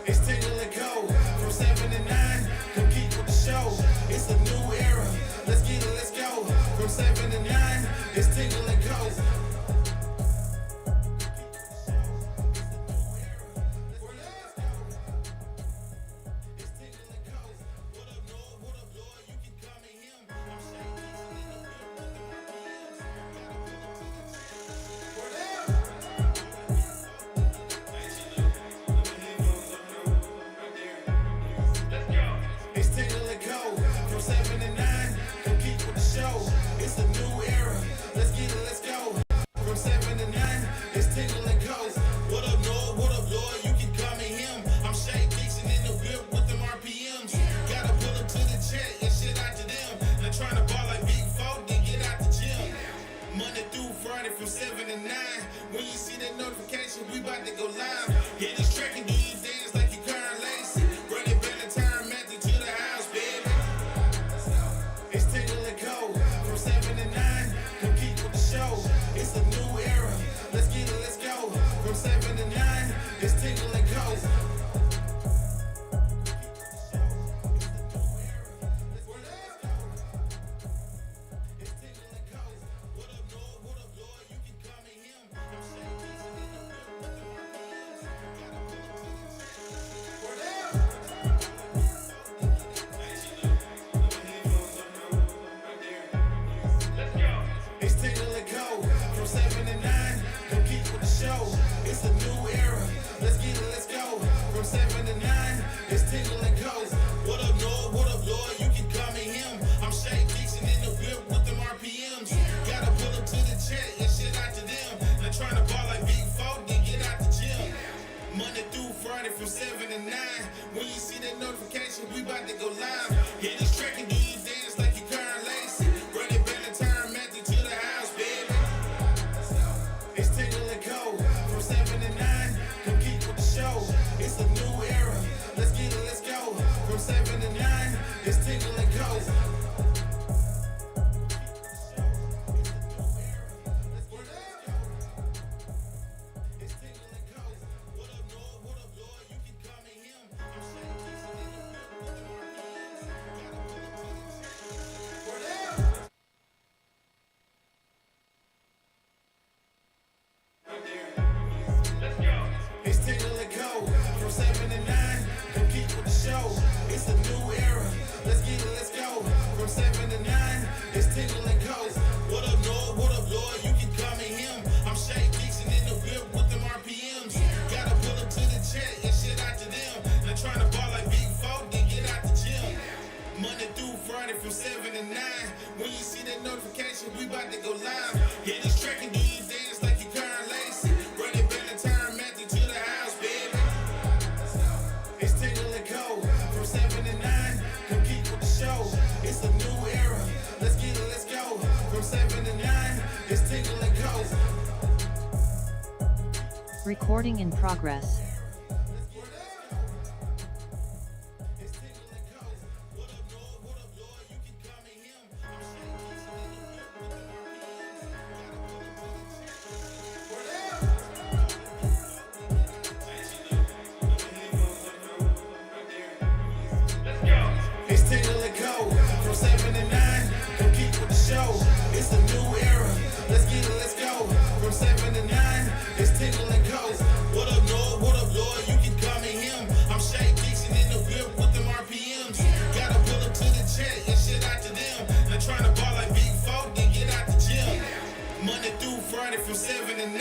It's Tingle and Co. From 7 to 9, come keep with the show. It's a new era. Let's get it, let's go. From 7 to 9, it's Tingle and Co. From 7 to 9, when you see that notification, we about to go live. Hit this track and do you dance like you Karen Lacey. Run it back the time, Matthew to the house, baby. It's Tingle and Co. From 7 to 9, come keep with the show. It's a new era. Let's get it, let's go. From 7 to 9, it's Tingle and Co. From 7 to 9, when you see that notification, we about to go live. Hit this track and do you dance like you Karen Lacey. Run it back the time, Matthew to the house, baby. It's Tingle and Co. From 7 to 9, come keep with the show. It's a new era. Let's get it, let's go. From 7 to 9, it's Tingle and Co. From 7 to 9, when you see that notification, we about to go live. Hit this track and do you dance like you Karen Lacey. Run it back the time, Matthew to the house, baby. It's Tingle and Co. From 7 to 9, come keep with the show. It's a new era. Let's get it, let's go. From 7 to 9, it's Tingle and Co. Recording in progress. From 7 to 9,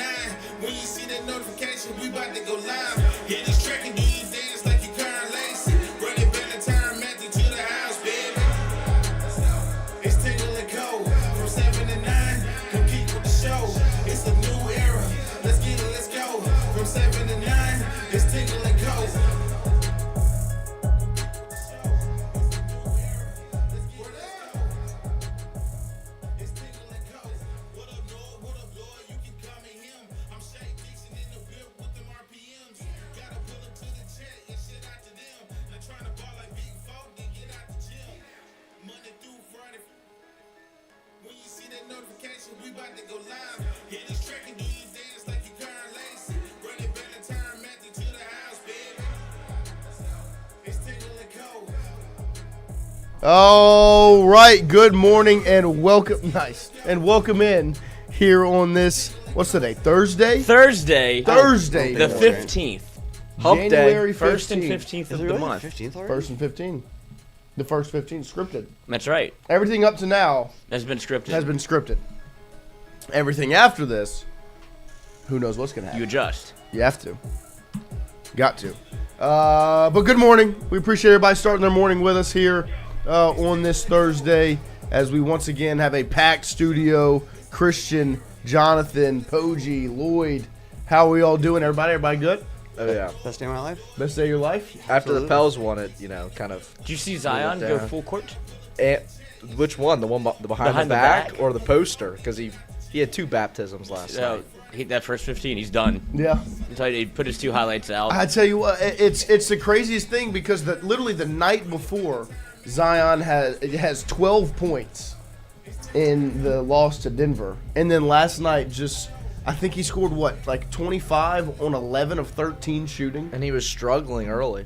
when you see that notification, we about to go live. Hit this track and do you dance like you Karen Lacey. Run it back the time, Matthew to the house, baby. It's Tingle and Co. From 7 to 9, come keep with the show. It's a new era. Let's get it, let's go. From 7 to 9, it's Tingle and Co. Notification, we about to go live. Hit this track and do you dance like you Karen Lacey. Run it back the time, Matthew to the house, baby. All right, good morning and welcome. Nice. And welcome in here on this, what's today, Thursday? Thursday. The 15th. Hump January day. 1st and 15th. 15th of the month. 15th already? First and 15. The first 15 scripted. That's right. Everything up to now Has been scripted. has been scripted. Everything after this, who knows what's going to happen. You adjust. You have to. Got to. But good morning. We appreciate everybody starting their morning with us here on this Thursday as we once again have a packed studio. Christian, Jonathan, Poggi, Lloyd. How are we all doing, everybody? Everybody good? Oh, yeah. Best day of my life. Best day of your life? After the Pels won it, kind of. Did you see Zion go full court? And which one? The one behind the back or the poster? Because he had 2 baptisms last night. That first 15, he's done. Yeah. He put his 2 highlights out. I tell you what, it's the craziest thing because literally the night before, Zion has 12 points in the loss to Denver. And then last night I think he scored, 25 on 11 of 13 shooting? And he was struggling early.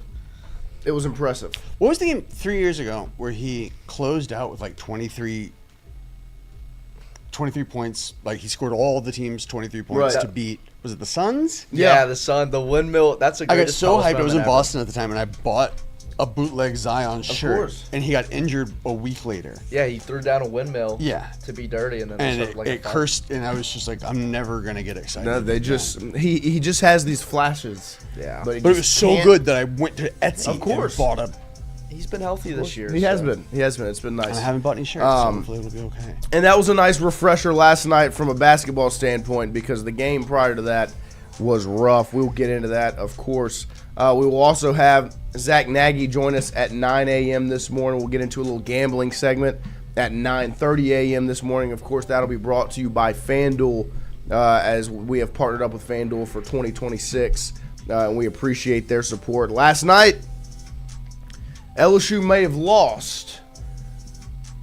It was impressive. What was the game 3 years ago where he closed out with 23 points? Like he scored all the team's 23 points Right. to beat. Was it the Suns? Yeah. The Sun, the windmill. That's a I got greatest so Pels hyped. I was in moment ever. Boston at the time, and I bought a bootleg Zion shirt. course. And he got injured a week later. Yeah, he threw down a windmill. Yeah. To be dirty, and then And started like it cursed, and I was just like, I'm never gonna get excited. No, they just he just has these flashes. Yeah. But, he But it just was so can't- good that I went to Etsy Of course. and bought a. He's been healthy this year. He has so. been. He has been. It's been nice. And I haven't bought any shirts, so hopefully it'll be okay. And that was a nice refresher last night from a basketball standpoint because the game prior to that was rough. We'll get into that, of course. We will also have Zack Naggie join us at 9 a.m. this morning. We'll get into a little gambling segment at 9:30 a.m. this morning. Of course, that'll be brought to you by FanDuel as we have partnered up with FanDuel for 2026. And we appreciate their support. Last night, LSU may have lost,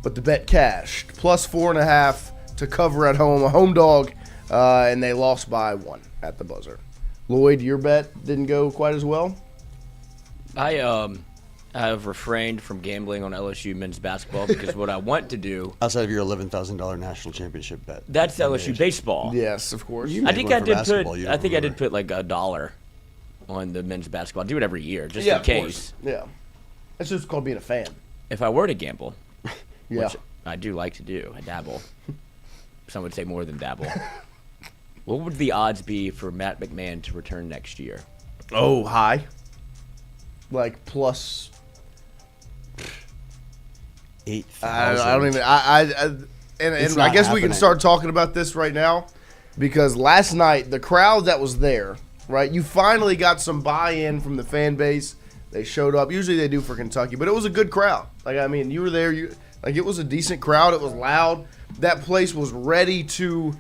but the bet cashed. Plus 4.5 to cover at home. A home dog, and they lost by 1 at the buzzer. Lloyd, your bet didn't go quite as well? I have refrained from gambling on LSU men's basketball because what I want to do, Outside of your $11,000 national championship bet. that's LSU baseball. Yes, of course. You I made think one I for did basketball, you don't I remember. did put like $1 on the men's basketball. I do it every year just Yeah, in of case. course. Yeah. It's just called being a fan. If I were to gamble, Yeah. which I do like to do, I dabble. Some would say more than dabble. What would the odds be for Matt McMahon to return next year? Oh, high. Like plus. 8,000. I don't even. And I not guess we can happening. start talking about this right now because last night the crowd that was there, right? You finally got some buy-in from the fan base. They showed up. Usually they do for Kentucky, but it was a good crowd. Like I mean, you were there. It was a decent crowd. It was loud. That place was ready to.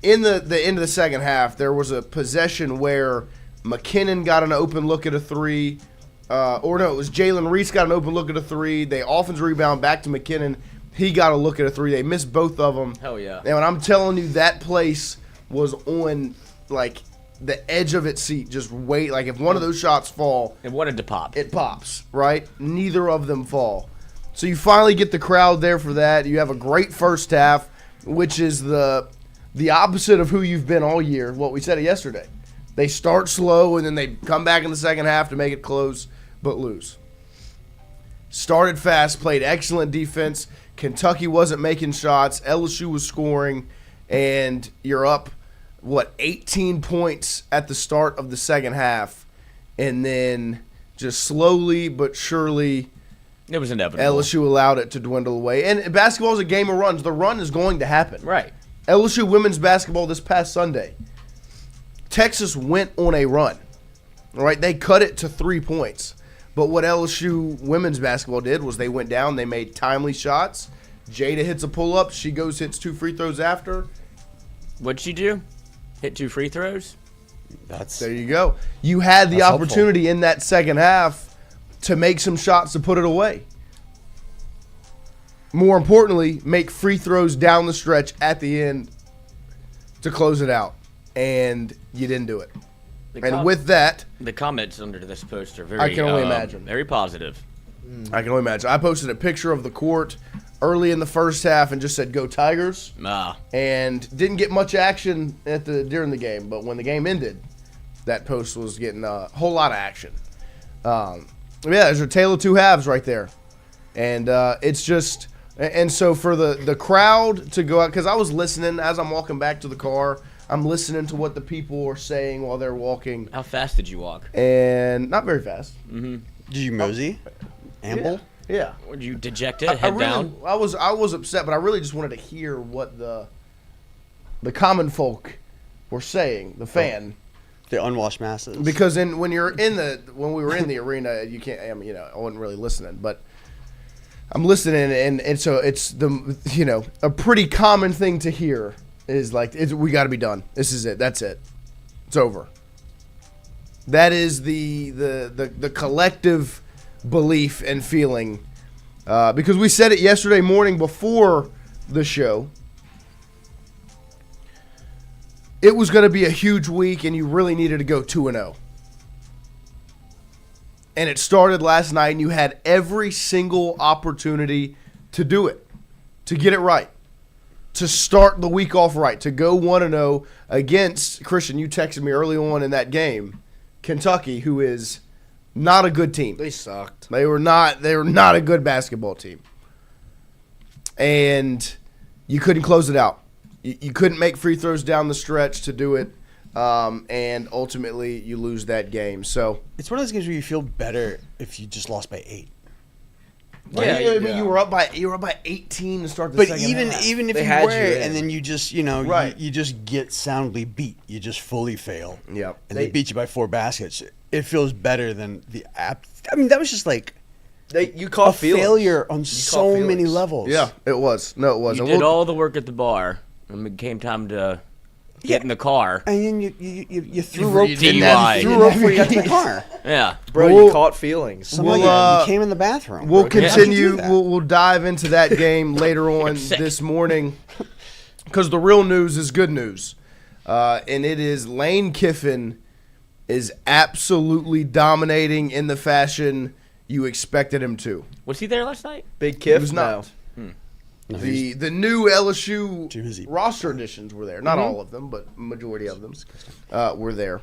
In the end of the second half, there was a possession where McKinnon got an open look at a 3. It was Jalen Reese got an open look at a 3. They offense rebound back to McKinnon. He got a look at a 3. They missed both of them. Hell yeah. And when I'm telling you, that place was on, the edge of its seat. Just wait. Like, if one of those shots fall, It wanted to pop. it pops, right? Neither of them fall. So you finally get the crowd there for that. You have a great first half, which is the opposite of who you've been all year. What we said yesterday. They start slow, and then they come back in the second half to make it close, but lose. Started fast, played excellent defense. Kentucky wasn't making shots. LSU was scoring, and you're up, 18 points at the start of the second half. And then just slowly but surely It was inevitable. LSU allowed it to dwindle away. And basketball is a game of runs. The run is going to happen. Right. LSU women's basketball this past Sunday. Texas went on a run. All right, they cut it to 3 points. But what LSU women's basketball did was they went down, they made timely shots. Jada hits a pull-up. She goes, hits 2 free throws after. What'd she do? Hit 2 free throws? There you go. You had the That's opportunity in that second half to make some shots to put it away. More importantly, make free throws down the stretch at the end to close it out. And you didn't do it. And with that, The comments under this post are very I can only imagine. very positive. I can only imagine. I posted a picture of the court early in the first half and just said, "Go Tigers," and didn't get much action during the game. But when the game ended, that post was getting a whole lot of action. There's a tale of two halves right there, and it's just. And so for the crowd to go out, because I was listening as I'm walking back to the car. I'm listening to what the people are saying while they're walking. How fast did you walk? And not very fast. Did you mosey? Amble? Yeah. Were you dejected? Head down? I was upset, but I really just wanted to hear what the common folk were saying, the fan. The unwashed masses. Because when we were in the arena, you can't. I mean, I wasn't really listening, but I'm listening, and so it's a pretty common thing to hear is like, we got to be done. This is it. That's it. It's over. That is the collective belief and feeling, because we said it yesterday morning before the show. It was going to be a huge week, and you really needed to go 2-0. And it started last night, and you had every single opportunity to do it, to get it right, to start the week off right, to go 1-0 against, Christian, you texted me early on in that game, Kentucky, who is not a good team. They sucked. They were not a good basketball team. And you couldn't close it out. You couldn't make free throws down the stretch to do it. And ultimately you lose that game. So it's one of those games where you feel better if you just lost by 8. You were up by 18 to start the second half. But even if you were, and then you just you just get soundly beat. You just fully fail. Yep. And they beat you by 4 baskets. It feels better than the app. I mean, that was just like you caught failure on so many levels. Yeah, it was. No, it wasn't. You did all the work at the bar, and it came time to get in the car. And then you threw rope. You DUI. Threw rope before you got to the car. Yeah, bro, you caught feelings. You came in the bathroom. We'll continue. We'll dive into that game later on this morning, because the real news is good news, and it is Lane Kiffin is absolutely dominating in the fashion you expected him to. Was he there last night? Big Kiff? He was not. The new LSU roster additions were there. Not all of them, but majority of them were there.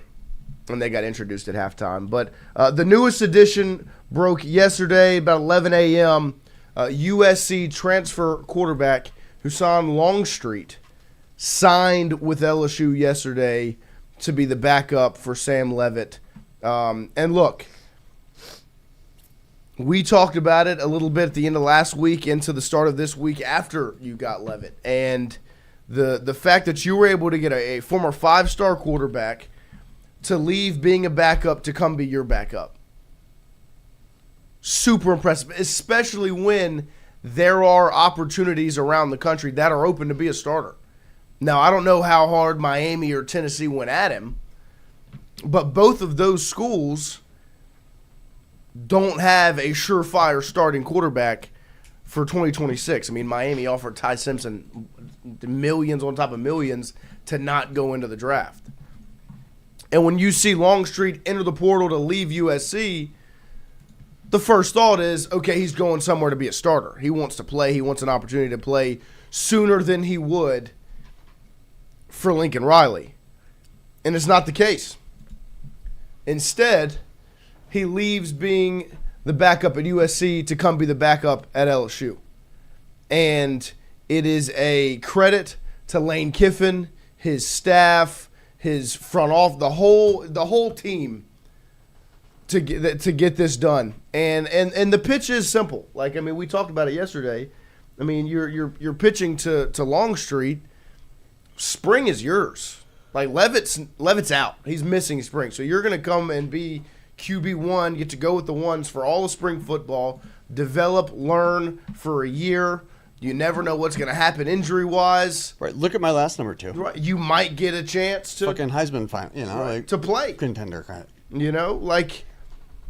And they got introduced at halftime. But the newest addition broke yesterday about 11 a.m. USC transfer quarterback Hassan Longstreet signed with LSU yesterday to be the backup for Sam Leavitt. And look, we talked about it a little bit at the end of last week into the start of this week after you got Leavitt. And the fact that you were able to get a former 5-star quarterback to leave being a backup to come be your backup. Super impressive, especially when there are opportunities around the country that are open to be a starter. Now, I don't know how hard Miami or Tennessee went at him, but both of those schools don't have a surefire starting quarterback for 2026. I mean, Miami offered Ty Simpson millions on top of millions to not go into the draft. And when you see Longstreet enter the portal to leave USC, the first thought is, okay, he's going somewhere to be a starter. He wants to play. He wants an opportunity to play sooner than he would for Lincoln Riley. And it's not the case. Instead, he leaves being the backup at USC to come be the backup at LSU. And it is a credit to Lane Kiffin, his staff, his front office, the whole team to get this done. And the pitch is simple. Like, I mean, we talked about it yesterday. I mean, you're pitching to Longstreet. Spring is yours. Like, Leavitt's out. He's missing spring. So you're going to come and be QB1, get to go with the ones for all of spring football, develop, learn for a year. You never know what's going to happen injury-wise. Right. Look at my last number, too. Right. You might get a chance to fucking Heisman final, like, to play. Contender kind of. Like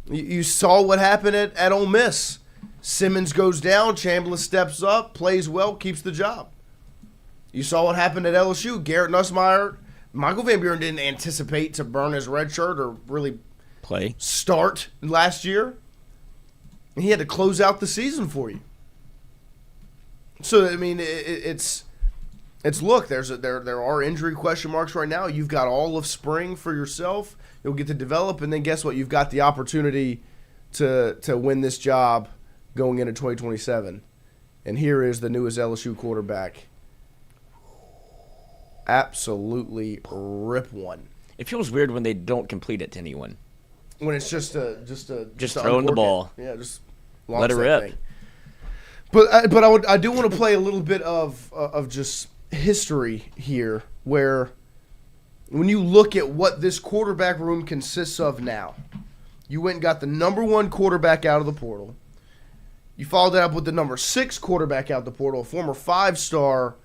you saw what happened at Ole Miss. Simmons goes down, Chambliss steps up, plays well, keeps the job. You saw what happened at LSU. Garrett Nussmeier, Michael Van Buren didn't anticipate to burn his red shirt or really play start last year. And he had to close out the season for you. So, I mean, it's look, there are injury question marks right now. You've got all of spring for yourself. You'll get to develop, and then guess what? You've got the opportunity to win this job going into 2027. And here is the newest LSU quarterback. Absolutely rip one. It feels weird when they don't complete it to anyone. When it's just throwing the ball. Yeah, just let it rip. Thing. But I do want to play a little bit of just history here, where when you look at what this quarterback room consists of now, you went and got the number 1 quarterback out of the portal. You followed that up with the number 6 quarterback out of the portal, a former 5-star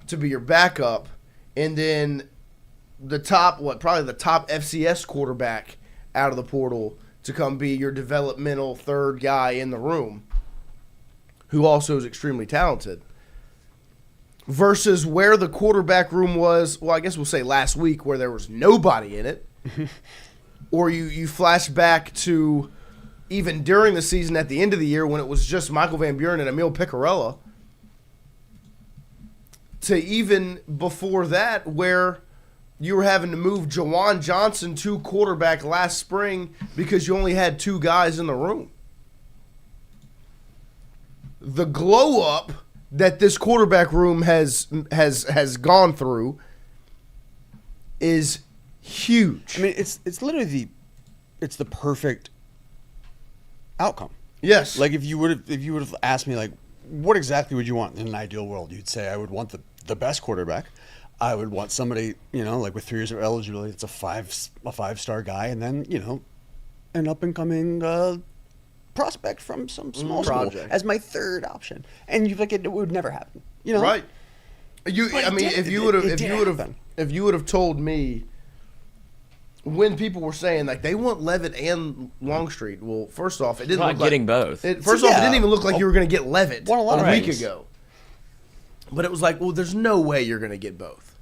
to be your backup, and then probably the top FCS quarterback out of the portal to come be your developmental third guy in the room, who also is extremely talented, versus where the quarterback room was, well, I guess we'll say last week, where there was nobody in it, or you flash back to even during the season at the end of the year when it was just Michael Van Buren and Emil Picarella, to even before that where you were having to move Jawan Johnson to quarterback last spring because you only had 2 guys in the room. The glow up that this quarterback room has gone through is huge. I mean, it's literally the perfect outcome. Yes. Like if you would have asked me, like, what exactly would you want in an ideal world? You'd say I would want the best quarterback. I would want somebody, like with 3 years of eligibility, it's a 5-star guy, and then, an up and coming prospect from some small school as my third option. And you it would never happen. Right. If you would have told me when people were saying like they want Leavitt and Longstreet, well, first off, it didn't look like getting both. It didn't even look like you were going to get Leavitt a week ago. But it was like, well, there's no way you're going to get both.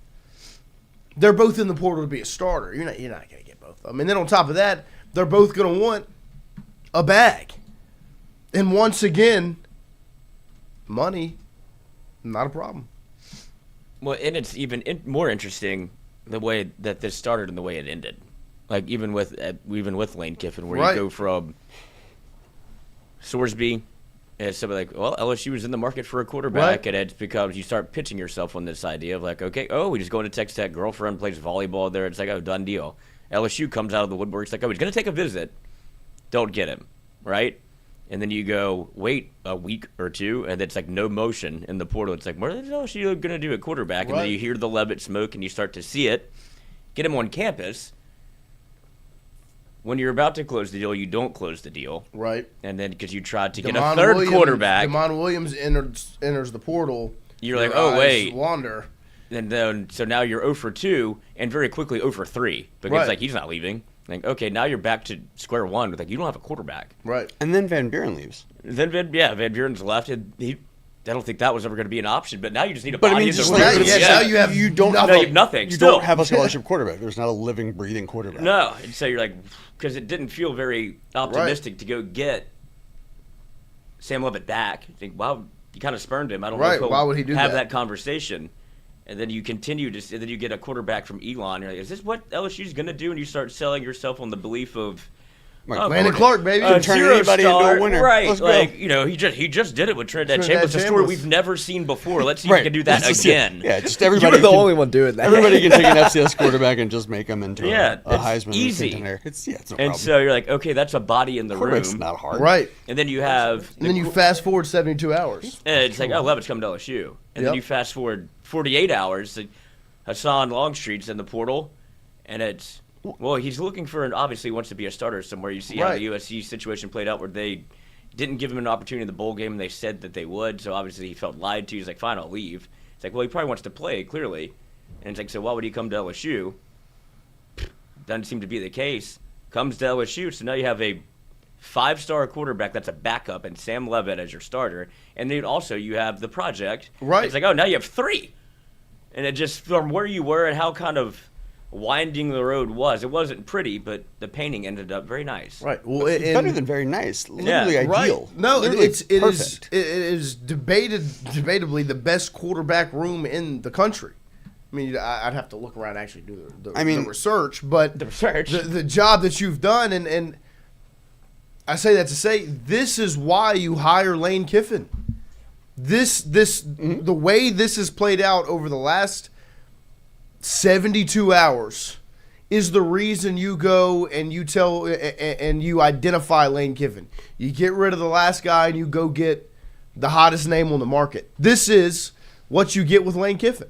They're both in the portal to be a starter. You're not going to get both of them. And then on top of that, they're both going to want a bag. And once again, money, not a problem. Well, and it's even more interesting the way that this started and the way it ended. Like even with Lane Kiffin, where you go from Sorsby, and somebody like, well, LSU is in the market for a quarterback, and it's because you start pitching yourself on this idea of like, okay, we just go into Texas Tech, girlfriend plays volleyball there. It's like, done deal. LSU comes out of the woodwork. It's like, he's going to take a visit. Don't get him, right? And then you go, wait a week or two, and it's like no motion in the portal. It's like, what is LSU going to do at quarterback? And then you hear the Leavitt smoke, and you start to see it. Get him on campus. When you're about to close the deal, you don't close the deal. Right. And then because you tried to get a third quarterback. Damon Williams enters the portal. You're like, wait. Wander. And then, so now you're 0 for 2, and very quickly 0 for 3. Because it's like, he's not leaving. Like, okay, now you're back to square one. With like, you don't have a quarterback. Right. And then Van Buren leaves. Then Van Buren's left. And I don't think that was ever going to be an option. But now you just need a body in the room. Now you have nothing. You don't have a scholarship quarterback. There's not a living, breathing quarterback. No. And so you're like, because it didn't feel very optimistic to go get Sam Leavitt back. You think, wow, you kind of spurned him. I don't know if he'll why would he have that conversation. And then you continue to, and then you get a quarterback from Elon. You're like, is this what LSU's going to do? And you start selling yourself on the belief of Landon Clark, baby, turn anybody into a winner. Right? Let's like go. He just did it with Trinidad Chambliss, a story we've never seen before. Let's see if we can do that again. Yeah, just everybody. You're the only one doing that. Everybody can take an FCS quarterback and just make him into a Heisman easy. contender. It's no and problem. so you're like, okay, that's a body in the room. It's not hard, right? And then you have, and then you fast forward 72 hours. And it's like, Leavitt's coming to LSU, and then you fast forward 48 hours. Hassan Longstreet's in the portal, and it's, well, he's looking for, obviously wants to be a starter somewhere. You see how the USC situation played out where they didn't give him an opportunity in the bowl game, and they said that they would, so obviously he felt lied to. He's like, fine, I'll leave. It's like, well, he probably wants to play, clearly. And it's like, so why would he come to LSU? Doesn't seem to be the case. Comes to LSU, so now you have a 5-star quarterback that's a backup, and Sam Leavitt as your starter. And then also you have the project. Right. It's like, now you have 3. And it just, from where you were and how kind of winding the road was. It wasn't pretty, but the painting ended up very nice. Right. Well, better than very nice. Literally ideal. Right. No, Literally it is perfect. it is debatably the best quarterback room in the country. I mean, I'd have to look around and actually do the research, but the job that you've done, and I say that to say this is why you hire Lane Kiffin. The way this has played out over the last 72 hours is the reason you go and you tell and you identify Lane Kiffin. You get rid of the last guy and you go get the hottest name on the market. This is what you get with Lane Kiffin.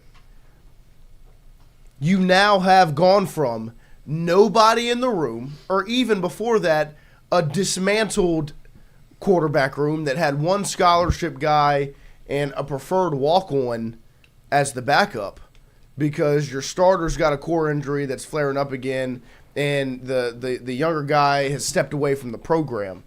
You now have gone from nobody in the room, or even before that, a dismantled quarterback room that had one scholarship guy and a preferred walk-on as the backup, because your starter's got a core injury that's flaring up again, and the younger guy has stepped away from the program.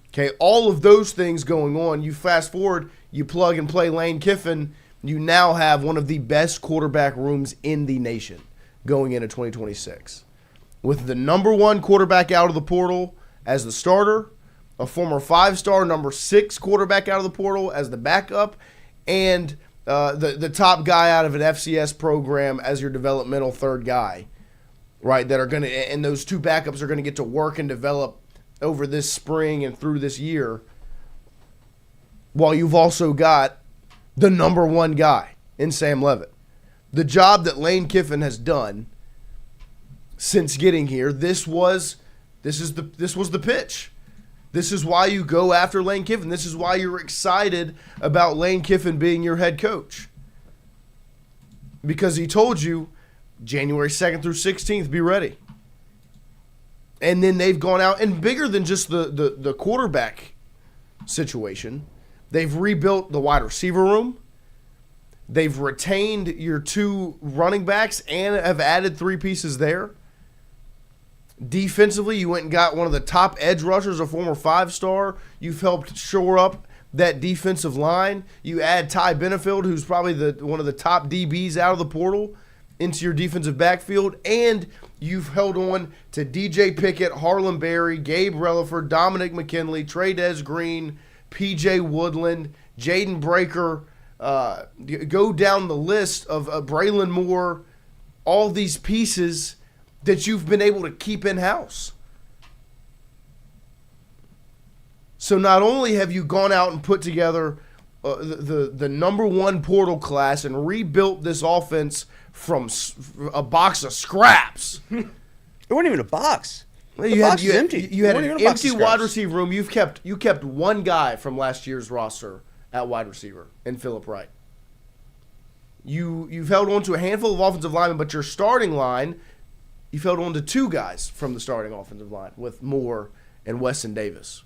Okay, all of those things going on. You fast forward, you plug and play Lane Kiffin, you now have one of the best quarterback rooms in the nation going into 2026. With the number one quarterback out of the portal as the starter, a former 5-star number 6 quarterback out of the portal as the backup, and the top guy out of an FCS program as your developmental third guy, right? That are going to, and those 2 backups are going to get to work and develop over this spring and through this year, while you've also got the number one guy in Sam Leavitt. The job that Lane Kiffin has done since getting here, this was the pitch. This is why you go after Lane Kiffin. This is why you're excited about Lane Kiffin being your head coach. Because he told you January 2nd through 16th, be ready. And then they've gone out, and bigger than just the quarterback situation, they've rebuilt the wide receiver room. They've retained your 2 running backs and have added 3 pieces there. Defensively, you went and got one of the top edge rushers, a former 5-star. You've helped shore up that defensive line. You add Ty Benefield, who's probably one of the top DBs out of the portal, into your defensive backfield. And you've held on to DJ Pickett, Harlem Berry, Gabe Relaford, Dominic McKinley, Trey Green, PJ Woodland, Jaden Breaker. Go down the list of Braylon Moore, all these pieces that you've been able to keep in-house. So not only have you gone out and put together the number one portal class and rebuilt this offense from a box of scraps. It wasn't even a box. You box is empty. You had an empty wide receiver room. You kept one guy from last year's roster at wide receiver in Phillip Wright. You've held on to a handful of offensive linemen, but your starting line, you've held on to 2 guys from the starting offensive line with Moore and Weston Davis.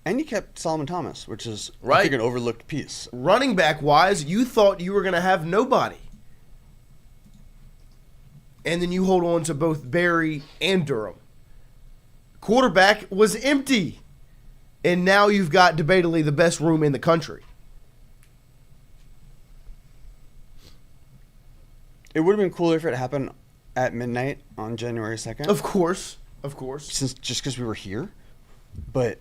And you kept Solomon Thomas, which is, right, I think, an overlooked piece. Running back-wise, you thought you were going to have nobody. And then you hold on to both Berry and Durham. Quarterback was empty. And now you've got debatably the best room in the country. It would have been cooler if it happened at midnight on January 2nd. Of course. Just because we were here. But,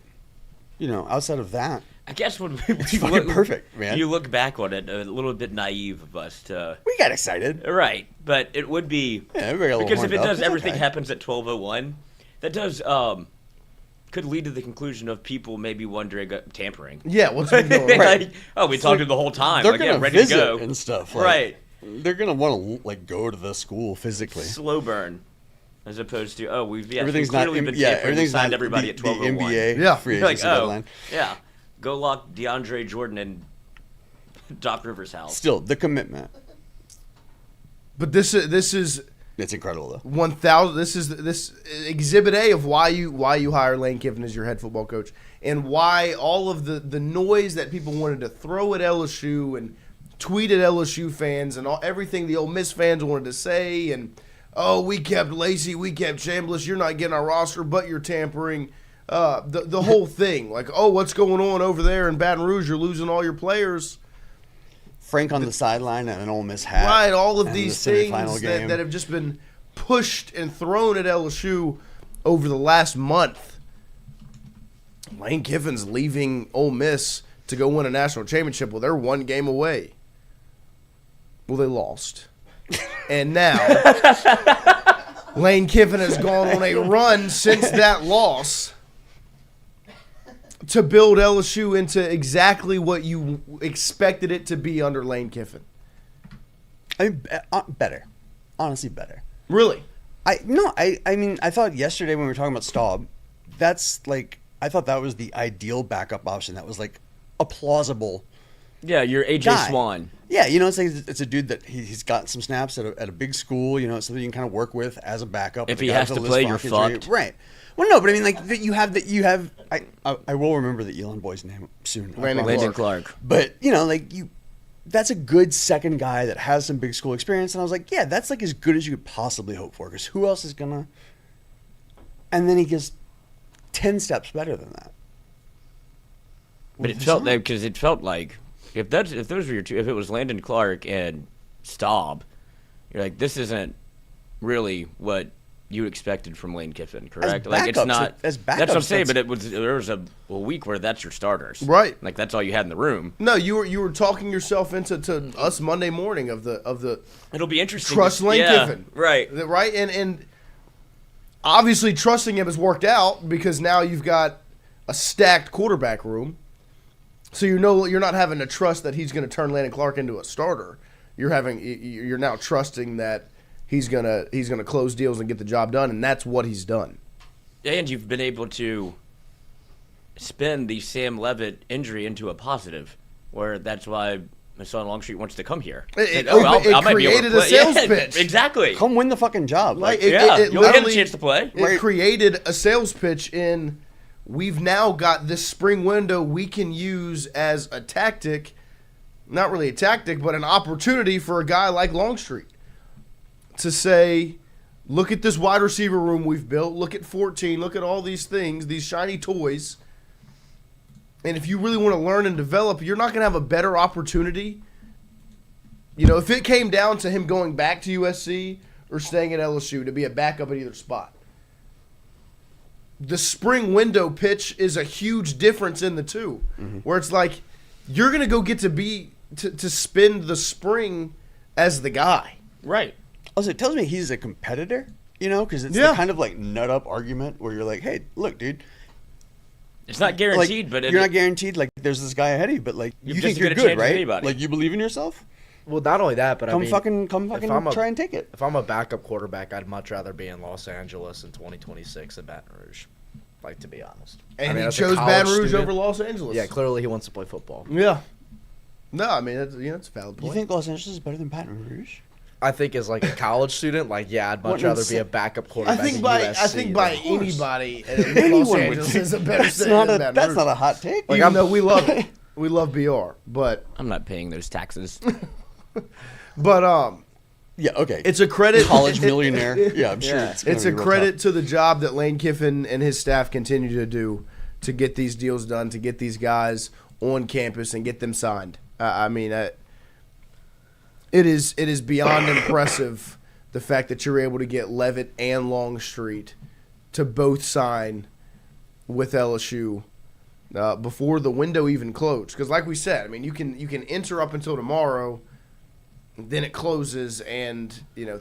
outside of that, I guess when it's fucking perfect, man. You look back on it, a little bit naive of us to. We got excited, right? But it would be because if it does, everything happens at 12:01. That does could lead to the conclusion of people maybe wondering tampering. Yeah, what's been going on? Like, we talked to the whole time. They're like, gonna ready visit to go and stuff, right? They're gonna want to go to the school physically. Slow burn. As opposed to, we've everything's clearly not, been tampering. We signed everybody at 12:01. The NBA free agency deadline. Yeah. Go lock DeAndre Jordan in Doc Rivers' house. Still, the commitment. But this is it's incredible though. 1,000. This is exhibit A of why you hire Lane Kiffin as your head football coach, and why all of the noise that people wanted to throw at LSU and tweet at LSU fans and everything the Ole Miss fans wanted to say, and we kept Lacey, we kept Chambliss, you're not getting our roster, but you're tampering. The whole thing, like, what's going on over there in Baton Rouge? You're losing all your players. Frank on the sideline and an Ole Miss hat. Right, all of these things that have just been pushed and thrown at LSU over the last month. Lane Kiffin's leaving Ole Miss to go win a national championship. Well, they're one game away. Well, they lost. And now Lane Kiffin has gone on a run since that loss to build LSU into exactly what you expected it to be under Lane Kiffin. I mean, better. Honestly, better. Really? I mean, I thought yesterday when we were talking about Staub, I thought that was the ideal backup option. That was like a plausible. Yeah, you're AJ guy. Swan. Yeah, it's like it's a dude that he's got some snaps at a big school. It's something you can kind of work with as a backup. If he has to play, you're fucked. Right. Well, no, but I mean, like that you have. I will remember the Elon boy's name soon. Landon Clark. But that's a good second guy that has some big school experience, and I was like, yeah, that's like as good as you could possibly hope for. Because who else is gonna? And then he gets 10 steps better than that. But it felt like if those were your two, if it was Landon Clark and Staub, you're like, this isn't really what you expected from Lane Kiffin, correct? Like it's not. As backups, that's what I'm saying. But there was a week where that's your starters, right? Like that's all you had in the room. No, you were talking yourself into us Monday morning of the. It'll be interesting. Trust Lane Kiffin, right? Right, and obviously trusting him has worked out because now you've got a stacked quarterback room. So you're not having to trust that he's going to turn Landon Clark into a starter. You're now trusting that he's gonna close deals and get the job done, and that's what he's done. And you've been able to spin the Sam Leavitt injury into a positive, where that's why Masson Longstreet wants to come here. It created a sales pitch. Exactly. Come win the fucking job. You'll get a chance to play. It created a sales pitch in. We've now got this spring window we can use as a tactic, not really a tactic, but an opportunity for a guy like Longstreet to say, look at this wide receiver room we've built, look at 14, look at all these things, these shiny toys. And if you really want to learn and develop, you're not going to have a better opportunity. If it came down to him going back to USC or staying at LSU to be a backup at either spot, the spring window pitch is a huge difference in the two, where it's like you're going to go get to spend the spring as the guy. Right. Also, it tells me he's a competitor, because it's the kind of like nut up argument where you're like, hey, look, dude. It's not guaranteed, but you're not guaranteed. Like, there's this guy ahead of you, but like, you think you're good, right? Like, you believe in yourself. Well, not only that, but come fucking try and take it. If I'm a backup quarterback, I'd much rather be in Los Angeles in 2026 than Baton Rouge. Like, to be honest. And he chose Baton Rouge over Los Angeles. Yeah, clearly he wants to play football. Yeah. No, I mean, that's a valid point. You think Los Angeles is better than Baton Rouge? I think as like a college student, I'd much rather be a backup quarterback. I think by anybody, Los Angeles is a better city than Baton Rouge. That's not a hot take. Even though we love it. We love BR, but I'm not paying those taxes. But yeah, okay. It's a credit. College millionaire. Yeah, I'm sure. It's a credit to the job that Lane Kiffin and his staff continue to do to get these deals done, to get these guys on campus and get them signed. It is beyond impressive the fact that you're able to get Leavitt and Longstreet to both sign with LSU before the window even closed. Because like we said, you can enter up until tomorrow. Then it closes and,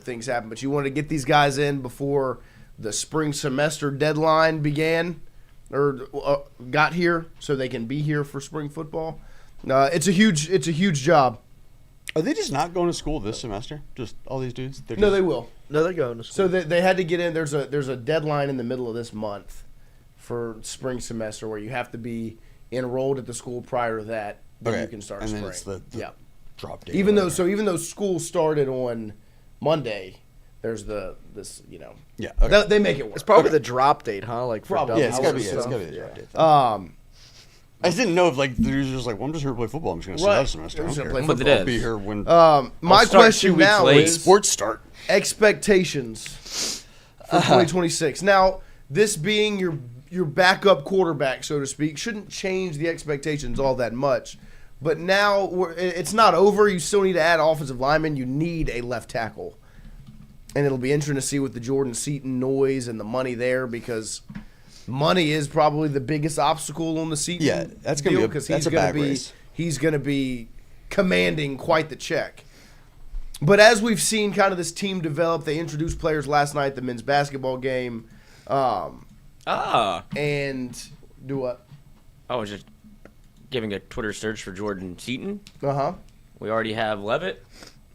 things happen. But you want to get these guys in before the spring semester deadline began or got here so they can be here for spring football. It's a huge job. Are they just not going to school this semester? Just all these dudes? No, they will. No, they're going to school. So they had to get in. There's a deadline in the middle of this month for spring semester where you have to be enrolled at the school prior to that. Then you can start and spring. Then it's the drop date. Even though school started on Monday, there's this. Yeah. Okay. They make it work. It's probably the drop date, huh? Like for Probably. Yeah, it's gotta be the drop date. I just didn't know if dudes just like, well, I'm just here to play football. I'm just going to sit out a semester. I don't care. Play football. I'll be here when my question now is sports start. Expectations for 2026. Now, this being your backup quarterback, so to speak, shouldn't change the expectations all that much. But now it's not over. You still need to add offensive linemen. You need a left tackle. And it'll be interesting to see with the Jordan Seaton noise and the money there, because money is probably the biggest obstacle on the Seaton. Yeah, that's going to be that's a bag race. He's going to be commanding quite the check. But as we've seen kind of this team develop, they introduced players last night at the men's basketball game. And do what? I was just giving a Twitter search for Jordan Seaton. Uh-huh. We already have Leavitt.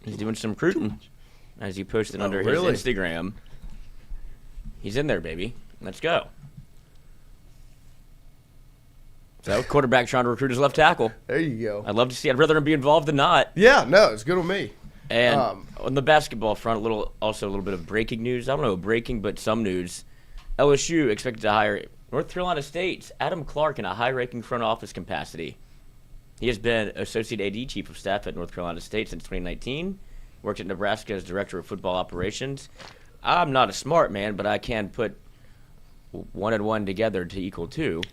He's doing some recruiting, as he posted under his Instagram. He's in there, baby. Let's go. So, quarterback trying to recruit his left tackle. There you go. I'd love to see. I'd rather him be involved than not. Yeah, no, it's good with me. And on the basketball front, also a little bit of breaking news. I don't know breaking, but some news. LSU expected to hire North Carolina State's Adam Clark in a high-ranking front office capacity. He has been Associate AD Chief of Staff at North Carolina State since 2019. Worked at Nebraska as Director of Football Operations. I'm not a smart man, but I can put 1 and 1 together to equal 2.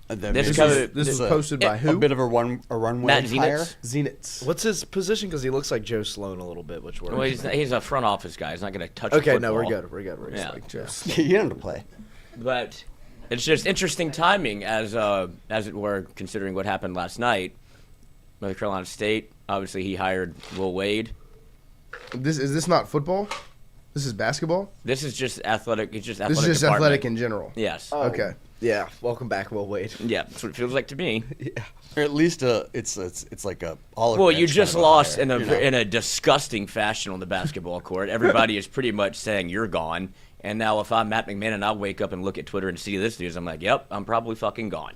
This is posted by who? A bit of a runway Matt hire. Zenitz. What's his position? Because he looks like Joe Sloan a little bit, which works. Well, he's a front office guy. He's not going to touch Okay, football. no, we're good. We're Yeah. like Joe. You don't have to play. But it's just interesting timing, as it were, considering what happened last night. North Carolina State, obviously he hired Will Wade. Is this not football? This is basketball? This is just athletic. It's just athletic. This is just department. athletic in general. Yes. Okay. Yeah, welcome back, Will Wade. Yeah, that's what it feels like to me. Yeah. Or at least it's like a all. Well, you just lost hire, in a disgusting fashion on the basketball court. Everybody is pretty much saying you're gone. And now if I'm Matt McMahon and I wake up and look at Twitter and see this news, I'm like, yep, I'm probably fucking gone.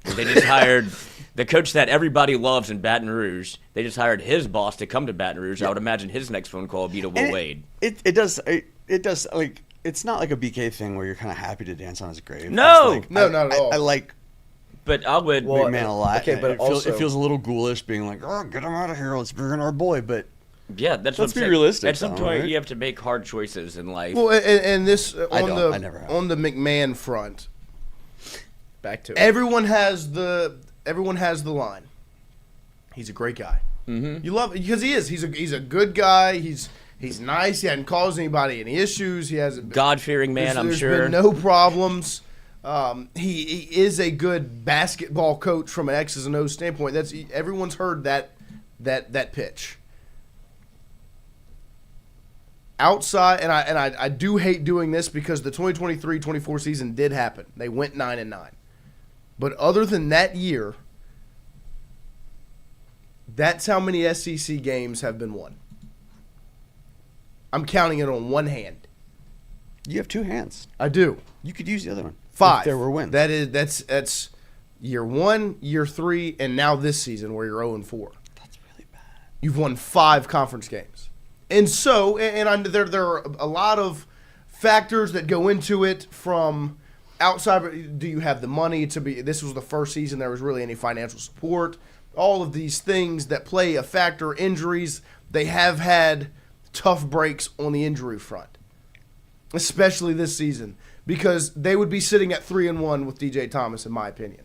They just hired the coach that everybody loves in Baton Rouge. They just hired his boss to come to Baton Rouge. I would imagine his next phone call would be to Will Wade. It does like it's not like a BK thing where you're kind of happy to dance on his grave. No! Like, No, not at all. I like But I would. McMahon a lot. okay, but it feels a little ghoulish being like, oh, get him out of here. Let's bring in our boy. But Yeah, that's Let's what I'm be saying. realistic, At some though, point, right? you have to make hard choices in life. Well, and this I never have. on the McMahon front, Back to it. everyone has the line. He's a great guy. Mm-hmm. You love it because he is. He's a good guy. He's nice. He hasn't caused anybody any issues. He hasn't. God-fearing man, I'm there's sure. been no problems. He is a good basketball coach from an X's and O's standpoint. Everyone's heard that pitch. Outside, and I do hate doing this because the 2023-24 season did happen. They went 9-9. But other than that year, that's how many SEC games have been won. I'm counting it on one hand. you have two hands. I do. You could use the other one. 5. If there were wins. That's year 1, year 3, and now this season where you're 0-4. That's really bad. You've won 5 conference games. And so, there are a lot of factors that go into it from outside. Do you have the money to be? This was the first season there was really any financial support. All of these things that play a factor. Injuries. They have had tough breaks on the injury front, especially this season, because they would be sitting at 3-1 with DJ Thomas, in my opinion.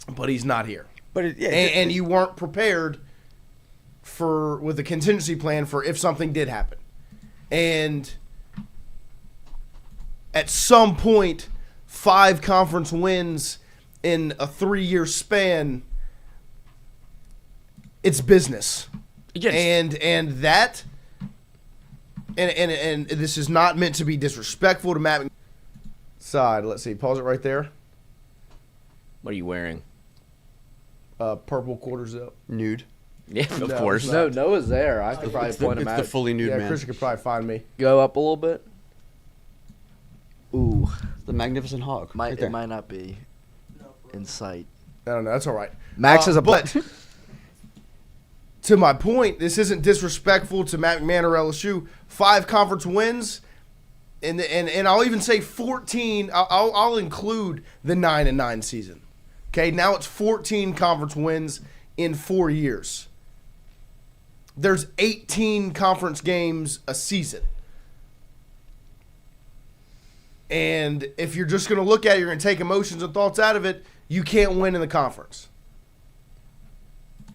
But he's not here. But and you weren't prepared with a contingency plan for if something did happen. And at some point, 5 conference wins in a 3-year span, it's business. Yes. And that and this is not meant to be disrespectful to Matt side. Let's see. Pause it right there. What are you wearing? Purple quarter zip. Nude. Yeah, of No, course. it's No, Noah's there. I could probably point him It's out. the fully nude Yeah, man. Chris could probably find me. Go up a little bit. Ooh, The magnificent hog. right it there. might not be in sight. I don't know. That's all right. Max is a but to my point, this isn't disrespectful to Matt McMahon or LSU. 5 conference wins, and I'll even say 14. I'll include the 9-9 season. Okay, now it's 14 conference wins in 4 years. There's 18 conference games a season. And if you're just going to look at it, you're going to take emotions and thoughts out of it, you can't win in the conference.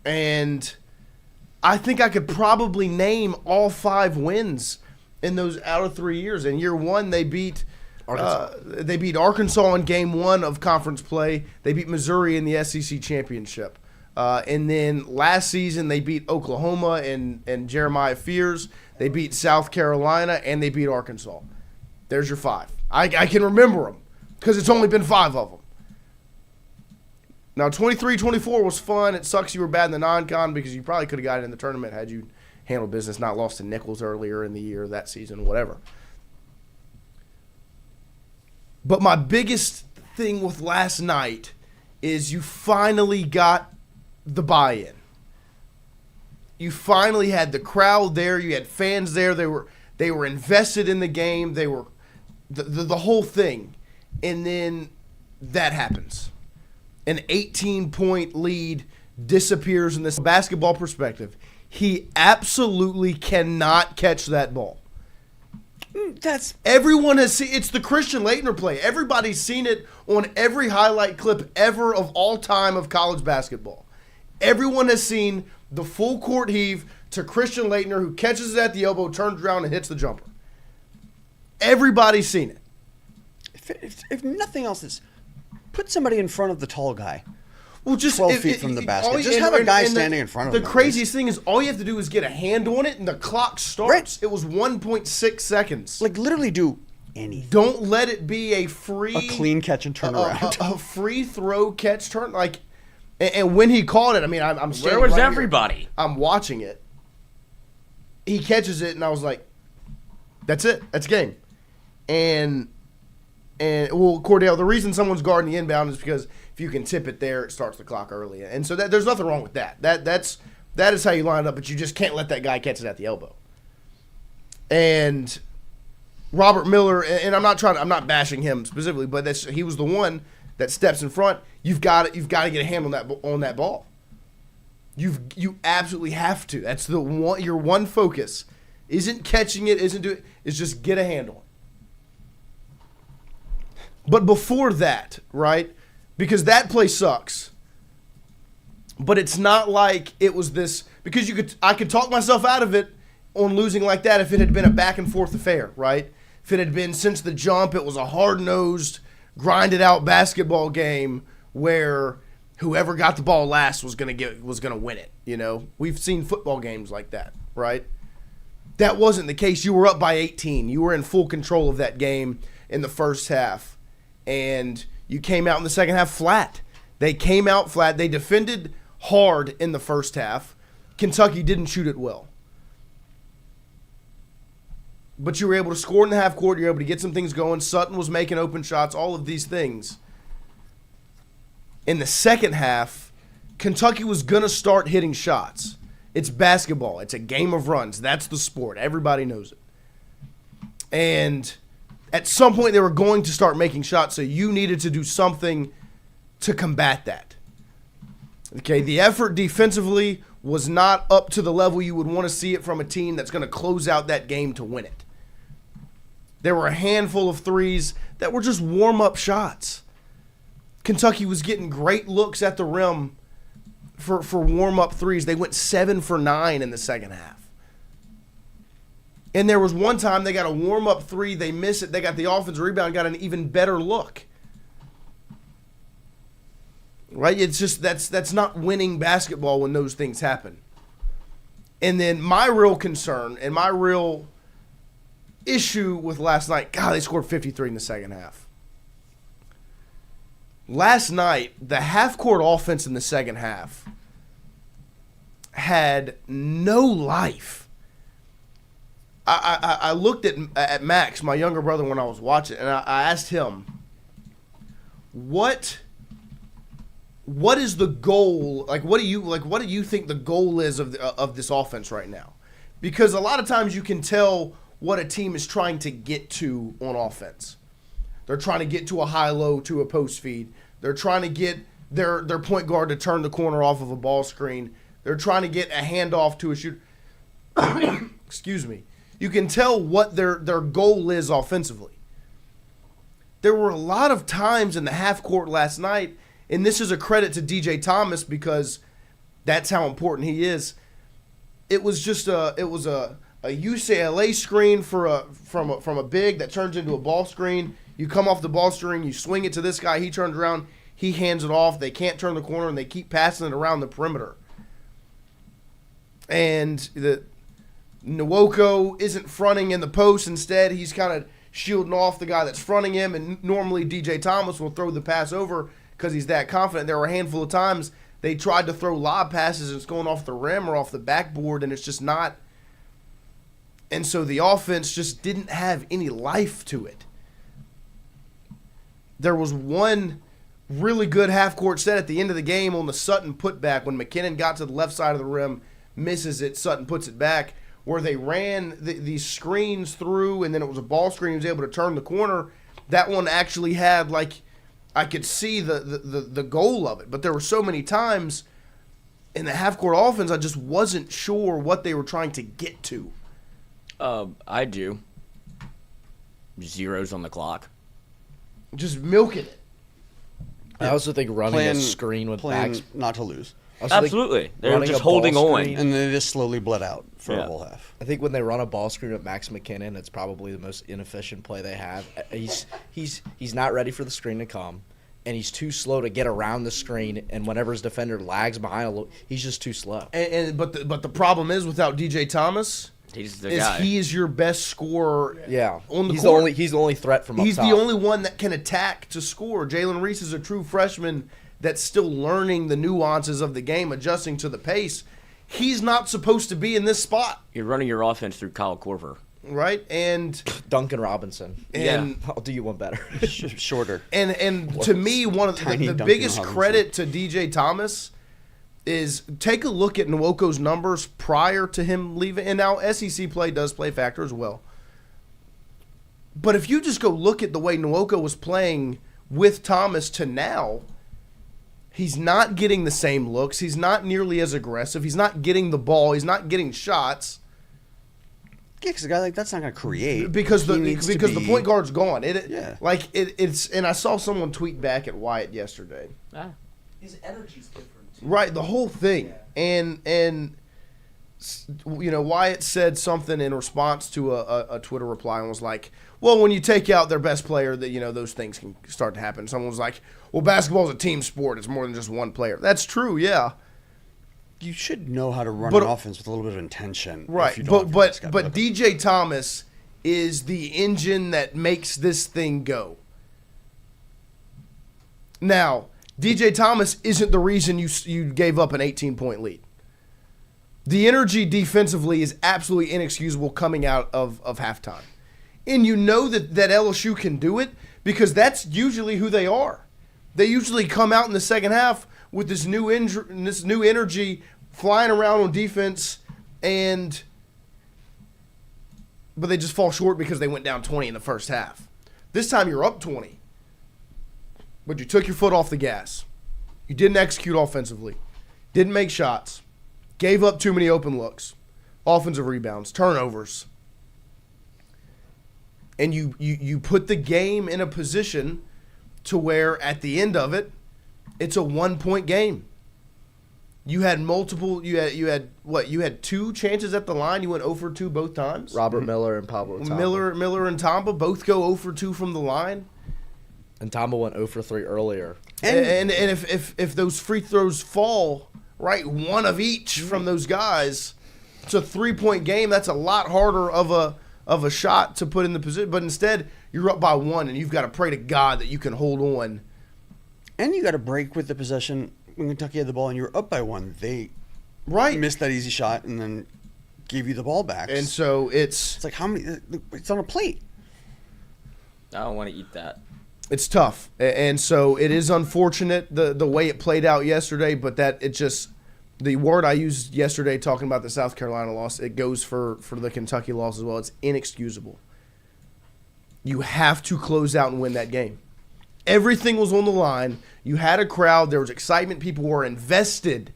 And I think I could probably name all 5 wins in those out of 3 years. In year one, they beat Arkansas in game one of conference play. They beat Missouri in the SEC championship. And then last season, they beat Oklahoma and Jeremiah Fears. They beat South Carolina, and they beat Arkansas. There's your 5. I can remember them because it's only been 5 of them. Now, 23-24 was fun. It sucks you were bad in the non-con because you probably could have got it in the tournament had you handled business, not lost to Nichols earlier in the year, that season, whatever. But my biggest thing with last night is you finally got the buy-in. You finally had the crowd there. You had fans there. They were invested in the game. They were the whole thing. And then that happens. An 18-point lead disappears in this basketball perspective. He absolutely cannot catch that ball. Everyone has seen it's the Christian Laettner play. Everybody's seen it on every highlight clip ever of all time of college basketball. Everyone has seen the full court heave to Christian Laettner, who catches it at the elbow, turns around, and hits the jumper. Everybody's seen it. If nothing else, put somebody in front of the tall guy. Well, just 12 feet from the basket. Just have a guy standing in front of him. The craziest thing is all you have to do is get a hand on it, and the clock starts. Right. It was 1.6 seconds. Like, literally do anything. Don't let it be a clean catch and turn around. A free throw catch turn. Like, and when he called it, I mean, I'm standing where was right everybody? Here. I'm watching it. He catches it, and I was like, that's it. That's game. And well, Cordell, the reason someone's guarding the inbound is because if you can tip it there, it starts the clock early. And so there's nothing wrong with that. That is how you line it up, but you just can't let that guy catch it at the elbow. And Robert Miller, and I'm not bashing him specifically, but he was the one that steps in front. You've got to get a hand on that ball. You absolutely have to. That's your one focus. Isn't catching it, is just get a hand on it. But before that, right? Because that play sucks. But it's not like it was this, because I could talk myself out of it on losing like that if it had been a back and forth affair, right? If it had been since the jump, it was a hard-nosed, grinded out basketball game where whoever got the ball last was going to win it, you know? We've seen football games like that, right? That wasn't the case. You were up by 18. You were in full control of that game in the first half. And you came out in the second half flat. They came out flat. They defended hard in the first half. Kentucky didn't shoot it well. But you were able to score in the half court. You were able to get some things going. Sutton was making open shots, all of these things. In the second half, Kentucky was going to start hitting shots. It's basketball. It's a game of runs. That's the sport. Everybody knows it. And at some point, they were going to start making shots, so you needed to do something to combat that. Okay, the effort defensively was not up to the level you would want to see it from a team that's going to close out that game to win it. There were a handful of threes that were just warm-up shots. Kentucky was getting great looks at the rim for warm-up threes. They went 7 for 9 in the second half. And there was one time they got a warm-up three, they miss it, they got the offensive rebound, got an even better look. Right? It's just that's not winning basketball when those things happen. And then my real concern and my real issue with last night, God, they scored 53 in the second half. Last night, the half-court offense in the second half had no life. I looked at Max, my younger brother, when I was watching, and I asked him, what is the goal? Like, what do you think the goal is of this offense right now? Because a lot of times you can tell what a team is trying to get to on offense. They're trying to get to a high-low, to a post feed. They're trying to get their point guard to turn the corner off of a ball screen. They're trying to get a handoff to a shooter. Excuse me. You can tell what their goal is offensively. There were a lot of times in the half court last night, and this is a credit to DJ Thomas because that's how important he is. It was just a UCLA screen from a big that turns into a ball screen. You come off the ball screen, you swing it to this guy, he turns around, he hands it off. They can't turn the corner, and they keep passing it around the perimeter. And the Nwoko isn't fronting in the post. Instead, he's kind of shielding off the guy that's fronting him, and normally DJ Thomas will throw the pass over because he's that confident. There were a handful of times they tried to throw lob passes, and it's going off the rim or off the backboard, and it's just not. And so the offense just didn't have any life to it. There was one really good half-court set at the end of the game on the Sutton putback when McKinnon got to the left side of the rim, misses it, Sutton puts it back, where they ran these screens through, and then it was a ball screen. He was able to turn the corner. That one actually had, like, I could see the goal of it. But there were so many times in the half-court offense, I just wasn't sure what they were trying to get to. I do. Zeros on the clock. Just milking it. I also think running a screen with backs. Not to lose. Absolutely. They're just holding on. And they just slowly bled out for a whole half. I think when they run a ball screen with Max McKinnon, it's probably the most inefficient play they have. He's not ready for the screen to come, and he's too slow to get around the screen. And whenever his defender lags behind a little, he's just too slow. But the problem is without DJ Thomas, he's the guy. He is your best scorer. Yeah, on the he's court. He's the only threat from up He's top. the only one that can attack to score. Jalen Reese is a true freshman that's still learning the nuances of the game, adjusting to the pace. He's not supposed to be in this spot. You're running your offense through Kyle Korver. Right? And Duncan Robinson. And I'll do you one better. Shorter. And to me, one of the biggest credit to DJ Thomas is take a look at Nwoko's numbers prior to him leaving. And now SEC play does play factor as well. But if you just go look at the way Nwoko was playing with Thomas to now, he's not getting the same looks. He's not nearly as aggressive. He's not getting the ball. He's not getting shots. Yeah, because a guy like that's not going to create. Because the point guard's gone. It's and I saw someone tweet back at Wyatt yesterday. His energy's different. Right, the whole thing. Yeah. And you know, Wyatt said something in response to a Twitter reply and was like, well, when you take out their best player, that, you know, those things can start to happen. Someone was like, well, basketball is a team sport. It's more than just one player. That's true, yeah. You should know how to run an offense with a little bit of intention. Right, but DJ Thomas is the engine that makes this thing go. Now, DJ Thomas isn't the reason you gave up an 18-point lead. The energy defensively is absolutely inexcusable coming out of halftime. And you know that LSU can do it because that's usually who they are. They usually come out in the second half with this new energy flying around on defense, but they just fall short because they went down 20 in the first half. This time you're up 20, but you took your foot off the gas. You didn't execute offensively, didn't make shots, gave up too many open looks, offensive rebounds, turnovers. And you put the game in a position to where at the end of it, it's a 1-point game. You had you had two chances at the line. You went 0 for 2 both times. Robert Miller and Pablo Tamba. Miller and Tamba both go 0 for 2 from the line. And Tamba went 0 for 3 earlier. And if those free throws fall, right, one of each from those guys, it's a 3-point game. That's a lot harder of a shot to put in the position. But instead, you're up by 1, and you've got to pray to God that you can hold on. And you got to break with the possession. When Kentucky had the ball and you were up by 1, they missed that easy shot and then gave you the ball back. And so it's like how many? It's on a plate. I don't want to eat that. It's tough, and so it is unfortunate the way it played out yesterday. But that it just the word I used yesterday talking about the South Carolina loss, it goes for the Kentucky loss as well. It's inexcusable. You have to close out and win that game. Everything was on the line. You had a crowd. There was excitement. People were invested.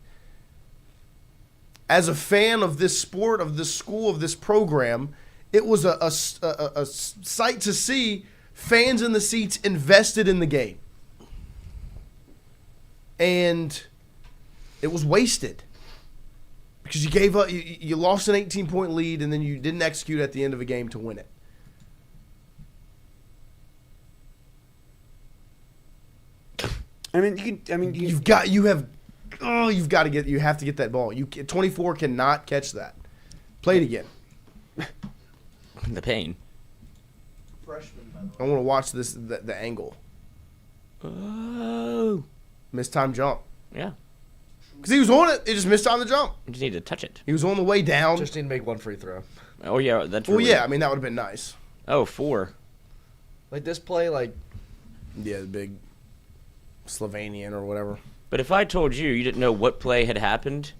As a fan of this sport, of this school, of this program, it was a sight to see fans in the seats invested in the game. And it was wasted Because you gave up, you lost an 18-point lead, and then you didn't execute at the end of a game to win it. I mean, you have to get that ball. 24 cannot catch that. Play it again. The pain. I want to watch the angle. Oh. Missed time jump. Yeah. Because he was on it. He just missed time to jump. You just need to touch it. He was on the way down. Just need to make one free throw. Oh, yeah. That's well, really... yeah. I mean, that would have been nice. Oh, 4. Like this play, like... Yeah, the big Slovenian or whatever. But if I told you didn't know what play had happened,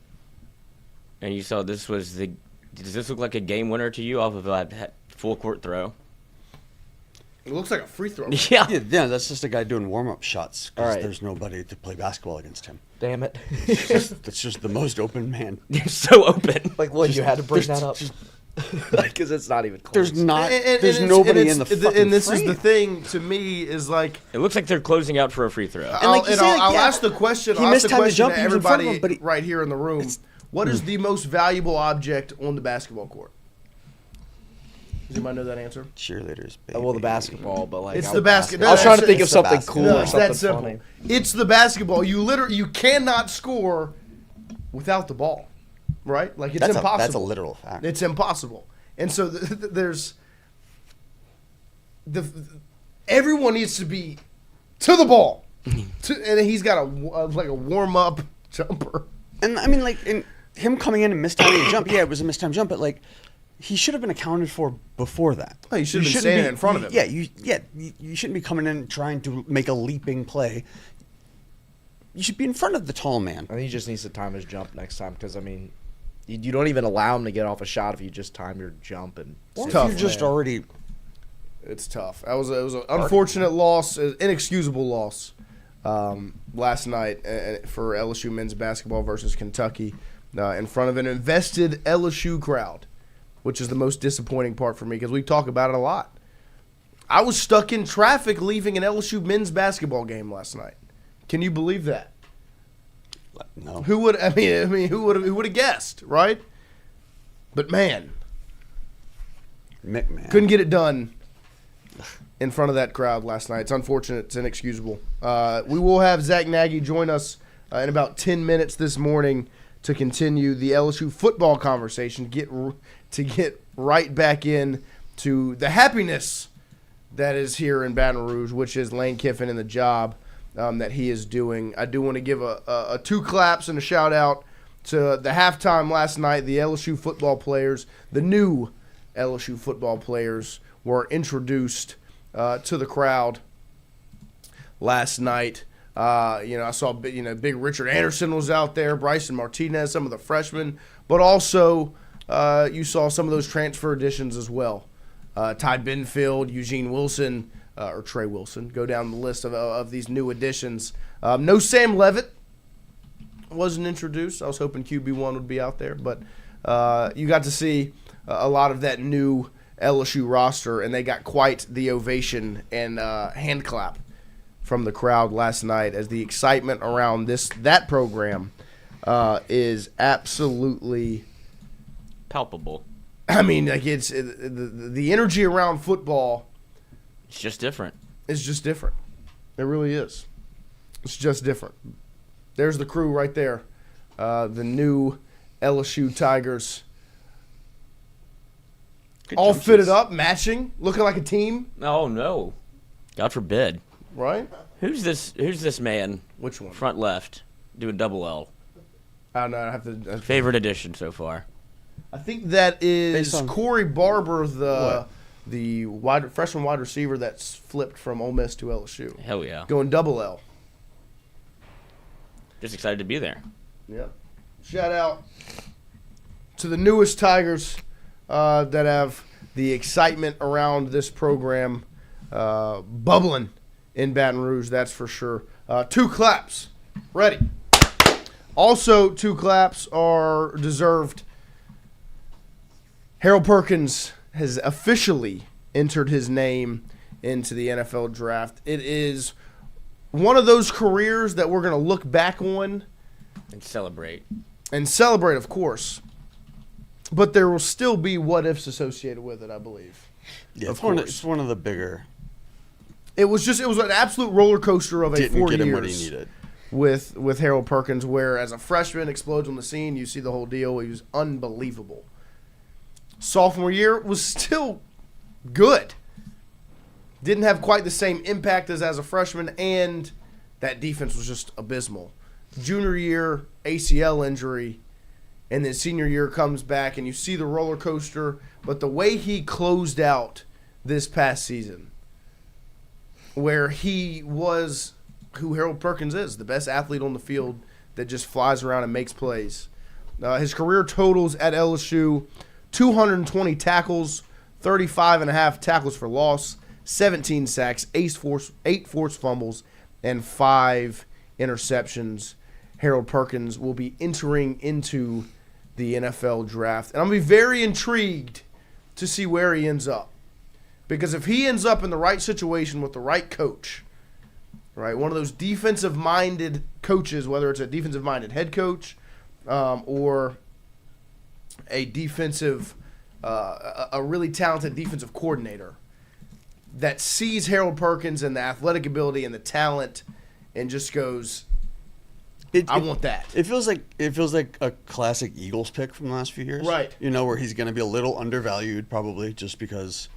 and you saw this was the... Does this look like a game winner to you off of a full court throw? It looks like a free throw. Yeah. Yeah, that's just a guy doing warm-up shots because right. there's nobody to play basketball against him. Damn it. That's just the most open man. You're so open. Like, Lloyd, you had to bring that up. Because it's not even close. There's not. And There's it's- nobody and in the it's- fucking And this frame. is the thing to me is like It looks like they're closing out for a free throw. I'll ask the question. He I'll ask missed the time to question jump, to he was in front of everybody him, but he- right here in the room. What is the most valuable object on the basketball court? Does anybody know that answer? Cheerleaders. Baby. Well, the basketball, but like... It's I the was- basket. I was trying to think of It's the something basketball. cool No, or it's something that simple. funny. It's the basketball. You cannot score without the ball, right? Like it's impossible. That's a literal fact. It's impossible. And so there's everyone needs to be to the ball, and he's got a warm up jumper. And I mean, like, him coming in and mistiming a jump. Yeah, it was a mistimed jump, but like, he should have been accounted for before that. Oh, you should have been shouldn't standing in front of him. Yeah, you shouldn't be coming in trying to make a leaping play. You should be in front of the tall man. I think he just needs to time his jump next time because, I mean, you don't even allow him to get off a shot if you just time your jump. And Or if tough, you're just man. already. It's tough. It was an unfortunate loss, an inexcusable loss last night for LSU men's basketball versus Kentucky in front of an invested LSU crowd, which is the most disappointing part for me because we talk about it a lot. I was stuck in traffic leaving an LSU men's basketball game last night. Can you believe that? No. Who would who would have guessed, right? But man, McMahon. couldn't get it done in front of that crowd last night. It's unfortunate. It's inexcusable. We will have Zack Naggie join us in about 10 minutes this morning to continue the LSU football conversation, get right back in to the happiness that is here in Baton Rouge, which is Lane Kiffin and the job that he is doing. I do want to give a 2 claps and a shout-out to the halftime last night. The LSU football players, the new LSU football players, were introduced to the crowd last night. I saw big Richard Anderson was out there, Bryson Martinez, some of the freshmen, but also you saw some of those transfer additions as well. Ty Benfield, Eugene Wilson, or Trey Wilson, go down the list of these new additions. No Sam Leavitt wasn't introduced. I was hoping QB1 would be out there, but you got to see a lot of that new LSU roster, and they got quite the ovation and hand clap from the crowd last night as the excitement around that program is absolutely Palpable. I mean, like the energy around football It's just different. is just different. It really is. It's just different. There's the crew right there, the new LSU Tigers. Good All jump fitted shots. up, matching, looking like a team, Oh no. God forbid. right? Who's this man? Which one? Front left. Doing double L. I don't know. I have to. Favorite addition so far. I think that is Based on- Corey Barber, the freshman wide receiver that's flipped from Ole Miss to LSU, Hell yeah. going double L. Just excited to be there. Yep. Shout out to the newest Tigers that have the excitement around this program bubbling in Baton Rouge, that's for sure. 2 claps. Ready. Also, 2 claps are deserved. Harold Perkins has officially entered his name into the NFL draft. It is one of those careers that we're going to look back on And celebrate. and celebrate, of course. But there will still be what-ifs associated with it, I believe. Yeah, It's one of the bigger. It was an absolute roller coaster of a 4 years. Didn't get him what he needed. With Harold Perkins, where as a freshman explodes on the scene, you see the whole deal. He was unbelievable. Sophomore year was still good. Didn't have quite the same impact as a freshman, and that defense was just abysmal. Junior year, ACL injury, and then senior year comes back, and you see the roller coaster. But the way he closed out this past season, where he was who Harold Perkins is, the best athlete on the field that just flies around and makes plays. His career totals at LSU, 220 tackles, 35.5 tackles for loss, 17 sacks, 8 forced fumbles, and 5 interceptions. Harold Perkins will be entering into the NFL draft. And I'm going to be very intrigued to see where he ends up. Because if he ends up in the right situation with the right coach, right, one of those defensive-minded coaches, whether it's a defensive-minded head coach or a defensive, a really talented defensive coordinator that sees Harold Perkins and the athletic ability and the talent and just goes, I want that. It feels like a classic Eagles pick from the last few years. Right. You know, where he's going to be a little undervalued probably just because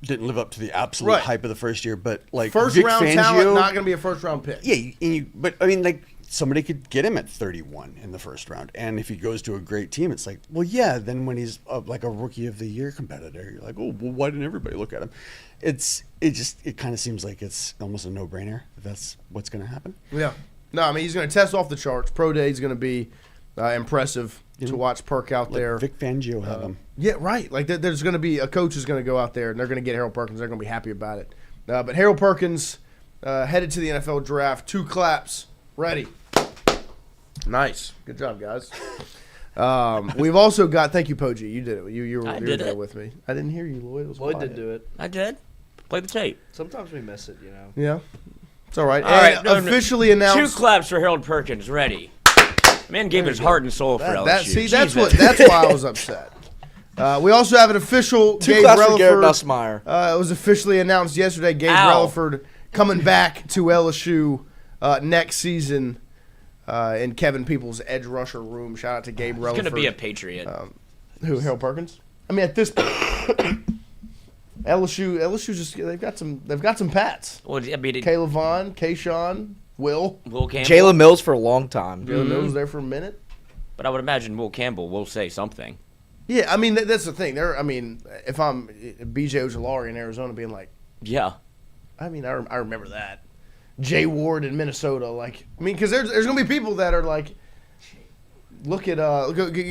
didn't live up to the absolute hype of the first year. But like first Vic round Fangio, talent, not going to be a first round pick. Yeah, but I mean, like somebody could get him at 31 in the first round, and if he goes to a great team, it's like, well, yeah. Then when he's like a rookie of the year competitor, you're like, oh, well, why didn't everybody look at him? It kind of seems like it's almost a no brainer. That's what's going to happen. Yeah. No, I mean, he's going to test off the charts. Pro Day is going to be impressive to watch Perk out there. Vic Fangio had him. Yeah, right. Like there's going to be a coach who's going to go out there and they're going to get Harold Perkins. They're going to be happy about it. But Harold Perkins headed to the NFL draft. 2 claps. Ready. Nice. Good job, guys. We've also got. Thank you, Poji. You did it. You were there with me. I didn't hear you, Lloyd. It was Lloyd quiet. did do it. I did. Play the tape. Sometimes we miss it, you know. Yeah. It's all right. All right, officially announced. 2 claps for Harold Perkins. Ready. Man gave his heart and soul for LSU. That's why I was upset. We also have an official 2 Gabe claps for Relaford. Garrett Nussmeier. It was officially announced yesterday. Gabe Relaford coming back to LSU next season in Kevin Peoples' edge rusher room. Shout out to Gabe Relaford. He's going to be a Patriot. Who, Harold Perkins? I mean, at this point, LSU just they've got some Pats. Well, I mean, Caleb Vaughn, Kayshawn, Will Campbell. Jalen Mills for a long time. Jalen Mills was there for a minute. But I would imagine Will Campbell will say something. Yeah, I mean that's the thing. If I'm B.J. Ojulari in Arizona, being like, Yeah. I mean, I remember that. Jay Ward in Minnesota, because there's gonna be people that are like, look at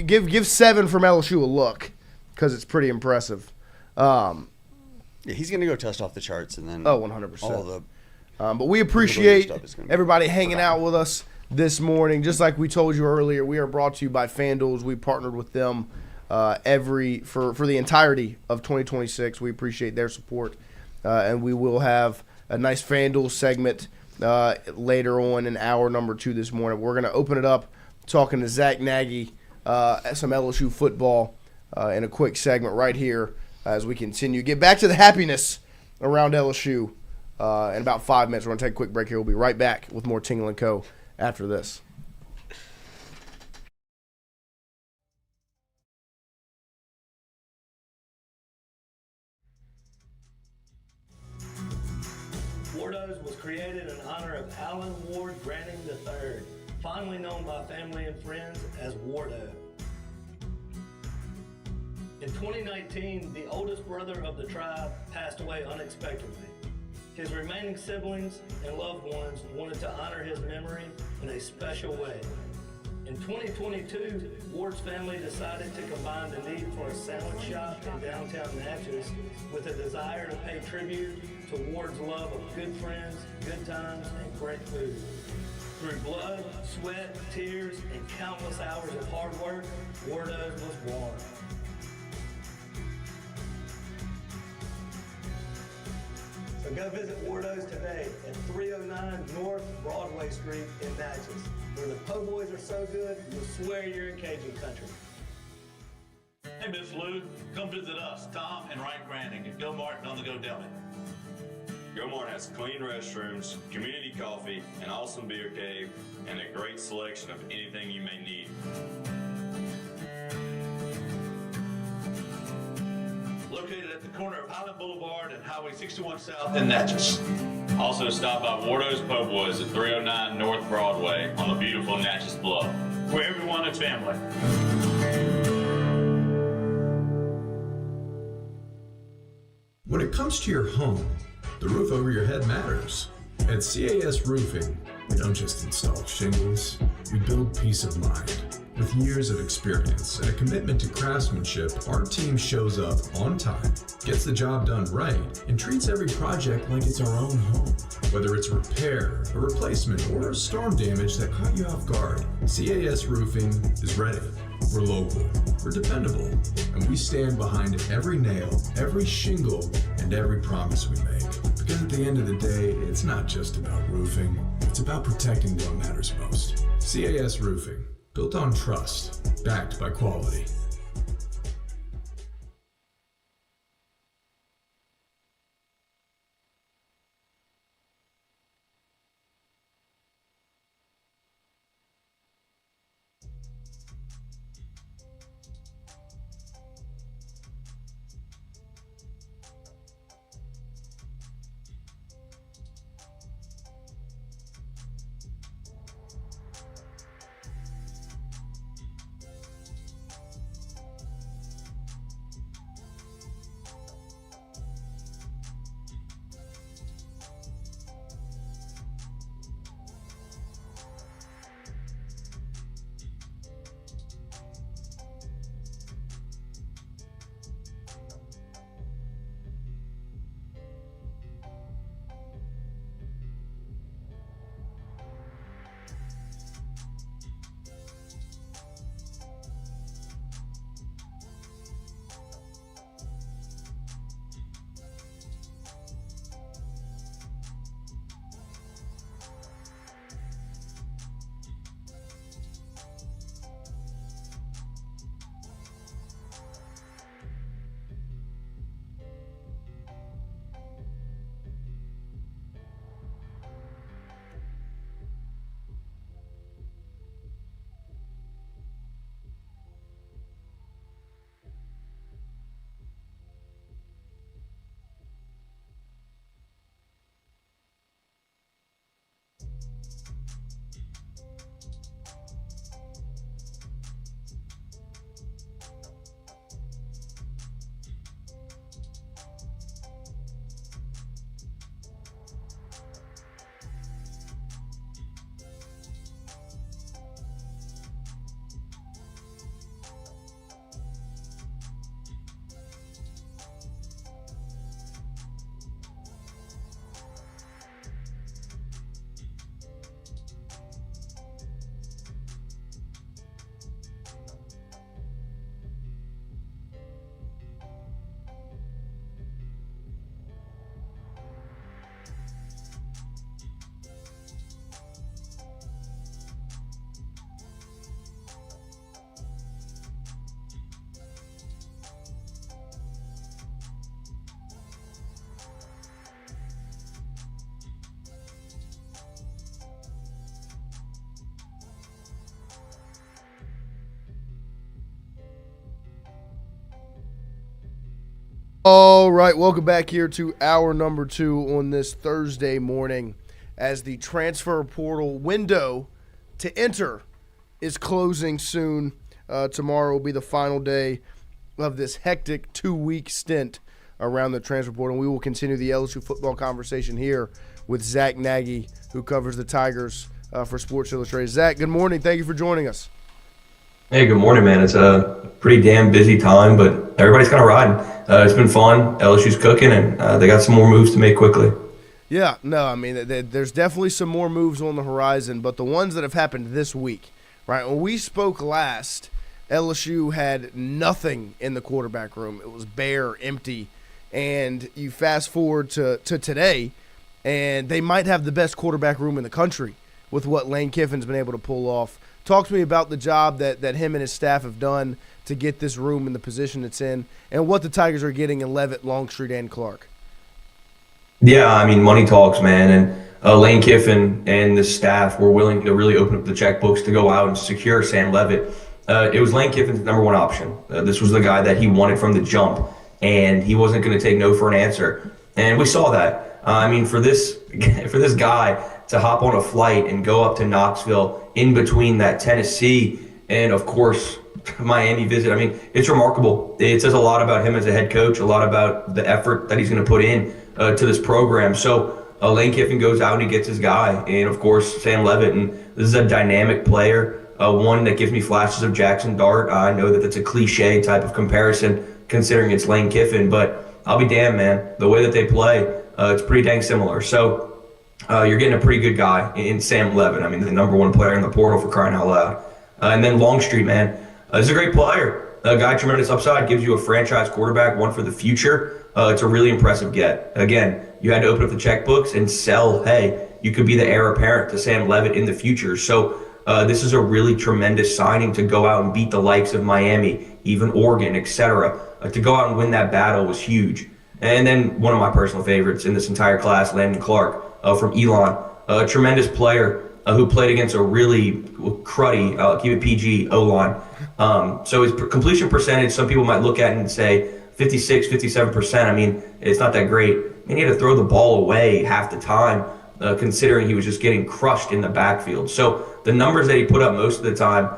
give 7 from LSU a look, because it's pretty impressive. Yeah, he's going to go test off the charts, and then 100%. all the But we appreciate stuff is gonna be everybody hanging out with us this morning. Just like we told you earlier, we are brought to you by FanDuel. We partnered with them for the entirety of 2026. We appreciate their support, and we will have a nice FanDuel segment later on in hour number 2 this morning. We're going to open it up talking to Zack Naggie, some LSU football in a quick segment right here as we continue. Get back to the happiness around LSU in about 5 minutes. We're going to take a quick break here. We'll be right back with more Tingle & Co. after this. Wardos was created in honor of Alan Ward Granting III, fondly known by family and friends as Wardo. In 2019, the oldest brother of the tribe passed away unexpectedly. His remaining siblings and loved ones wanted to honor his memory in a special way. In 2022, Ward's family decided to combine the need for a sandwich shop in downtown Natchez with a desire to pay tribute to Ward's love of good friends, good times, and great food. Through blood, sweat, tears, and countless hours of hard work, Wardo's was born. So go visit Wardo's today at 309 North Broadway Street in Natchez. where the po' boys are so good, you'll swear you're in Cajun country. Hey, Miss Lou, come visit us, Tom and Wright Branding at Go Martin on the Go Deli. Go Mart has clean restrooms, community coffee, an awesome beer cave, and a great selection of anything you may need. Located at the corner of Highland Boulevard and Highway 61 South in Natchez. Also stop by Wardo's Po' Boys at 309 North Broadway on the beautiful Natchez Bluff, Where everyone is family. When it comes to your home, the roof over your head matters. At CAS Roofing, we don't just install shingles, we build peace of mind. With years of experience and a commitment to craftsmanship, our team shows up on time, gets the job done right, and treats every project like it's our own home. Whether it's a repair, a replacement, or a storm damage that caught you off guard, CAS Roofing is ready. We're local, we're dependable, and we stand behind every nail, every shingle, and every promise we make. Because at the end of the day, it's not just about roofing, it's about protecting what matters most. CAS Roofing, built on trust, backed by quality. All right, welcome back here to hour number 2 on this Thursday morning as the transfer portal window to enter is closing soon. Tomorrow will be the final day of this hectic 2-week stint around the transfer portal. And we will continue the LSU football conversation here with Zack Naggie, who covers the Tigers for Sports Illustrated. Zack, good morning. Thank you for joining us. Hey, good morning, man. It's a pretty damn busy time, but everybody's kind of riding. It's been fun. LSU's cooking, and they got some more moves to make quickly. Yeah, no, I mean, there's definitely some more moves on the horizon, but the ones that have happened this week, right? When we spoke last, LSU had nothing in the quarterback room. It was bare, empty, and you fast forward to today, and they might have the best quarterback room in the country with what Lane Kiffin's been able to pull off. Talk to me about the job that him and his staff have done to get this room in the position it's in, and what the Tigers are getting in Leavitt, Longstreet, and Clark. Yeah, I mean, money talks, man. And Lane Kiffin and the staff were willing to really open up the checkbooks to go out and secure Sam Leavitt. It was Lane Kiffin's number one option. This was the guy that he wanted from the jump, and he wasn't going to take no for an answer. And we saw that. I mean, for this guy to hop on a flight and go up to Knoxville in between that Tennessee and, of course, Miami visit, I mean, it's remarkable. It says a lot about him as a head coach, a lot about the effort that he's going to put in to this program. So Lane Kiffin goes out and he gets his guy, and, of course, Sam Leavitt. And this is a dynamic player, one that gives me flashes of Jackson Dart. I know that that's a cliche type of comparison considering it's Lane Kiffin, but I'll be damned, man. The way that they play, it's pretty dang similar. So you're getting a pretty good guy in Sam Leavitt. I mean, the number one player in the portal, for crying out loud. And then Longstreet, man, he's a great player. A guy, tremendous upside, gives you a franchise quarterback, one for the future. It's a really impressive get. Again, you had to open up the checkbooks and sell, hey, you could be the heir apparent to Sam Leavitt in the future. So this is a really tremendous signing to go out and beat the likes of Miami, even Oregon, etc. To go out and win that battle was huge. And then one of my personal favorites in this entire class, Landon Clark from Elon, a tremendous player who played against a really cruddy, keep it PG, O-line. So his completion percentage, some people might look at it and say 56, 57%. I mean, it's not that great. And he had to throw the ball away half the time, considering he was just getting crushed in the backfield. So the numbers that he put up most of the time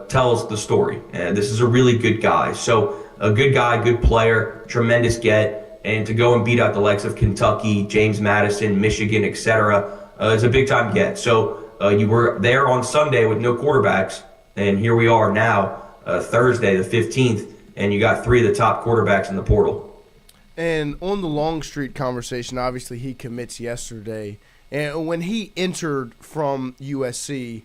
tells the story. This is a really good guy. So a good guy, good player, tremendous get. And to go and beat out the likes of Kentucky, James Madison, Michigan, etc., is a big-time get. So you were there on Sunday with no quarterbacks, and here we are now, Thursday, the 15th, and you got three of the top quarterbacks in the portal. And on the Longstreet conversation, obviously he commits yesterday. And when he entered from USC,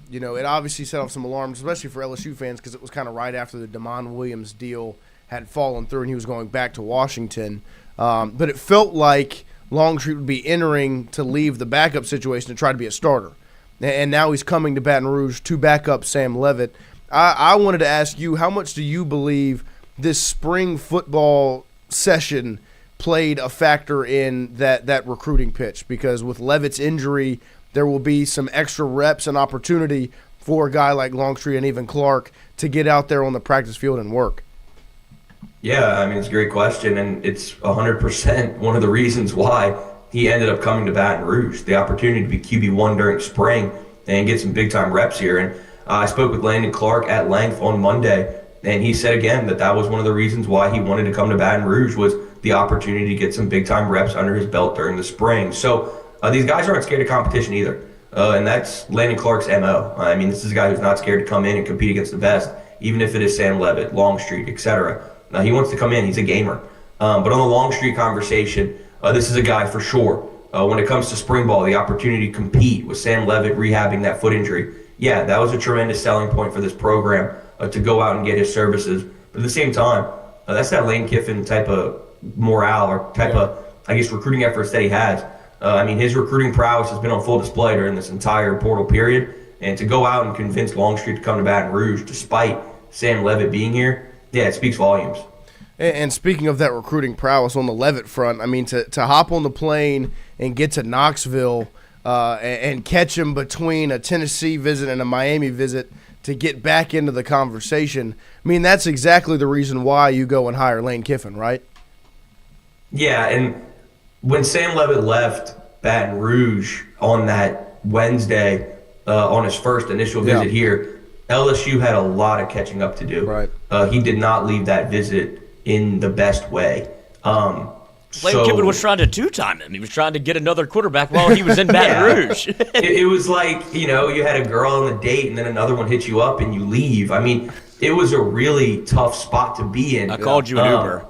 you know, it obviously set off some alarms, especially for LSU fans, because it was kind of right after the DeMond Williams deal had fallen through and he was going back to Washington. But it felt like Longstreet would be entering to leave the backup situation to try to be a starter. And now he's coming to Baton Rouge to back up Sam Leavitt. I wanted to ask you, how much do you believe this spring football session played a factor in that recruiting pitch? Because with Leavitt's injury, there will be some extra reps and opportunity for a guy like Longstreet and even Clark to get out there on the practice field and work. Yeah, I mean, it's a great question, and it's 100% one of the reasons why he ended up coming to Baton Rouge, the opportunity to be QB1 during spring and get some big-time reps here. And I spoke with Landon Clark at length on Monday, and he said again that was one of the reasons why he wanted to come to Baton Rouge was the opportunity to get some big-time reps under his belt during the spring. So these guys aren't scared of competition either, and that's Landon Clark's MO. I mean, this is a guy who's not scared to come in and compete against the best, even if it is Sam Leavitt, Longstreet, etc. He wants to come in. He's a gamer. But on the Longstreet conversation, this is a guy for sure. When it comes to spring ball, the opportunity to compete with Sam Leavitt rehabbing that foot injury, yeah, that was a tremendous selling point for this program to go out and get his services. But at the same time, that's that Lane Kiffin type of morale or type of, I guess, recruiting efforts that he has. I mean, his recruiting prowess has been on full display during this entire portal period. And to go out and convince Longstreet to come to Baton Rouge despite Sam Leavitt being here, yeah, it speaks volumes. And speaking of that recruiting prowess on the Leavitt front, I mean, to hop on the plane and get to Knoxville and catch him between a Tennessee visit and a Miami visit to get back into the conversation, I mean, that's exactly the reason why you go and hire Lane Kiffin, right? Yeah, and when Sam Leavitt left Baton Rouge on that Wednesday on his first initial visit here, LSU had a lot of catching up to do. Right. He did not leave that visit in the best way. Lane Kiffin was trying to two-time him. He was trying to get another quarterback while he was in Baton Rouge. it was like, you know, you had a girl on the date and then another one hits you up and you leave. I mean, it was a really tough spot to be in. I called you an Uber.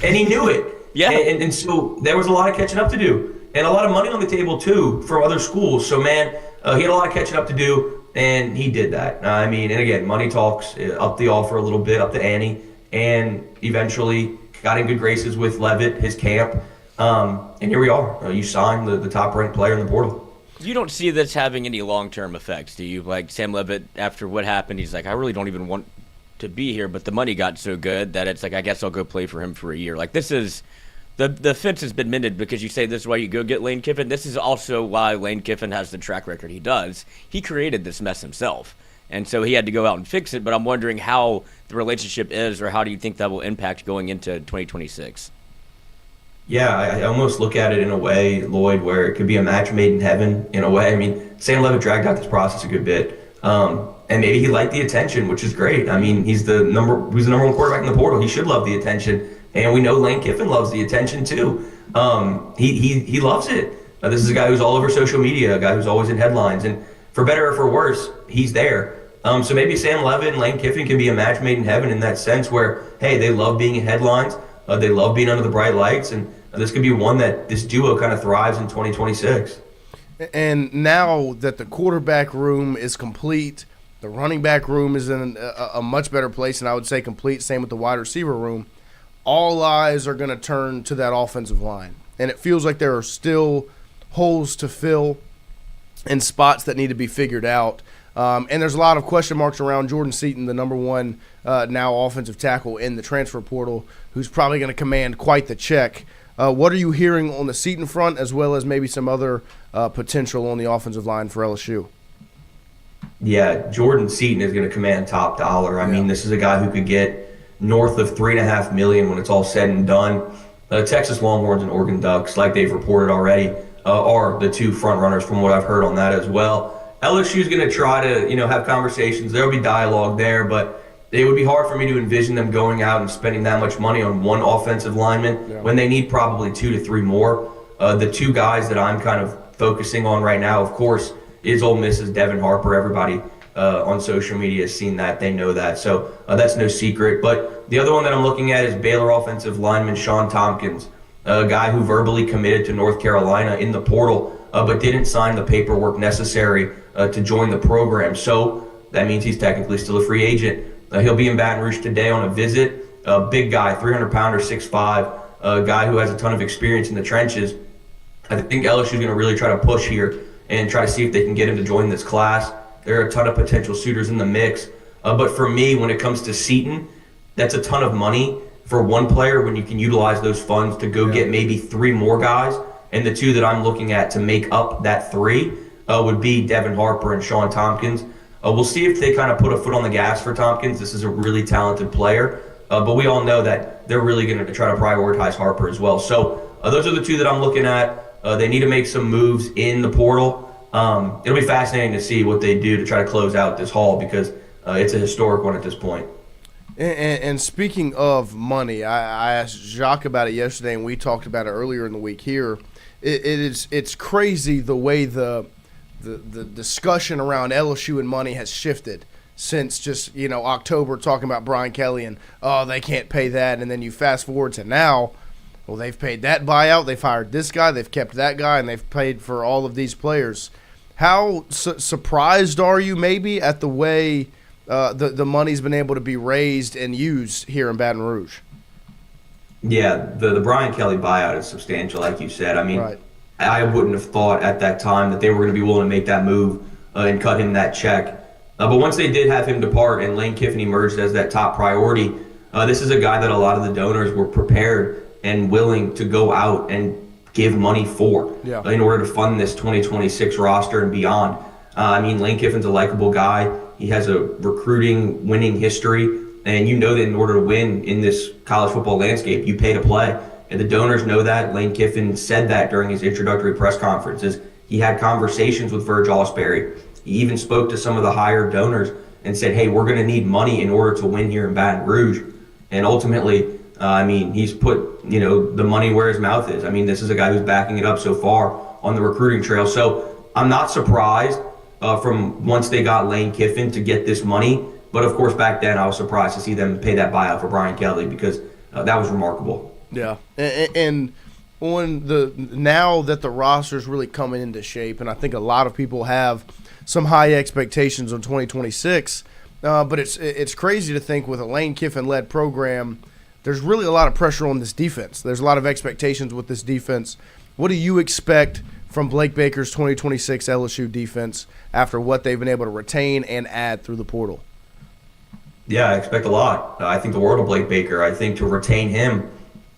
And he knew it. Yeah. And so there was a lot of catching up to do. And a lot of money on the table, too, from other schools. So, man, he had a lot of catching up to do. And he did that. I mean, and again, money talks, up the offer a little bit, up the ante, and eventually got in good graces with Leavitt, his camp, and here we are. You signed the top-ranked player in the portal. You don't see this having any long-term effects, do you? Like Sam Leavitt, after what happened, he's like, I really don't even want to be here, but the money got so good that it's like, I guess I'll go play for him for a year. Like, this is the fence has been mended because you say this is why you go get Lane Kiffin. This is also why Lane Kiffin has the track record he does. He created this mess himself, and so he had to go out and fix it. But I'm wondering how the relationship is, or how do you think that will impact going into 2026? Yeah, I almost look at it in a way, Lloyd, where it could be a match made in heaven in a way. I mean, Sam Leavitt dragged out this process a good bit. And maybe he liked the attention, which is great. I mean, he's the number one quarterback in the portal. He should love the attention. And we know Lane Kiffin loves the attention too. He loves it. This is a guy who's all over social media, a guy who's always in headlines. And for better or for worse, he's there. So maybe Sam Leavitt and Lane Kiffin can be a match made in heaven in that sense where, hey, they love being in headlines. They love being under the bright lights. And this could be one that this duo kind of thrives in 2026. And now that the quarterback room is complete, the running back room is in a much better place, and I would say complete. Same with the wide receiver room. All eyes are going to turn to that offensive line. And it feels like there are still holes to fill and spots that need to be figured out. And there's a lot of question marks around Jordan Seaton, the number one now offensive tackle in the transfer portal, who's probably going to command quite the check. What are you hearing on the Seaton front, as well as maybe some other potential on the offensive line for LSU? Yeah, Jordan Seaton is going to command top dollar. I mean, this is a guy who could get north of $3.5 million when it's all said and done. Texas Longhorns and Oregon Ducks, like they've reported already, are the two front runners from what I've heard on that as well. LSU is going to try to, have conversations. There'll be dialogue there, but it would be hard for me to envision them going out and spending that much money on one offensive lineman when they need probably 2 to 3 more. The two guys that I'm kind of focusing on right now, of course, is Ole Miss's Devin Harper. Everybody on social media has seen that. They know that. So that's no secret. But the other one that I'm looking at is Baylor offensive lineman Sean Tompkins, a guy who verbally committed to North Carolina in the portal, but didn't sign the paperwork necessary to join the program. So that means he's technically still a free agent. He'll be in Baton Rouge today on a visit. A big guy, 300-pounder, 6'5", a guy who has a ton of experience in the trenches. I think LSU is going to really try to push here and try to see if they can get him to join this class. There are a ton of potential suitors in the mix. But for me, when it comes to Seaton, that's a ton of money for one player when you can utilize those funds to go get maybe 3 more guys. And the two that I'm looking at to make up that 3 would be Devin Harper and Sean Tompkins. We'll see if they kind of put a foot on the gas for Tompkins. This is a really talented player. But we all know that they're really going to try to prioritize Harper as well. So those are the two that I'm looking at. They need to make some moves in the portal. It'll be fascinating to see what they do to try to close out this haul because it's a historic one at this point. And speaking of money, I asked Jacques about it yesterday, and we talked about it earlier in the week here. It's crazy the way the discussion around LSU and money has shifted since just October, talking about Brian Kelly and they can't pay that, and then you fast forward to now. Well, they've paid that buyout, they've hired this guy, they've kept that guy, and they've paid for all of these players. How surprised are you maybe at the way the money's been able to be raised and used here in Baton Rouge? Yeah, the Brian Kelly buyout is substantial, like you said. I mean, I wouldn't have thought at that time that they were going to be willing to make that move and cut him that check. But once they did have him depart and Lane Kiffin emerged as that top priority, this is a guy that a lot of the donors were prepared and willing to go out and give money for in order to fund this 2026 roster and beyond. Lane Kiffin's a likable guy. He has a recruiting winning history, and you know that in order to win in this college football landscape, you pay to play. And the donors know that. Lane Kiffin said that during his introductory press conferences. He had conversations with Verge Osberry. He even spoke to some of the higher donors and said, hey, we're going to need money in order to win here in Baton Rouge. And ultimately, he's put, the money where his mouth is. This is a guy who's backing it up so far on the recruiting trail. So I'm not surprised from once they got Lane Kiffin to get this money. But of course, back then I was surprised to see them pay that buyout for Brian Kelly because that was remarkable. Yeah. And on now that the roster's really coming into shape, and I think a lot of people have some high expectations on 2026, but it's crazy to think with a Lane Kiffin-led program, there's really a lot of pressure on this defense. There's a lot of expectations with this defense. What do you expect from Blake Baker's 2026 LSU defense after what they've been able to retain and add through the portal? Yeah, I expect a lot. I think the world of Blake Baker. I think to retain him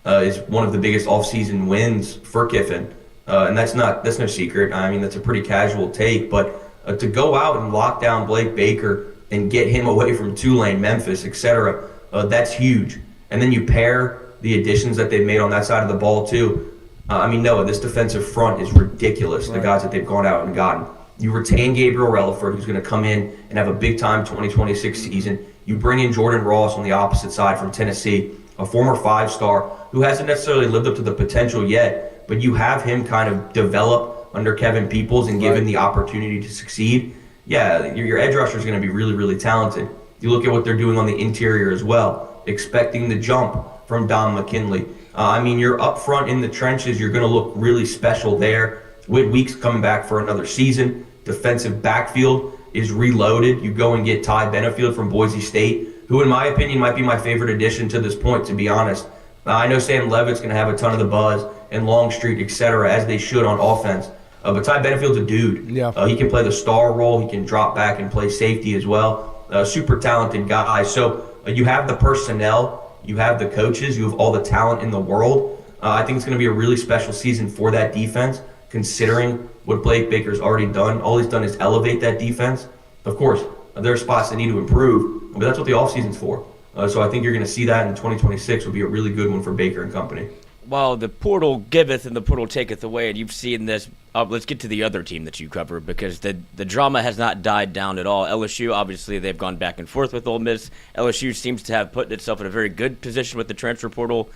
is one of the biggest offseason wins for Kiffin. And that's no secret. I mean, that's a pretty casual take. But to go out and lock down Blake Baker and get him away from Tulane, Memphis, etc., that's huge. And then you pair the additions that they've made on that side of the ball, too. Noah, this defensive front is ridiculous, the guys that they've gone out and gotten. You retain Gabriel Relaford, who's going to come in and have a big-time 2026 season. You bring in Jordan Ross on the opposite side from Tennessee, a former five-star who hasn't necessarily lived up to the potential yet, but you have him kind of develop under Kevin Peoples and give him the opportunity to succeed. Yeah, your edge rusher is going to be really, really talented. You look at what they're doing on the interior as well, expecting the jump from Don McKinley. You're up front in the trenches. You're going to look really special there. Whit Weeks coming back for another season. Defensive backfield is reloaded. You go and get Ty Benefield from Boise State, who in my opinion might be my favorite addition to this point, to be honest. I know Sam Leavitt's going to have a ton of the buzz and Longstreet, etc., as they should on offense. But Ty Benefield's a dude. Yeah. He can play the star role. He can drop back and play safety as well. Super talented guy. So you have the personnel. You have the coaches. You have all the talent in the world. I think it's going to be a really special season for that defense, considering what Blake Baker's already done. All he's done is elevate that defense. Of course, there are spots that need to improve, but that's what the offseason's for. So I think you're going to see that in 2026 will be a really good one for Baker and company. Well, the portal giveth and the portal taketh away, and you've seen this. Let's get to the other team that you cover, because the drama has not died down at all. LSU, obviously, they've gone back and forth with Ole Miss. LSU seems to have put itself in a very good position with the transfer portal.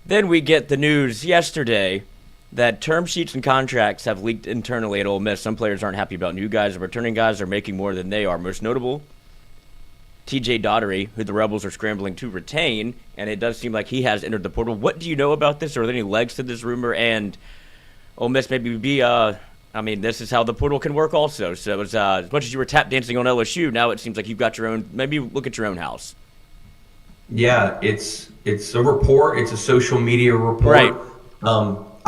Then we get the news yesterday that term sheets and contracts have leaked internally at Ole Miss. Some players aren't happy about new guys, and returning guys are making more than they are. Most notable, TJ Daugherty, who the Rebels are scrambling to retain, and it does seem like he has entered the portal. What do you know about this? Are there any legs to this rumor? And Ole Miss maybe this is how the portal can work also. So as much as you were tap dancing on LSU, now it seems like you've got your own, maybe look at your own house. Yeah, it's a report. It's a social media report. Right.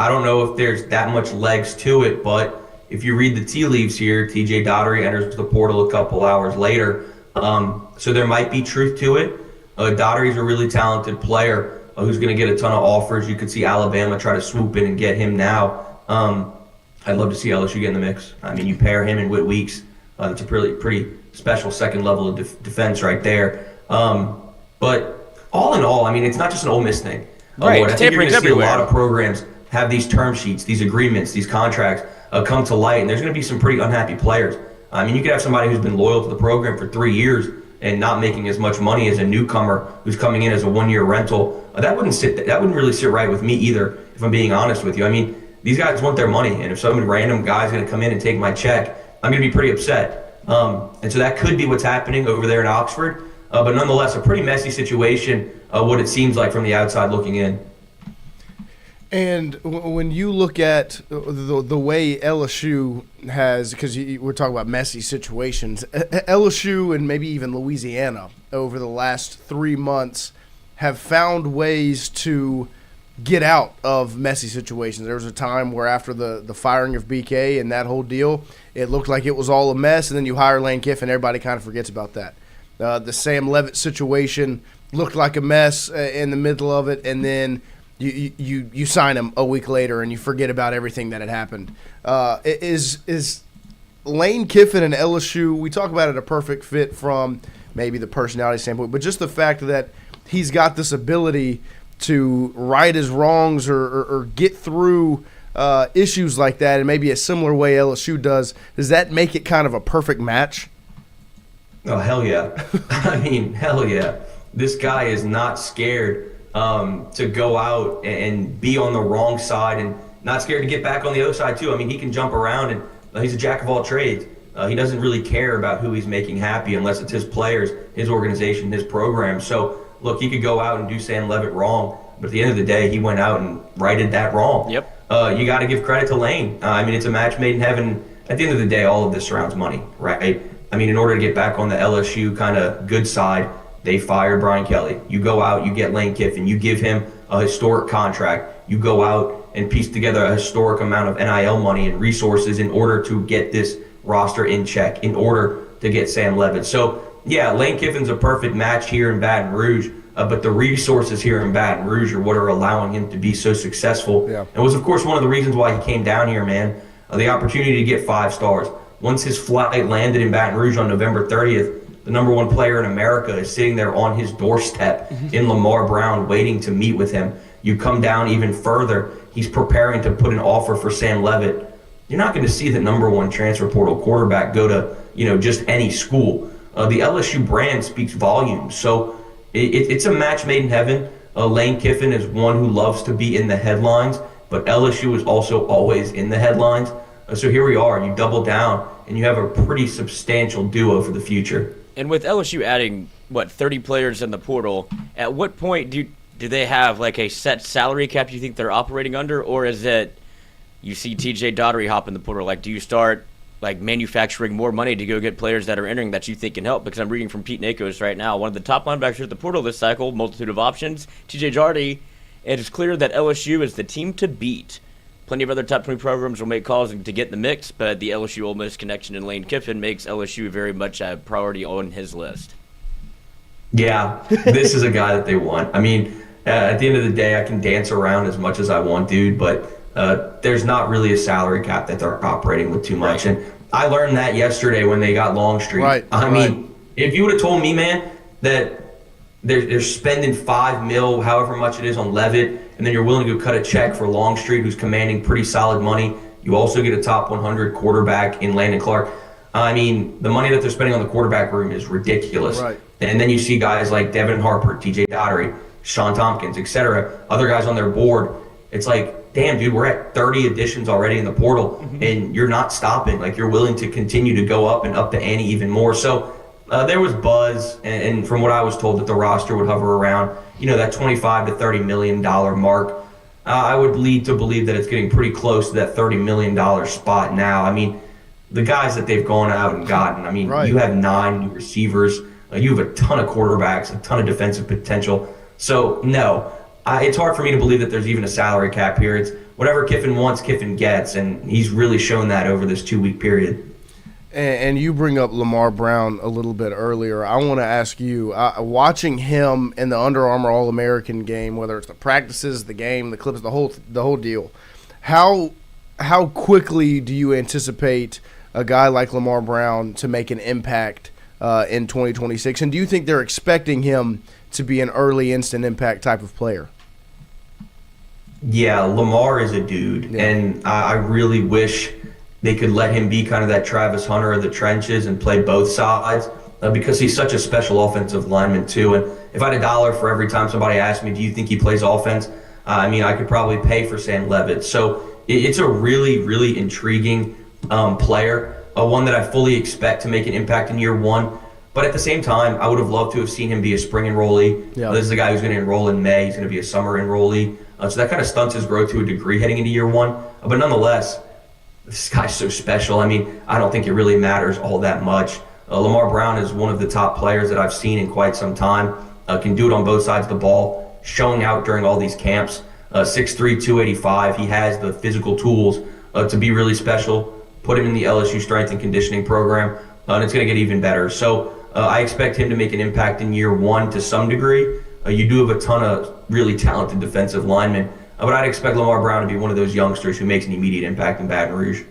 I don't know if there's that much legs to it, but if you read the tea leaves here, TJ Daugherty enters the portal a couple hours later. So there might be truth to it. Daugherty's a really talented player who's going to get a ton of offers. You could see Alabama try to swoop in and get him now. I'd love to see LSU get in the mix. You pair him and Whit Weeks. That's a pretty special second level of defense right there. But all in all, it's not just an Ole Miss thing. Right, I think you're going to see everywhere. a lot of programs have these term sheets, these agreements, these contracts come to light, and there's going to be some pretty unhappy players. You could have somebody who's been loyal to the program for 3 years and not making as much money as a newcomer who's coming in as a one-year rental. That wouldn't really sit right with me either, if I'm being honest with you. These guys want their money, and if some random guy's going to come in and take my check, I'm going to be pretty upset. And so that could be what's happening over there in Oxford. But nonetheless, a pretty messy situation, what it seems like from the outside looking in. And when you look at the way LSU has, because we're talking about messy situations, LSU and maybe even Louisiana over the last 3 months have found ways to get out of messy situations. There was a time where after the firing of BK and that whole deal, it looked like it was all a mess, and then you hire Lane Kiffin, everybody kind of forgets about that. The Sam Leavitt situation looked like a mess in the middle of it, and then you sign him a week later and you forget about everything that had happened. Is Lane Kiffin and LSU, we talk about it, a perfect fit from maybe the personality standpoint, but just the fact that he's got this ability to right his wrongs or get through issues like that in maybe a similar way LSU does that make it kind of a perfect match? Oh, hell yeah. Hell yeah. This guy is not scared to go out and be on the wrong side and not scared to get back on the other side, too. He can jump around, and he's a jack of all trades. He doesn't really care about who he's making happy unless it's his players, his organization, his program. So, look, he could go out and do Sam Leavitt wrong, but at the end of the day, he went out and righted that wrong. Yep. You got to give credit to Lane. It's a match made in heaven. At the end of the day, all of this surrounds money, right? In order to get back on the LSU kind of good side, they fired Brian Kelly. You go out, you get Lane Kiffin, you give him a historic contract. You go out and pieced together a historic amount of NIL money and resources in order to get this roster in check, in order to get Sam Leavitt. So, yeah, Lane Kiffin's a perfect match here in Baton Rouge, but the resources here in Baton Rouge are what are allowing him to be so successful. Yeah. And was, of course, one of the reasons why he came down here, man. The opportunity to get 5 stars. Once his flight landed in Baton Rouge on November 30th, the number 1 player in America is sitting there on his doorstep in Lamar Brown waiting to meet with him. You come down even further, he's preparing to put an offer for Sam Leavitt. You're not going to see the number 1 transfer portal quarterback go to, just any school. The LSU brand speaks volumes. So it's a match made in heaven. Lane Kiffin is one who loves to be in the headlines, but LSU is also always in the headlines. So here we are. You double down, and you have a pretty substantial duo for the future. And with LSU adding, 30 players in the portal, at what point do they have like a set salary cap you think they're operating under? Or is it you see TJ Daugherty hop in the portal? Like, do you start like manufacturing more money to go get players that are entering that you think can help? Because I'm reading from Pete Nakos right now, one of the top linebackers at the portal this cycle, multitude of options, TJ Daugherty. It is clear that LSU is the team to beat. Plenty of other top 20 programs will make calls to get in the mix, but the LSU Ole Miss connection in Lane Kiffin makes LSU very much a priority on his list. Yeah, this is a guy that they want. I mean, at the end of the day, I can dance around as much as I want, dude, but there's not really a salary cap that they're operating with too much. And I learned that yesterday when they got Longstreet. I mean, if you would have told me, man, that they're spending $5 million, however much it is, on Leavitt, and then you're willing to go cut a check for Longstreet, who's commanding pretty solid money. You also get a top 100 quarterback in Landon Clark. I mean, the money that they're spending on the quarterback room is ridiculous. Right. And then you see guys like Devin Harper, TJ Daugherty, Sean Tompkins, etc., other guys on their board. It's like, damn, dude, we're at 30 additions already in the portal, and you're not stopping. Like, you're willing to continue to go up and up the ante even more. So there was buzz, and from what I was told, that the roster would hover around, that $25 to $30 million mark. I would lead to believe that it's getting pretty close to that $30 million spot now. I mean, the guys that they've gone out and gotten, I mean, you have 9 new receivers. You have a ton of quarterbacks, a ton of defensive potential. So, no, it's hard for me to believe that there's even a salary cap here. It's whatever Kiffin wants, Kiffin gets, and he's really shown that over this 2-week period. And you bring up Lamar Brown a little bit earlier. I want to ask you, watching him in the Under Armour All-American game, whether it's the practices, the game, the clips, the whole deal, how quickly do you anticipate a guy like Lamar Brown to make an impact in 2026? And do you think they're expecting him to be an early instant impact type of player? Yeah, Lamar is a dude, and I really wish they could let him be kind of that Travis Hunter of the trenches and play both sides because he's such a special offensive lineman too. And if I had $1 for every time somebody asked me, do you think he plays offense? I mean, I could probably pay for Sam Leavitt. So it's a really, really intriguing player, one that I fully expect to make an impact in year 1. But at the same time, I would have loved to have seen him be a spring enrollee. This is a guy who's going to enroll in May. He's going to be a summer enrollee. So that kind of stunts his growth to a degree heading into year 1. But nonetheless, this guy's so special. I mean, I don't think it really matters all that much. Lamar Brown is one of the top players that I've seen in quite some time. Can do it on both sides of the ball, showing out during all these camps. 6'3", 285. He has the physical tools to be really special. Put him in the LSU strength and conditioning program, and it's going to get even better. So I expect him to make an impact in year 1 to some degree. You do have a ton of really talented defensive linemen, but I'd expect Lamar Brown to be one of those youngsters who makes an immediate impact in Baton Rouge.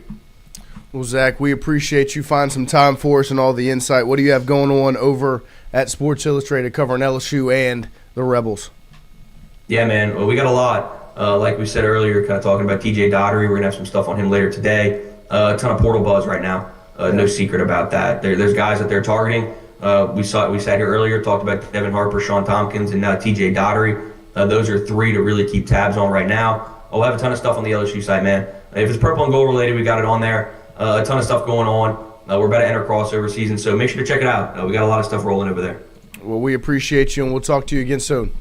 Well, Zach, we appreciate you finding some time for us and all the insight. What do you have going on over at Sports Illustrated covering LSU and the Rebels? Yeah, man. Well, we got a lot. Like we said earlier, kind of talking about TJ Daugherty. We're going to have some stuff on him later today. A ton of portal buzz right now. No secret about that. There's guys that they're targeting. We sat here earlier, talked about Devin Harper, Sean Tompkins, and now TJ Daugherty. Those are 3 to really keep tabs on right now. We'll have a ton of stuff on the LSU site, man. If it's purple and gold related, we got it on there. A ton of stuff going on. We're about to enter crossover season, so make sure to check it out. We got a lot of stuff rolling over there. Well, we appreciate you, and we'll talk to you again soon.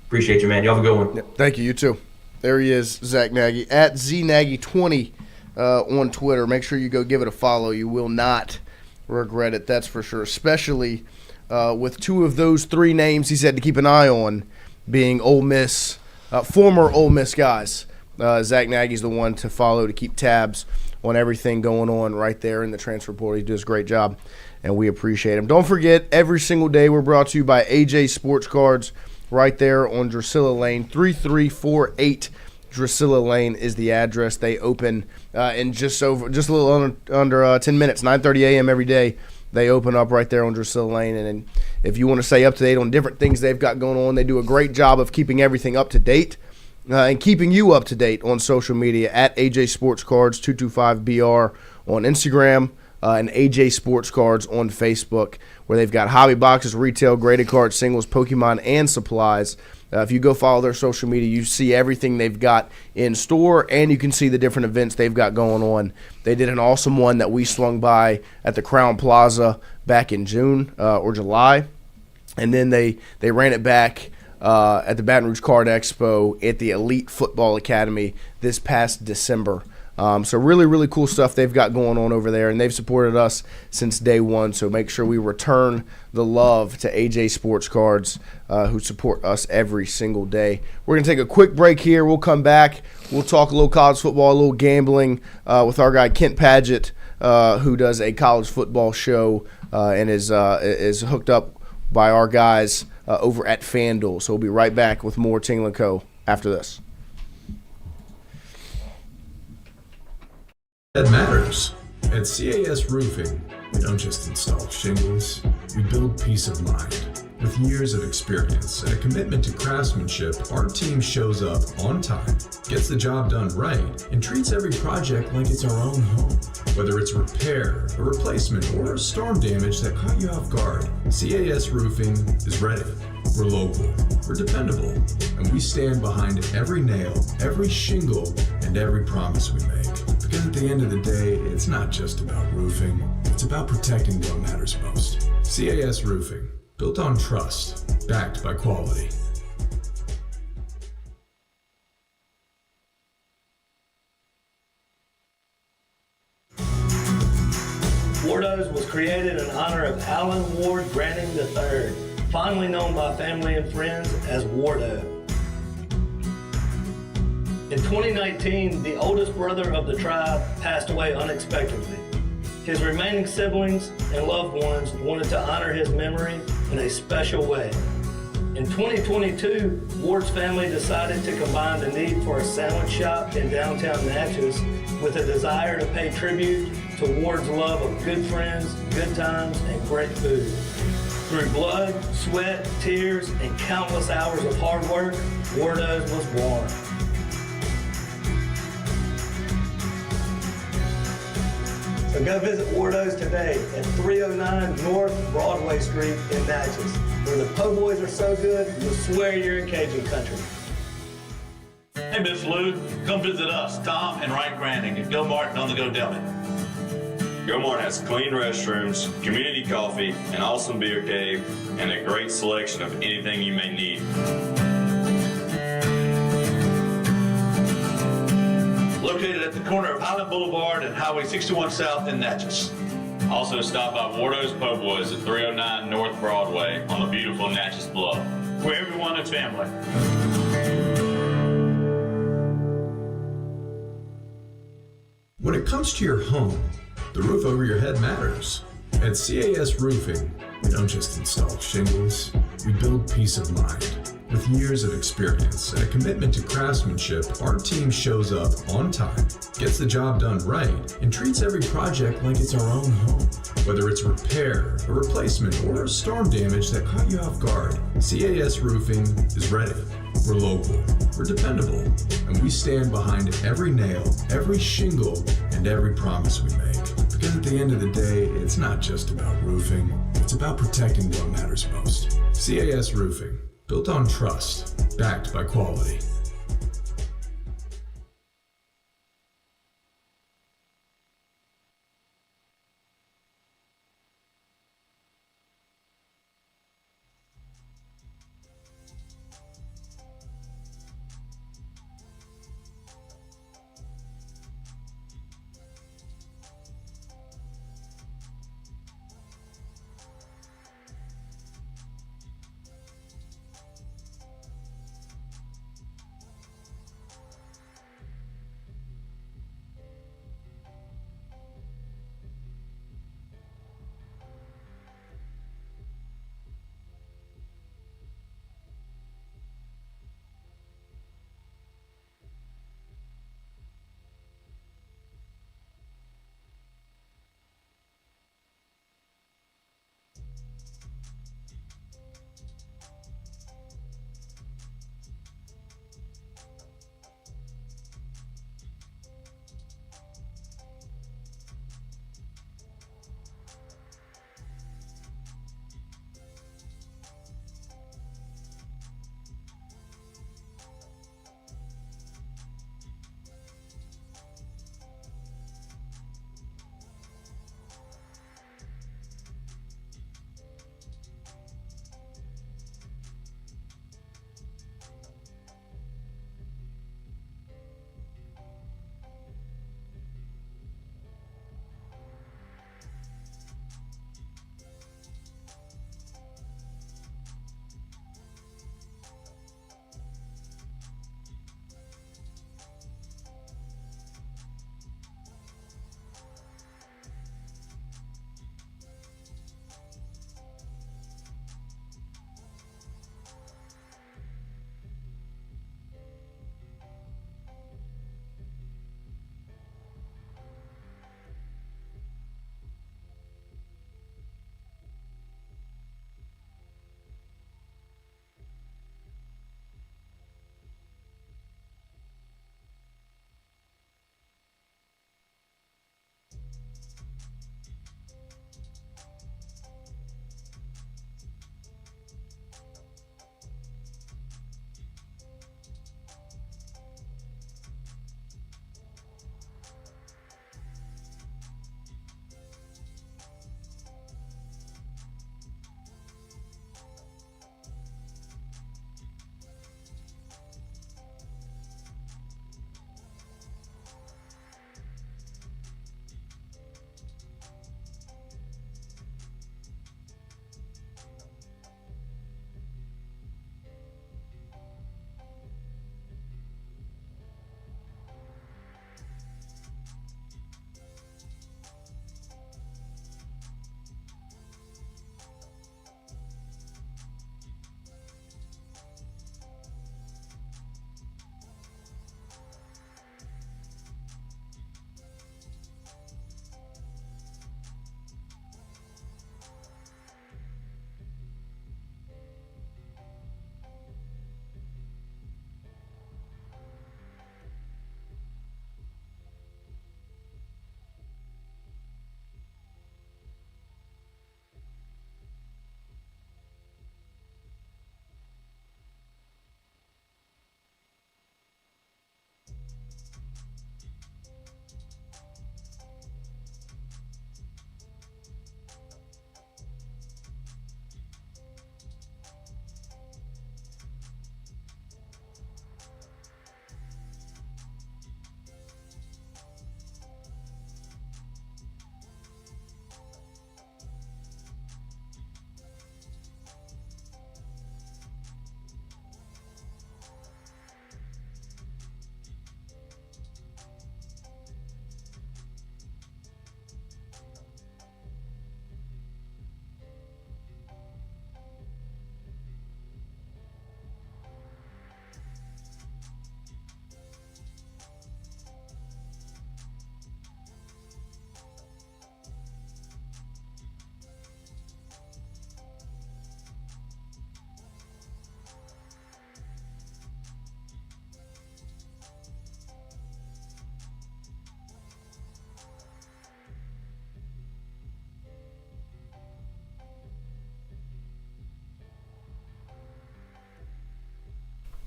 Appreciate you, man. You have a good one. Yeah, thank you. You too. There he is, Zack Naggie, at ZNaggie20 on Twitter. Make sure you go give it a follow. You will not regret it, that's for sure, especially with 2 of those 3 names he said to keep an eye on being Ole Miss, former Ole Miss guys. Zack Naggie's the one to follow to keep tabs on everything going on right there in the transfer portal. He does a great job, and we appreciate him. Don't forget, every single day we're brought to you by AJ Sports Cards right there on Drusilla Lane. 3348 Drusilla Lane is the address. They open in just a little under 10 minutes, 9:30 a.m. every day. They open up right there on Drusilla Lane, and if you want to stay up to date on different things they've got going on, they do a great job of keeping everything up to date and keeping you up to date on social media at AJ Sports Cards 225BR on Instagram and AJ Sports Cards on Facebook, where they've got hobby boxes, retail, graded cards, singles, Pokemon, and supplies. If you go follow their social media, you see everything they've got in store, and you can see the different events they've got going on. They did an awesome one that we swung by at the Crown Plaza back in June or July, and then they ran it back at the Baton Rouge Card Expo at the Elite Football Academy this past December. So really, really cool stuff they've got going on over there, and they've supported us since day one. So make sure we return the love to AJ Sports Cards, who support us every single day. We're going to take a quick break here. We'll come back. We'll talk a little college football, a little gambling with our guy Kent Padet, who does a college football show and is hooked up by our guys over at FanDuel. So we'll be right back with more Tingle & Co. after this. That matters. At CAS Roofing, we don't just install shingles, we build peace of mind. With years of experience and a commitment to craftsmanship, our team shows up on time, gets the job done right, and treats every project like it's our own home. Whether it's repair, a replacement, or storm damage that caught you off guard, CAS Roofing is ready. We're local, we're dependable, and we stand behind every nail, every shingle, and every promise we make. Because at the end of the day, it's not just about roofing, it's about protecting what matters most. CAS Roofing, built on trust, backed by quality. Wardos was created in honor of Alan Ward Granning III, fondly known by family and friends as Wardo. In 2019, the oldest brother of the tribe passed away unexpectedly. His remaining siblings and loved ones wanted to honor his memory in a special way. In 2022, Ward's family decided to combine the need for a sandwich shop in downtown Natchez with a desire to pay tribute to Ward's love of good friends, good times, and great food. Through blood, sweat, tears, and countless hours of hard work, Wardo's was born. So go visit Wardo's today at 309 North Broadway Street in Natchez, where the po' boys are so good, you'll swear you're in Cajun country. Hey, Miss Lou, come visit us, Tom and Wright Granding at Go Martin on the Go Deli. Go Mart has clean restrooms, community coffee, an awesome beer cave, and a great selection of anything you may need. Located at the corner of Highland Boulevard and Highway 61 South in Natchez. Also stop by Wardo's Po' Boys at 309 North Broadway on the beautiful Natchez Bluff, where everyone is family. When it comes to your home, the roof over your head matters. At CAS Roofing, we don't just install shingles, we build peace of mind. With years of experience and a commitment to craftsmanship, our team shows up on time, gets the job done right, and treats every project like it's our own home. Whether it's repair, a replacement, or storm damage that caught you off guard, CAS Roofing is ready. We're local, we're dependable, and we stand behind every nail, every shingle, and every promise we make. Because at the end of the day, it's not just about roofing, it's about protecting what matters most. CAS Roofing, built on trust, backed by quality.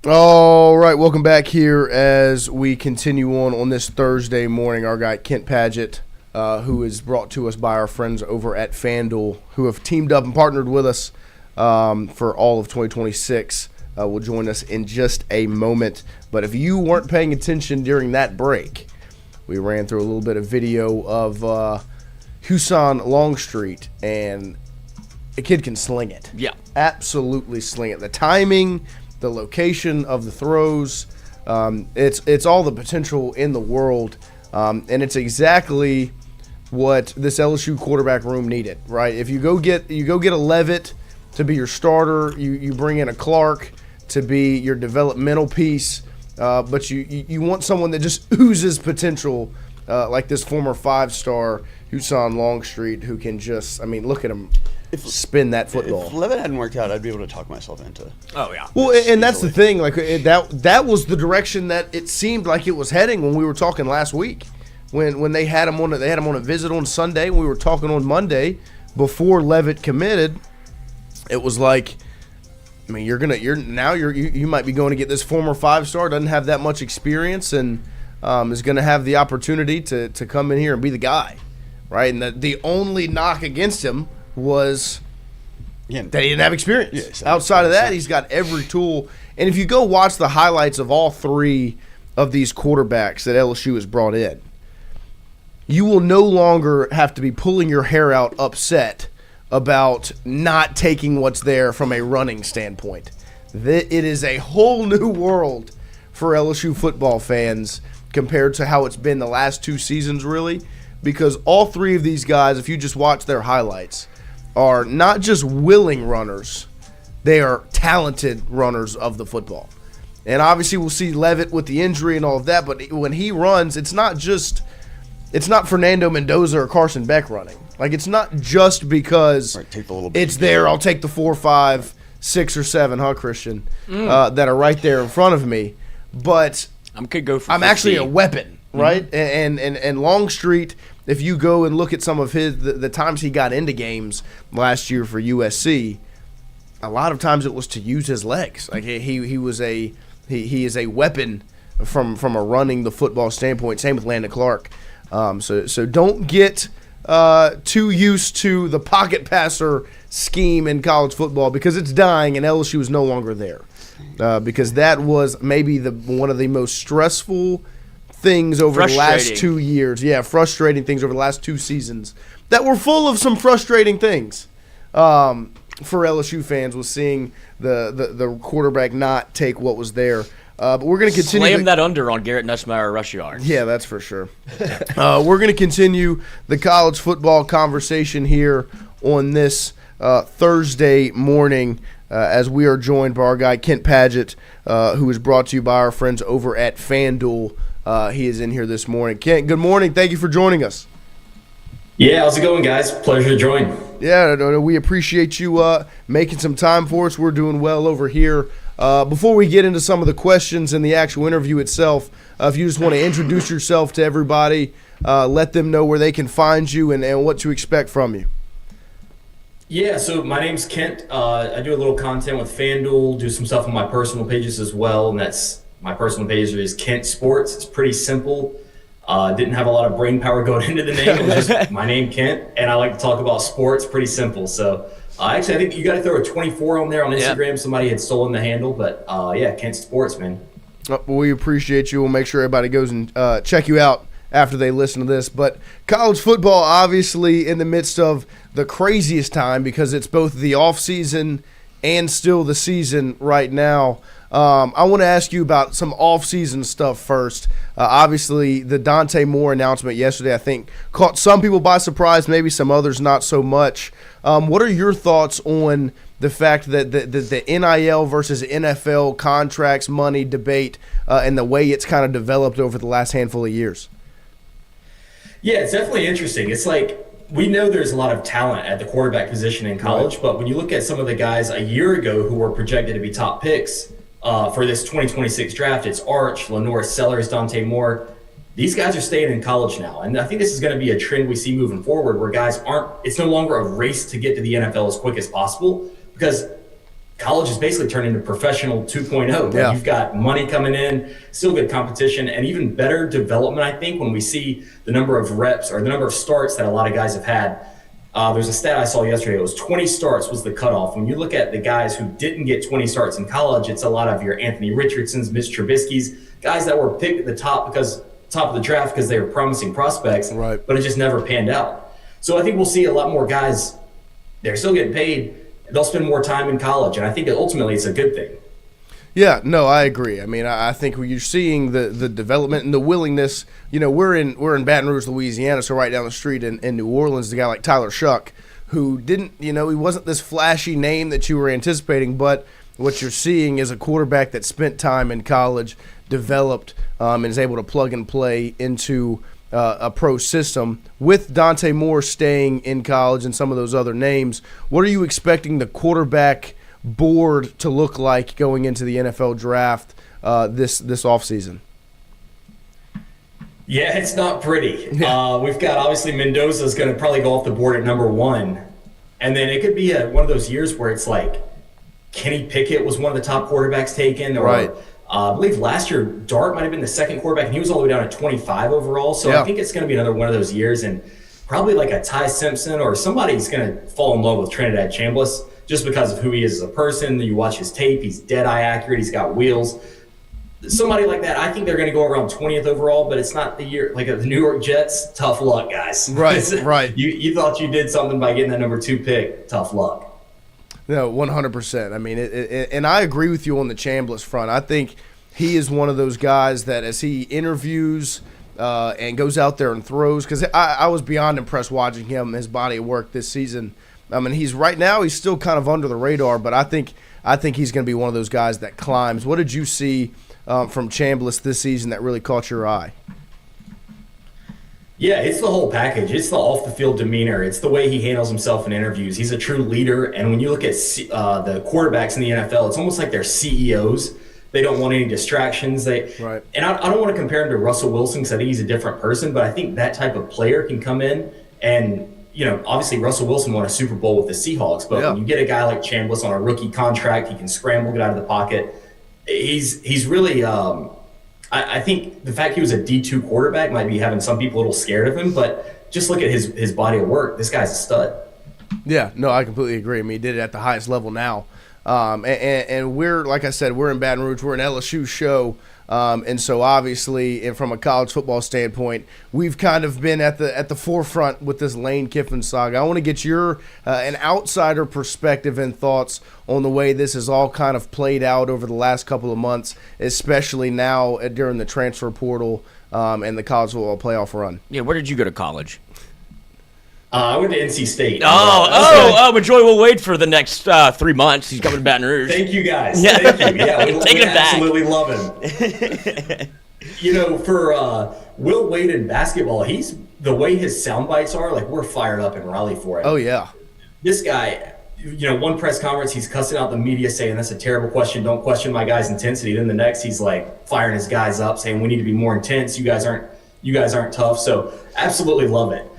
All right, welcome back here as we continue on this Thursday morning. Our guy Kent Padet, who is brought to us by our friends over at FanDuel, who have teamed up and partnered with us for all of 2026, will join us in just a moment. But if you weren't paying attention during that break, we ran through a little bit of video of Husan Longstreet, and the kid can sling it. Yeah. Absolutely sling it. The timing, the location of the throws, it's all the potential in the world, and it's exactly what this LSU quarterback room needed, right? If you go get a Leavitt to be your starter, you bring in a Clark to be your developmental piece, but you want someone that just oozes potential, like this former 5-star Husan Longstreet, who can just, look at him. Spin that football. If Leavitt hadn't worked out, I'd be able to talk myself into it. Oh, yeah. Well, and that's the thing. Like that was the direction that it seemed like it was heading when we were talking last week, when they had him on a visit on Sunday. When we were talking on Monday before Leavitt committed, it was like, you might be going to get this former 5-star, doesn't have that much experience, and is going to have the opportunity to come in here and be the guy, right? And the only knock against him was that he didn't have experience. Yeah, outside of that, he's got every tool. And if you go watch the highlights of all three of these quarterbacks that LSU has brought in, you will no longer have to be pulling your hair out upset about not taking what's there from a running standpoint. It is a whole new world for LSU football fans compared to how it's been the last 2 seasons, really, because all three of these guys, if you just watch their highlights, are not just willing runners, they are talented runners of the football. And obviously we'll see Leavitt with the injury and all of that, but when he runs, it's not Fernando Mendoza or Carson Beck running. Like, it's not just because it's there, I'll take the 4, 5, 6, or 7, huh, Christian, that are right there in front of me. But I'm actually a weapon, right? Mm-hmm. And Longstreet, if you go and look at some of the times he got into games last year for USC, a lot of times it was to use his legs. Like he is a weapon from a running the football standpoint. Same with Landon Clark. So don't get too used to the pocket passer scheme in college football, because it's dying and LSU is no longer there. Because that was maybe one of the most stressful things over the last 2 years. Yeah, frustrating things over the last 2 seasons that were full of some frustrating things for LSU fans, was seeing the quarterback not take what was there. But we're going to continue. Slam that under on Garrett Nussmeier rush yard. Yeah, that's for sure. We're going to continue the college football conversation here on this Thursday morning as we are joined by our guy Kent Padet, who is brought to you by our friends over at FanDuel. He is in here this morning. Kent, good morning. Thank you for joining us. Yeah, how's it going, guys? Pleasure to join. Yeah, we appreciate you making some time for us. We're doing well over here. Before we get into some of the questions and the actual interview itself, if you just want to introduce yourself to everybody, let them know where they can find you and what to expect from you. Yeah, so my name's Kent. I do a little content with FanDuel, do some stuff on my personal pages as well, and that's my personal page is Kent Sports. It's pretty simple. Didn't have a lot of brain power going into the name. It was just my name, Kent, and I like to talk about sports. Pretty simple. So actually, I think you got to throw a 24 on there on Instagram. Yep. Somebody had stolen the handle, but yeah, Kent Sports, man. Well, we appreciate you. We'll make sure everybody goes and check you out after they listen to this. But college football, obviously, in the midst of the craziest time, because it's both the offseason and still the season right now. I want to ask you about some off-season stuff first. Obviously, the Dante Moore announcement yesterday, I think, caught some people by surprise, maybe some others not so much. What are your thoughts on the fact that the NIL versus NFL contracts, money debate, and the way it's kind of developed over the last handful of years? Yeah, it's definitely interesting. It's like, we know there's a lot of talent at the quarterback position in college, right, but when you look at some of the guys a year ago who were projected to be top picks for this 2026 draft, it's Arch, Lenore Sellers, Dante Moore. These guys are staying in college now. And I think this is going to be a trend we see moving forward, where guys it's no longer a race to get to the NFL as quick as possible, because college is basically turned into professional 2.0. Yeah. You've got money coming in, still good competition, and even better development, I think, when we see the number of reps or the number of starts that a lot of guys have had. There's a stat I saw yesterday. It was 20 starts was the cutoff. When you look at the guys who didn't get 20 starts in college, it's a lot of your Anthony Richardsons, Mitch Trubisky's, guys that were picked at the top of the draft because they were promising prospects, right, but it just never panned out. So I think we'll see a lot more guys. They're still getting paid. They'll spend more time in college, and I think that ultimately it's a good thing. Yeah, no, I agree. I mean, I think you're seeing the development and the willingness. You know, we're in Baton Rouge, Louisiana, so right down the street in New Orleans, a guy like Tyler Shuck, who didn't, he wasn't this flashy name that you were anticipating, but what you're seeing is a quarterback that spent time in college, developed, and is able to plug and play into a pro system. With Dante Moore staying in college and some of those other names, what are you expecting the quarterback board to look like going into the NFL draft this offseason? Yeah, it's not pretty. We've got, obviously, Mendoza's going to probably go off the board at number 1. And then it could be one of those years where it's like Kenny Pickett was one of the top quarterbacks taken. Or right. I believe last year Dart might have been the second quarterback, and he was all the way down at 25 overall. So yeah. I think it's going to be another one of those years. And probably like a Ty Simpson or somebody's going to fall in love with Trinidad Chambliss just because of who he is as a person. You watch his tape, he's dead-eye accurate, he's got wheels. Somebody like that, I think they're going to go around 20th overall, but it's not the year. Like the New York Jets, tough luck, guys. Right, right. You thought you did something by getting that number 2 pick. Tough luck. No, 100%. I mean, and I agree with you on the Chambliss front. I think he is one of those guys that as he interviews and goes out there and throws, because I was beyond impressed watching him, his body of work this season. I mean, he's still kind of under the radar, but I think he's going to be one of those guys that climbs. What did you see from Chambliss this season that really caught your eye? Yeah, it's the whole package. It's the off-the-field demeanor. It's the way he handles himself in interviews. He's a true leader, and when you look at the quarterbacks in the NFL, it's almost like they're CEOs. They don't want any distractions. Right. And I don't want to compare him to Russell Wilson because I think he's a different person, but I think that type of player can come in and, obviously Russell Wilson won a Super Bowl with the Seahawks, but when you get a guy like Chambliss on a rookie contract, he can scramble, get out of the pocket. He's really I think the fact he was a D2 quarterback might be having some people a little scared of him, but just look at his body of work. This guy's a stud. Yeah, no, I completely agree. I mean, he did it at the highest level now. And we're, like I said, we're in Baton Rouge. We're an LSU show. And so obviously, and from a college football standpoint, we've kind of been at the forefront with this Lane Kiffin saga. I want to get your an outsider perspective and thoughts on the way this has all kind of played out over the last couple of months, especially now during the transfer portal and the college football playoff run. Yeah, where did you go to college? I went to NC State. But Joy will wait for the next 3 months. He's coming to Baton Rouge. Thank you, guys. Thank you. Yeah, we absolutely love him. For Will Wade in basketball, the way his sound bites are, like, we're fired up in Raleigh for it. Oh, yeah. This guy, one press conference, he's cussing out the media saying, that's a terrible question. Don't question my guy's intensity. Then the next, he's like firing his guys up saying, we need to be more intense. You guys aren't tough. So absolutely love it.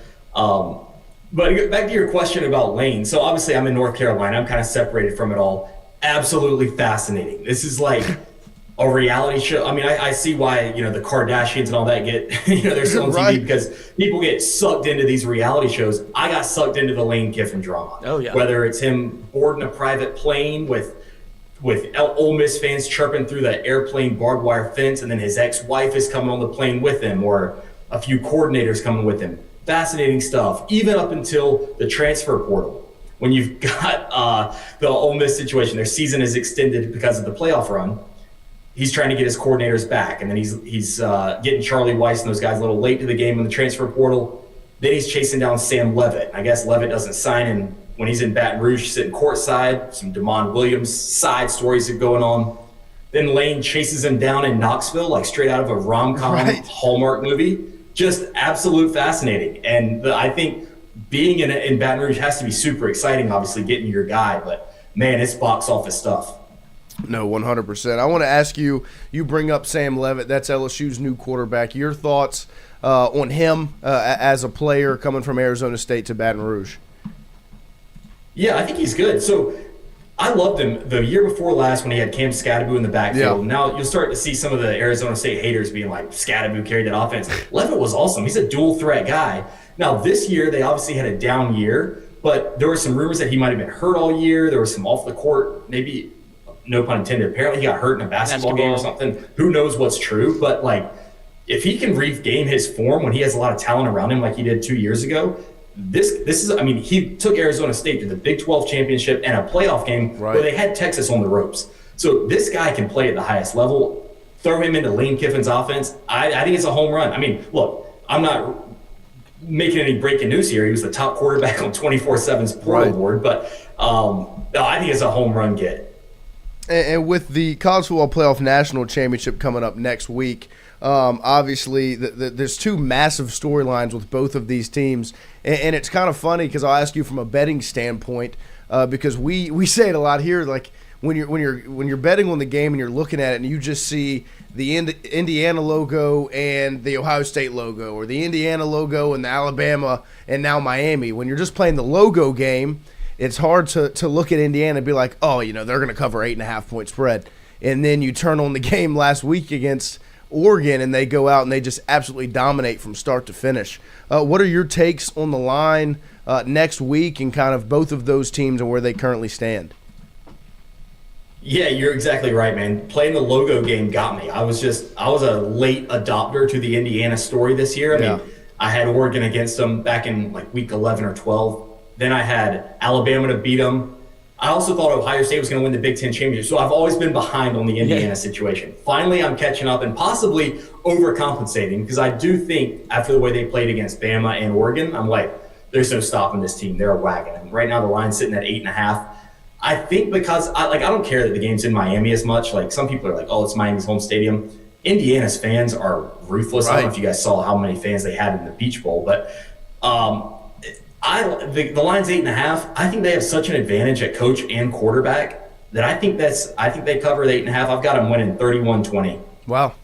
But back to your question about Lane. So obviously I'm in North Carolina. I'm kind of separated from it all. Absolutely fascinating. This is like a reality show. I mean, I see why, the Kardashians and all that get, they're still on TV because people get sucked into these reality shows. I got sucked into the Lane Kiffin drama. Oh, yeah. Whether it's him boarding a private plane with Ole Miss fans chirping through the airplane barbed wire fence, and then his ex-wife is coming on the plane with him, or a few coordinators coming with him. Fascinating stuff, even up until the transfer portal. When you've got the Ole Miss situation, their season is extended because of the playoff run. He's trying to get his coordinators back, and then he's getting Charlie Weiss and those guys a little late to the game in the transfer portal. Then he's chasing down Sam Leavitt. I guess Leavitt doesn't sign him when he's in Baton Rouge sitting courtside. Some Damon Williams side stories are going on. Then Lane chases him down in Knoxville, like straight out of a rom-com Hallmark movie. Just absolute fascinating. And I think being in Baton Rouge has to be super exciting, obviously, getting your guy. But, man, it's box office stuff. No, 100%. I want to ask you, you bring up Sam Leavitt. That's LSU's new quarterback. Your thoughts on him as a player coming from Arizona State to Baton Rouge? Yeah, I think he's good. So I loved him the year before last when he had Cam Scatterby in the backfield. Yeah. Now you'll start to see some of the Arizona State haters being like, Scatterby carried that offense. Leavitt was awesome. He's a dual threat guy. Now this year they obviously had a down year, but there were some rumors that he might have been hurt all year. There was some off the court, maybe, no pun intended. Apparently he got hurt in a basketball game or something. Who knows what's true? But like, if he can regain his form when he has a lot of talent around him like he did 2 years ago, this is, I mean, he took Arizona State to the Big 12 championship and a playoff game where they had Texas on the ropes. So this guy can play at the highest level. Throw him into Lane Kiffin's offense. I think it's a home run. I mean, look, I'm not making any breaking news here. He was the top quarterback on 24/7's Portal Board, but I think it's a home run get. And with the College Football Playoff National Championship coming up next week, obviously there's two massive storylines with both of these teams, and it's kind of funny because I'll ask you from a betting standpoint, because we say it a lot here, like when you're betting on the game and you're looking at it and you just see the Indiana logo and the Ohio State logo, or the Indiana logo and the Alabama and now Miami. When you're just playing the logo game, it's hard to look at Indiana and be like, oh, they're going to cover 8.5 point spread. And then you turn on the game last week against Oregon and they go out and they just absolutely dominate from start to finish. What are your takes on the line next week and kind of both of those teams and where they currently stand? Yeah, you're exactly right, man. Playing the logo game got me. I was a late adopter to the Indiana story this year. I mean, I had Oregon against them back in like week 11 or 12. Then I had Alabama to beat them. I also thought Ohio State was going to win the Big Ten championship. So I've always been behind on the Indiana situation. Finally, I'm catching up and possibly overcompensating because I do think after the way they played against Bama and Oregon, I'm like, there's no stopping this team. They're a wagon. And right now the line's sitting at 8.5. I think because I don't care that the game's in Miami as much. Like some people are like, oh, it's Miami's home stadium. Indiana's fans are ruthless. I don't know if you guys saw how many fans they had in the Peach Bowl, but the line's 8.5. I think they have such an advantage at coach and quarterback that I think they cover the 8.5. I've got them winning 31-20. Wow.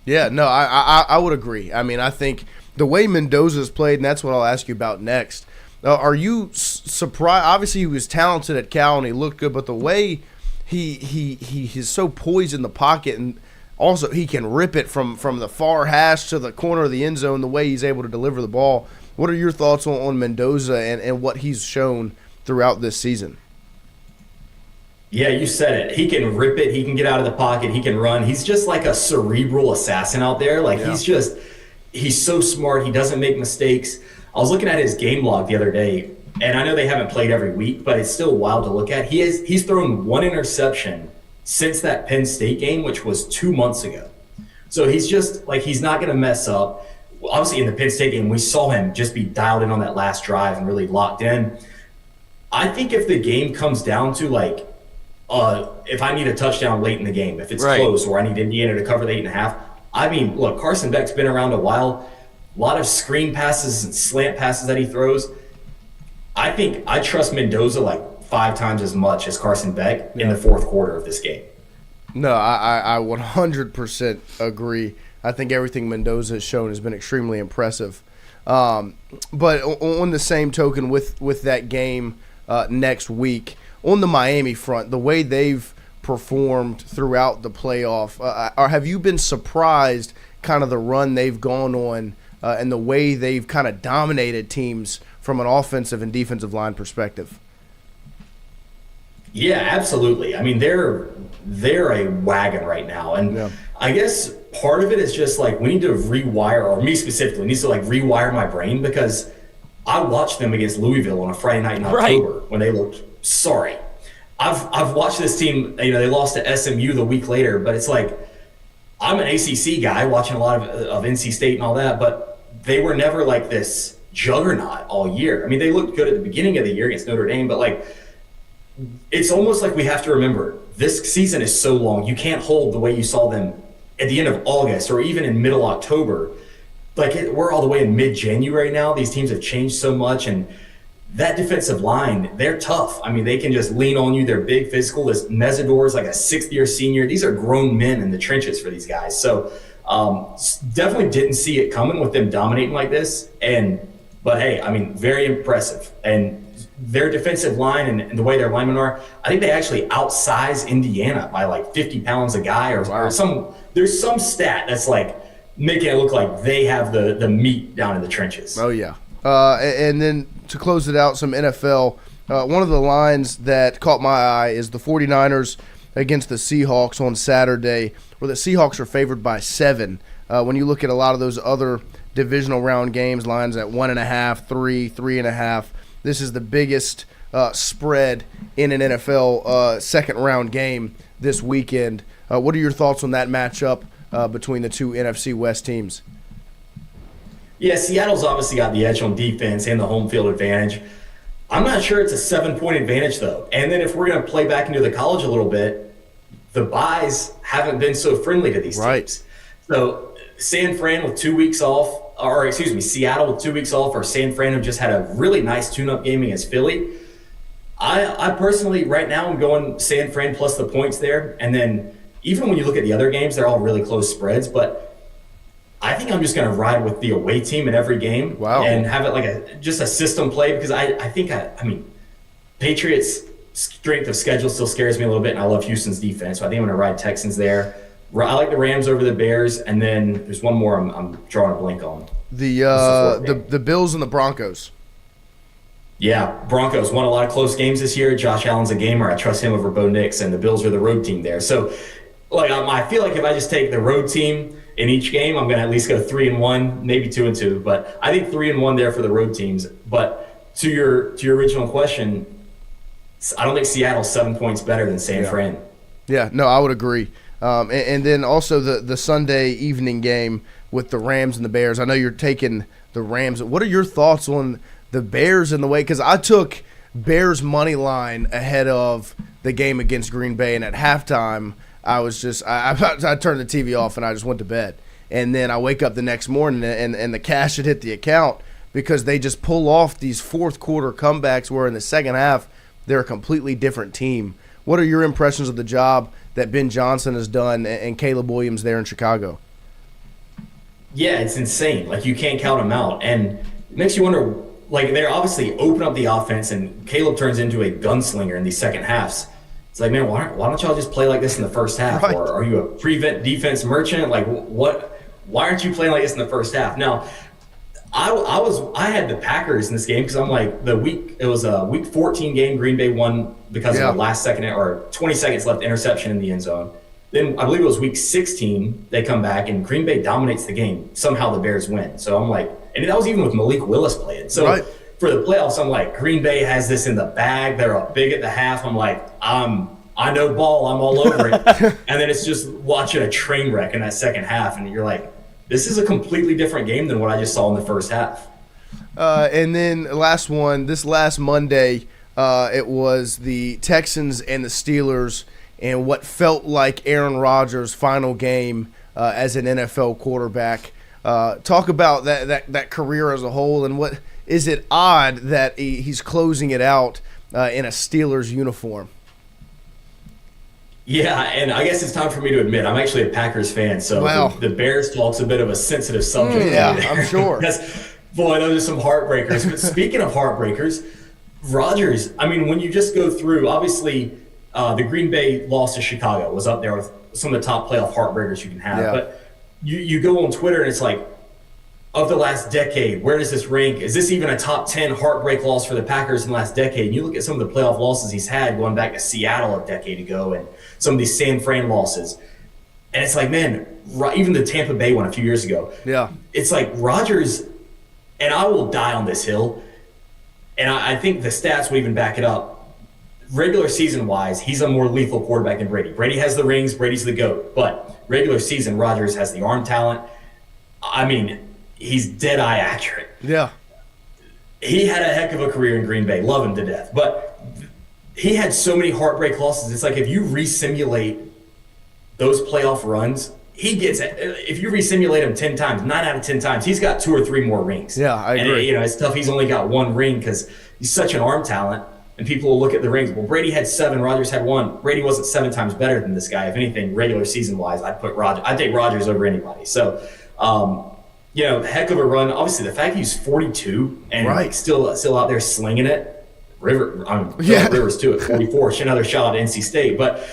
Yeah, no, I would agree. I mean, I think the way Mendoza's played, and that's what I'll ask you about next. Are you surprised? Obviously, he was talented at Cal and he looked good, but the way he's so poised in the pocket, and also he can rip it from the far hash to the corner of the end zone, the way he's able to deliver the ball. What are your thoughts on Mendoza and what he's shown throughout this season? Yeah, you said it. He can rip it. He can get out of the pocket. He can run. He's just like a cerebral assassin out there. Like he's so smart. He doesn't make mistakes. I was looking at his game log the other day, and I know they haven't played every week, but it's still wild to look at. He's thrown one interception since that Penn State game, which was 2 months ago. So he's just like, he's not going to mess up. Obviously in the Penn State game, we saw him just be dialed in on that last drive and really locked in. I think if the game comes down to like, if I need a touchdown late in the game, if it's close or I need Indiana to cover the 8.5, I mean, look, Carson Beck's been around a while. A lot of screen passes and slant passes that he throws. I think I trust Mendoza like 5 times as much as Carson Beck in the fourth quarter of this game. No, I 100% agree. I think everything Mendoza has shown has been extremely impressive. But on the same token, with that game next week, on the Miami front, the way they've performed throughout the playoff, have you been surprised kind of the run they've gone on and the way they've kind of dominated teams from an offensive and defensive line perspective? Yeah, absolutely. I mean, they're a wagon right now. And I guess part of it is just like we need to rewire, or me specifically, needs to like rewire my brain because I watched them against Louisville on a Friday night in October when they looked sorry. I've watched this team, they lost to SMU the week later, but it's like I'm an ACC guy watching a lot of NC State and all that, but they were never like this juggernaut all year. I mean, they looked good at the beginning of the year against Notre Dame, but like it's almost like we have to remember this season is so long. You can't hold the way you saw them at the end of August or even in middle October. Like we're all the way in mid-January now. These teams have changed so much, and that defensive line, they're tough. I mean, they can just lean on you. They're big, physical. This Mesidor is like a 6th-year senior. These are grown men in the trenches for these guys. So definitely didn't see it coming with them dominating like this. But hey, I mean, very impressive. And their defensive line and the way their linemen are, I think they actually outsize Indiana by like 50 pounds a guy or there's some stat that's like making it look like they have the meat down in the trenches. Oh, yeah. And then to close it out, some NFL. One of the lines that caught my eye is the 49ers against the Seahawks on Saturday, where the Seahawks are favored by 7. When you look at a lot of those other divisional round games, lines at 1.5, 3, 3.5, this is the biggest spread in an NFL second-round game this weekend. What are your thoughts on that matchup between the two NFC West teams? Yeah, Seattle's obviously got the edge on defense and the home field advantage. I'm not sure it's a 7-point advantage, though. And then if we're going to play back into the college a little bit, the byes haven't been so friendly to these teams. So San Fran with 2 weeks off, Seattle with 2 weeks off, or San Fran who just had a really nice tune-up game against Philly. I personally, right now, I'm going San Fran plus the points there. And then even when you look at the other games, they're all really close spreads. But I think I'm just going to ride with the away team in every game and have it like just a system play, because I mean, Patriots' strength of schedule still scares me a little bit, and I love Houston's defense, so I think I'm going to ride Texans there. I like the Rams over the Bears, and then there's one more I'm drawing a blank on. The Bills and the Broncos. Yeah, Broncos won a lot of close games this year. Josh Allen's a gamer. I trust him over Bo Nix, and the Bills are the road team there. So, like, I feel like if I just take the road team in each game, I'm going to at least go 3-1, maybe 2-2. But I think 3-1 there for the road teams. But to your original question, I don't think Seattle's 7 points better than San Fran. Yeah, no, I would agree. And then also the Sunday evening game with the Rams and the Bears. I know you're taking the Rams. What are your thoughts on the Bears in the way? Because I took Bears money line ahead of the game against Green Bay, and at halftime I was just I turned the TV off and I just went to bed. And then I wake up the next morning and the cash had hit the account because they just pull off these fourth quarter comebacks where in the second half they're a completely different team. What are your impressions of the job that Ben Johnson has done and Caleb Williams there in Chicago? Yeah, it's insane. Like, you can't count them out. And it makes you wonder, like, they're obviously open up the offense and Caleb turns into a gunslinger in these second halves. It's like, man, why don't y'all just play like this in the first half? Right. Or are you a prevent defense merchant? Like, what? Why aren't you playing like this in the first half? Now, I had the Packers in this game because I'm like, it was a week 14 game. Green Bay won because of the last second or 20 seconds left interception in the end zone. Then I believe it was week 16, they come back and Green Bay dominates the game. Somehow the Bears win. So I'm like, and that was even with Malik Willis playing. So for the playoffs, I'm like, Green Bay has this in the bag. They're up big at the half. I'm like, I know ball. I'm all over it. And then it's just watching a train wreck in that second half. And you're like, this is a completely different game than what I just saw in the first half. And then last one, this last Monday, it was the Texans and the Steelers and what felt like Aaron Rodgers' final game as an NFL quarterback. Talk about that career as a whole, and what is it odd that he's closing it out in a Steelers uniform? Yeah, and I guess it's time for me to admit I'm actually a Packers fan, so the Bears talk's a bit of a sensitive subject. I'm sure. Boy, those are some heartbreakers. But speaking of heartbreakers, Rodgers, I mean, when you just go through, obviously the Green Bay loss to Chicago was up there with some of the top playoff heartbreakers you can have. Yeah. But you go on Twitter and it's like, of the last decade, where does this rank? Is this even a top 10 heartbreak loss for the Packers in the last decade? And you look at some of the playoff losses he's had going back to Seattle a decade ago and some of these San Fran losses. And it's like, man, even the Tampa Bay one a few years ago. Yeah. It's like Rodgers, and I will die on this hill, and I think the stats will even back it up. Regular season-wise, he's a more lethal quarterback than Brady. Brady has the rings, Brady's the GOAT. But regular season, Rodgers has the arm talent. I mean, he's dead-eye accurate. Yeah. He had a heck of a career in Green Bay. Love him to death. But he had so many heartbreak losses. It's like if you re-simulate those playoff runs, he gets it. If you re-simulate him 10 times, 9 out of 10 times, he's got 2 or 3 more rings. Yeah, I agree. And it's tough. He's only got 1 ring because he's such an arm talent. And people will look at the rings. Well, Brady had 7, Rodgers had 1. Brady wasn't 7 times better than this guy. If anything, regular season-wise, I'd take Rodgers over anybody. So, heck of a run. Obviously, the fact he's 42 and still out there slinging it, Rivers too at 44. Another shot at NC State. But,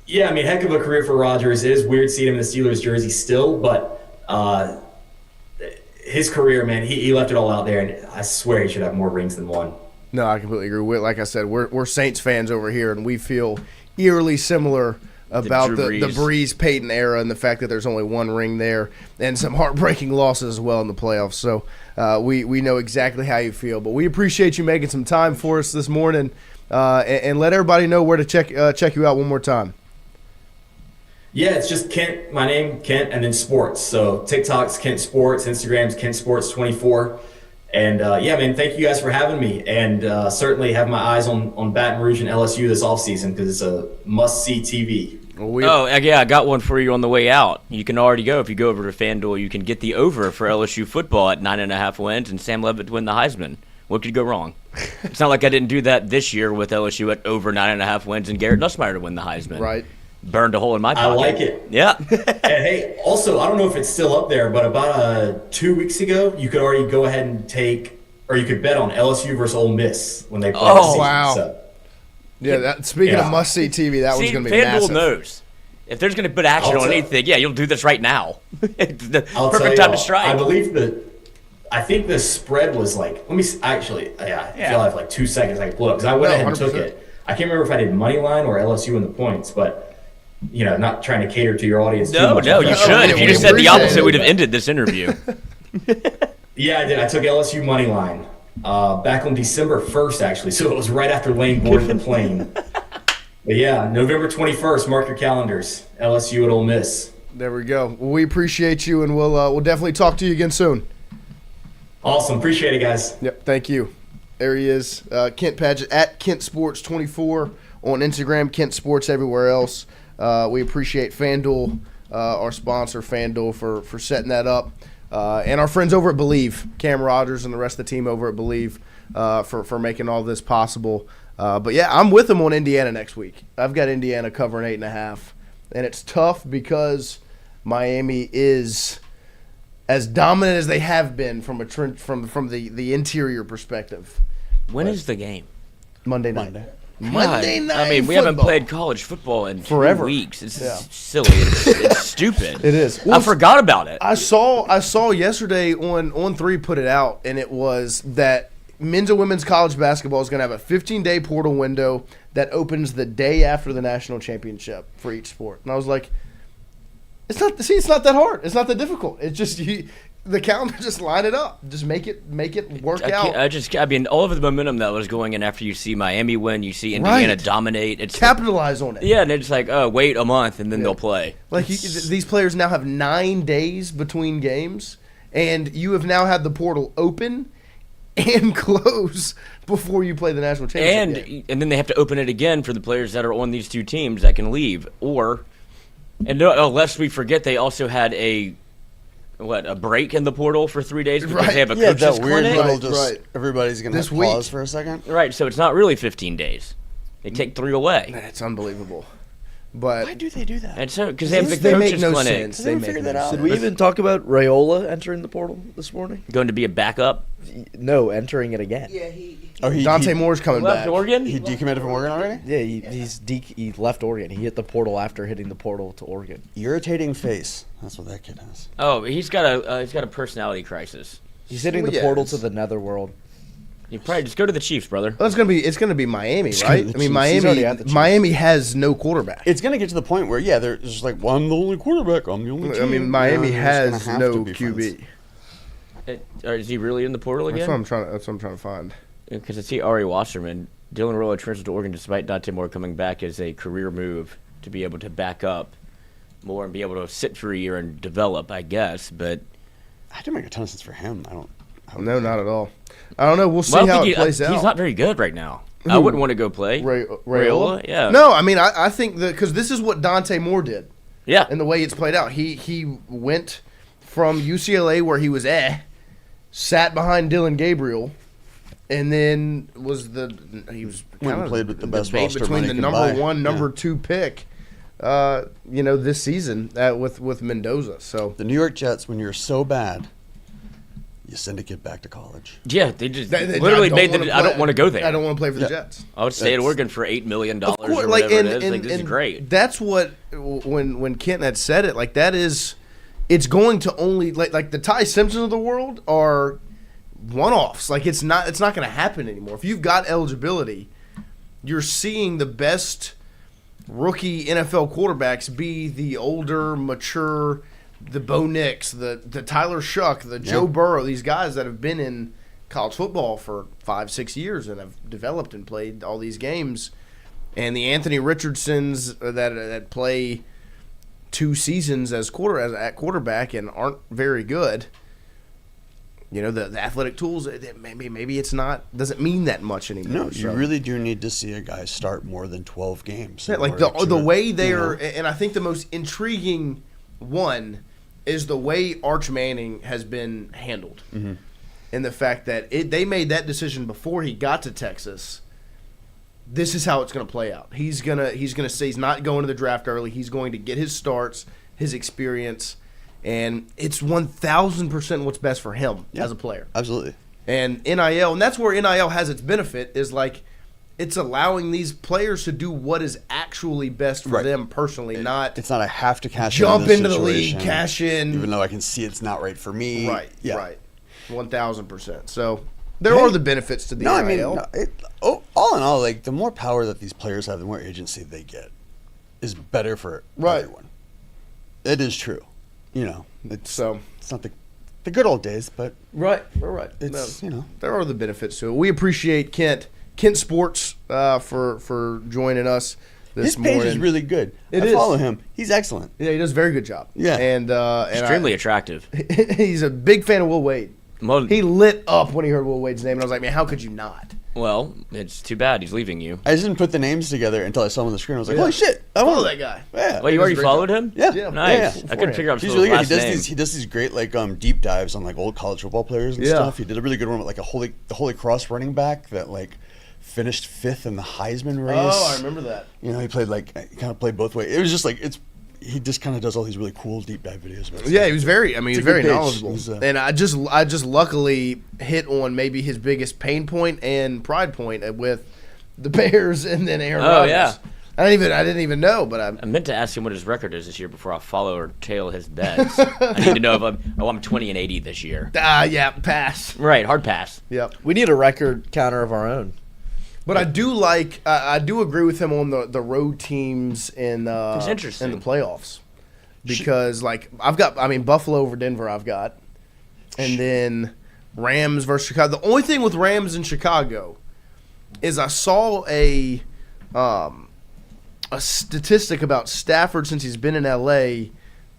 yeah, I mean, heck of a career for Rodgers. It is weird seeing him in the Steelers jersey still, but his career, man, he left it all out there, and I swear he should have more rings than one. No, I completely agree. Like I said, we're Saints fans over here, and we feel eerily similar about the Breeze Peyton era and the fact that there's only one ring there and some heartbreaking losses as well in the playoffs. So we know exactly how you feel. But we appreciate you making some time for us this morning, and let everybody know where to check you out one more time. Yeah, it's just Kent, my name, Kent, and then sports. So TikTok's Kent Sports, Instagram's Kent Sports 24. And, yeah, man, thank you guys for having me. And certainly have my eyes on Baton Rouge and LSU this offseason because it's a must-see TV. Yeah, I got one for you on the way out. You can already go. If you go over to FanDuel, you can get the over for LSU football at 9.5 wins and Sam Leavitt to win the Heisman. What could go wrong? It's not like I didn't do that this year with LSU at over 9.5 wins and Garrett Nussmeier to win the Heisman. Right. Burned a hole in my pocket. I like it. Yeah. And hey, also, I don't know if it's still up there, but about 2 weeks ago, you could already go ahead and you could bet on LSU versus Ole Miss when they play this season. Wow. So, Yeah, speaking of must-see TV, that one's going to be FanDuel massive. knows. If there's going to put action on anything, you'll do this right now. It's the perfect time to strike. I think the spread was like, I feel I have like 2 seconds I can pull it up because I went ahead and took it. I can't remember if I did money line or LSU in the points, but not trying to cater to your audience too much. No, you should. If you just said the opposite, we'd have ended this interview. Yeah, I did. I took LSU money line back on December 1st, actually, so it was right after Lane boarded the plane. But yeah, November 21st, mark your calendars. LSU at Ole Miss. There we go. Well, we appreciate you, and we'll definitely talk to you again soon. Awesome. Appreciate it, guys. Yep, thank you. There he is, Kent Padet at Kent Sports 24 on Instagram, Kent Sports everywhere else. We appreciate FanDuel, our sponsor, FanDuel, for setting that up. And our friends over at Believe, Cam Rogers and the rest of the team over at Believe, for making all this possible. But, yeah, I'm with them on Indiana next week. I've got Indiana covering 8.5. And it's tough because Miami is as dominant as they have been from the interior perspective. When is the game? Monday night. Monday night. I mean, we haven't played college football in forever. 2 weeks. It's silly. It's stupid. It is. I forgot about it. I saw yesterday on 3 put it out, and it was that men's and women's college basketball is going to have a 15-day portal window that opens the day after the national championship for each sport. And I was like, it's not that hard. It's not that difficult. It's just the calendar, just line it up. Just make it work out. I mean, all of the momentum that was going in after you see Miami win, you see Indiana dominate. It's capitalize on it. Yeah, and it's like, oh, wait a month and then they'll play. Like these players now have 9 days between games, and you have now had the portal open and close before you play the national championship game. And then they have to open it again for the players that are on these 2 teams that can leave. Lest we forget, they also had a break in the portal for 3 days because they have a coaches clinic. Everybody's going to pause for a second. Right, so it's not really 15 days. They take 3 away. That's unbelievable. But why do they do that? And so because they have the coaches clinic. Did they figure that out? Did we even talk about Raiola entering the portal this morning? Going to be a backup? No, entering it again. Yeah, Dante Moore's coming back. Left Oregon? He decommitted from Oregon already? Yeah, he left Oregon. He hit the portal after hitting the portal to Oregon. Irritating face. That's what that kid has. Oh, he's got a personality crisis. He's hitting the portal to the netherworld. You probably just go to the Chiefs, brother. Well, it's gonna be Miami, right? I mean, Miami has no quarterback. It's gonna get to the point where there's just like, well, I'm the only quarterback. I'm the only team. I mean, Miami has no QB. Is he really in the portal again? That's what I'm trying to find. Because I see Ari Wasserman, Dylan Rolla transferred to Oregon despite Dante Moore coming back as a career move to be able to back up more and be able to sit for a year and develop, I guess. But I didn't make a ton of sense for him. No, not at all. I don't know. We'll see how it plays out. He's not very good right now. I wouldn't want to go play. Raiola? Yeah. No, I mean, I think because this is what Dante Moore did. Yeah. And the way it's played out. He went from UCLA where he was sat behind Dylan Gabriel, and then played with the best roster between the number 1, number 2 pick, this season with Mendoza. So the New York Jets, when you're so bad, You send a kid back to college. Yeah, they literally made I don't want to go there. I don't want to play for the Jets. I would stay at Oregon for $8 million or whatever like, it is. Like, this is great. That's what when Kent had said it. Like that is, it's going to only like the Ty Simpsons of the world are one-offs. Like it's not going to happen anymore. If you've got eligibility, you're seeing the best rookie NFL quarterbacks be the older, mature, the Bo Nix, the Tyler Shuck, the Joe Burrow, these guys that have been in college football for 5-6 years and have developed and played all these games, and the Anthony Richardsons that play 2 seasons at quarterback and aren't very good. You know, the athletic tools, maybe it's not, doesn't mean that much anymore. No, you really do need to see a guy start more than 12 games. Yeah, like the way they are, and I think the most intriguing one is the way Arch Manning has been handled. Mm-hmm. And the fact that they made that decision before he got to Texas. This is how it's going to play out. He's gonna say he's not going to the draft early. He's going to get his starts, his experience, and it's 1,000% what's best for him as a player. Absolutely. And NIL, and that's where NIL has its benefit, is like it's allowing these players to do what is actually best for them personally. It's not I have to cash jump into the league, cash in, even though I can see it's not right for me. Right. 1,000%. So there are the benefits to the NIL. I mean, all in all, like the more power that these players have, the more agency they get, is better for everyone. It is true. You know, it's not the good old days, but right. It's there are the benefits to it. We appreciate Kent Sports for joining us this morning. His page is really good. I follow him. He's excellent. Yeah, he does a very good job. Yeah, and extremely attractive. He's a big fan of Will Wade. He lit up when he heard Will Wade's name, and I was like, man, how could you not? Well, it's too bad he's leaving you. I just didn't put the names together until I saw him on the screen. I was like, holy shit, I follow that guy. Yeah. Well, you already followed him? Yeah. Nice. Yeah. I couldn't figure out his really last good. name. He does these great like deep dives on like old college football players and stuff. He did a really good one with like the Holy Cross running back that like finished 5th in the Heisman race. Oh, I remember that. You know, he kind of played both ways. It was just like he just kind of does all these really cool deep dive videos about he was very knowledgeable. He's, and I just luckily hit on maybe his biggest pain point and pride point with the Bears and then Aaron Rodgers. Yeah. I didn't even know, but I meant to ask him what his record is this year before I follow or tail his bets. I need to know if I'm 20-80 this year. Pass. Right, hard pass. Yep. We need a record counter of our own. But I do I do agree with him on the road teams in it's interesting. in the playoffs, because Buffalo over Denver I've got, and then Rams versus Chicago. The only thing with Rams in Chicago is I saw a statistic about Stafford since he's been in LA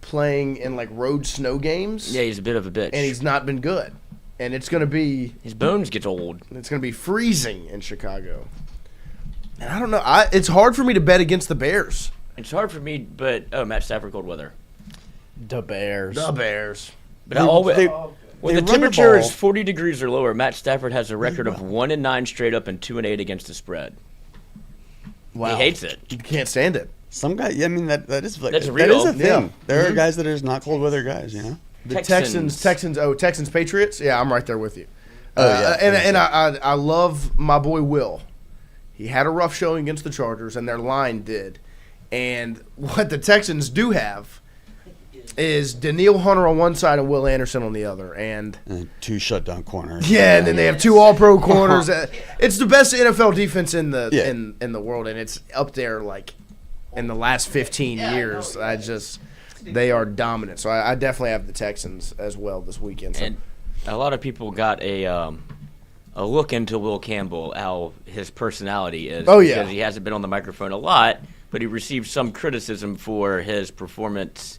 playing in like road snow games. Yeah, he's a bit of a bitch, and he's not been good. And it's going to be... His bones get old. It's going to be freezing in Chicago. And I don't know. It's hard for me to bet against the Bears. It's hard for me, but... Oh, Matt Stafford, cold weather. The Bears. But when the temperature is 40 degrees or lower, Matt Stafford has a record of 1-9 straight up and 2-8 against the spread. Wow. He hates it. He can't stand it. Some guy... Yeah, I mean, that is like... That's that real. is a thing. Yeah. There are guys that are just not cold weather guys, you know? The Texans, Patriots. Yeah, I'm right there with you. And I love my boy Will. He had a rough showing against the Chargers, and their line did. And what the Texans do have is Danielle Hunter on one side and Will Anderson on the other, and 2 shutdown corners. Yeah, and then they have 2 All-Pro corners. It's the best NFL defense in the in the world, and it's up there like in the last 15 years. They are dominant. So I definitely have the Texans as well this weekend. So. And a lot of people got a look into Will Campbell, how his personality is. Oh, yeah. Because he hasn't been on the microphone a lot, but he received some criticism for his performance.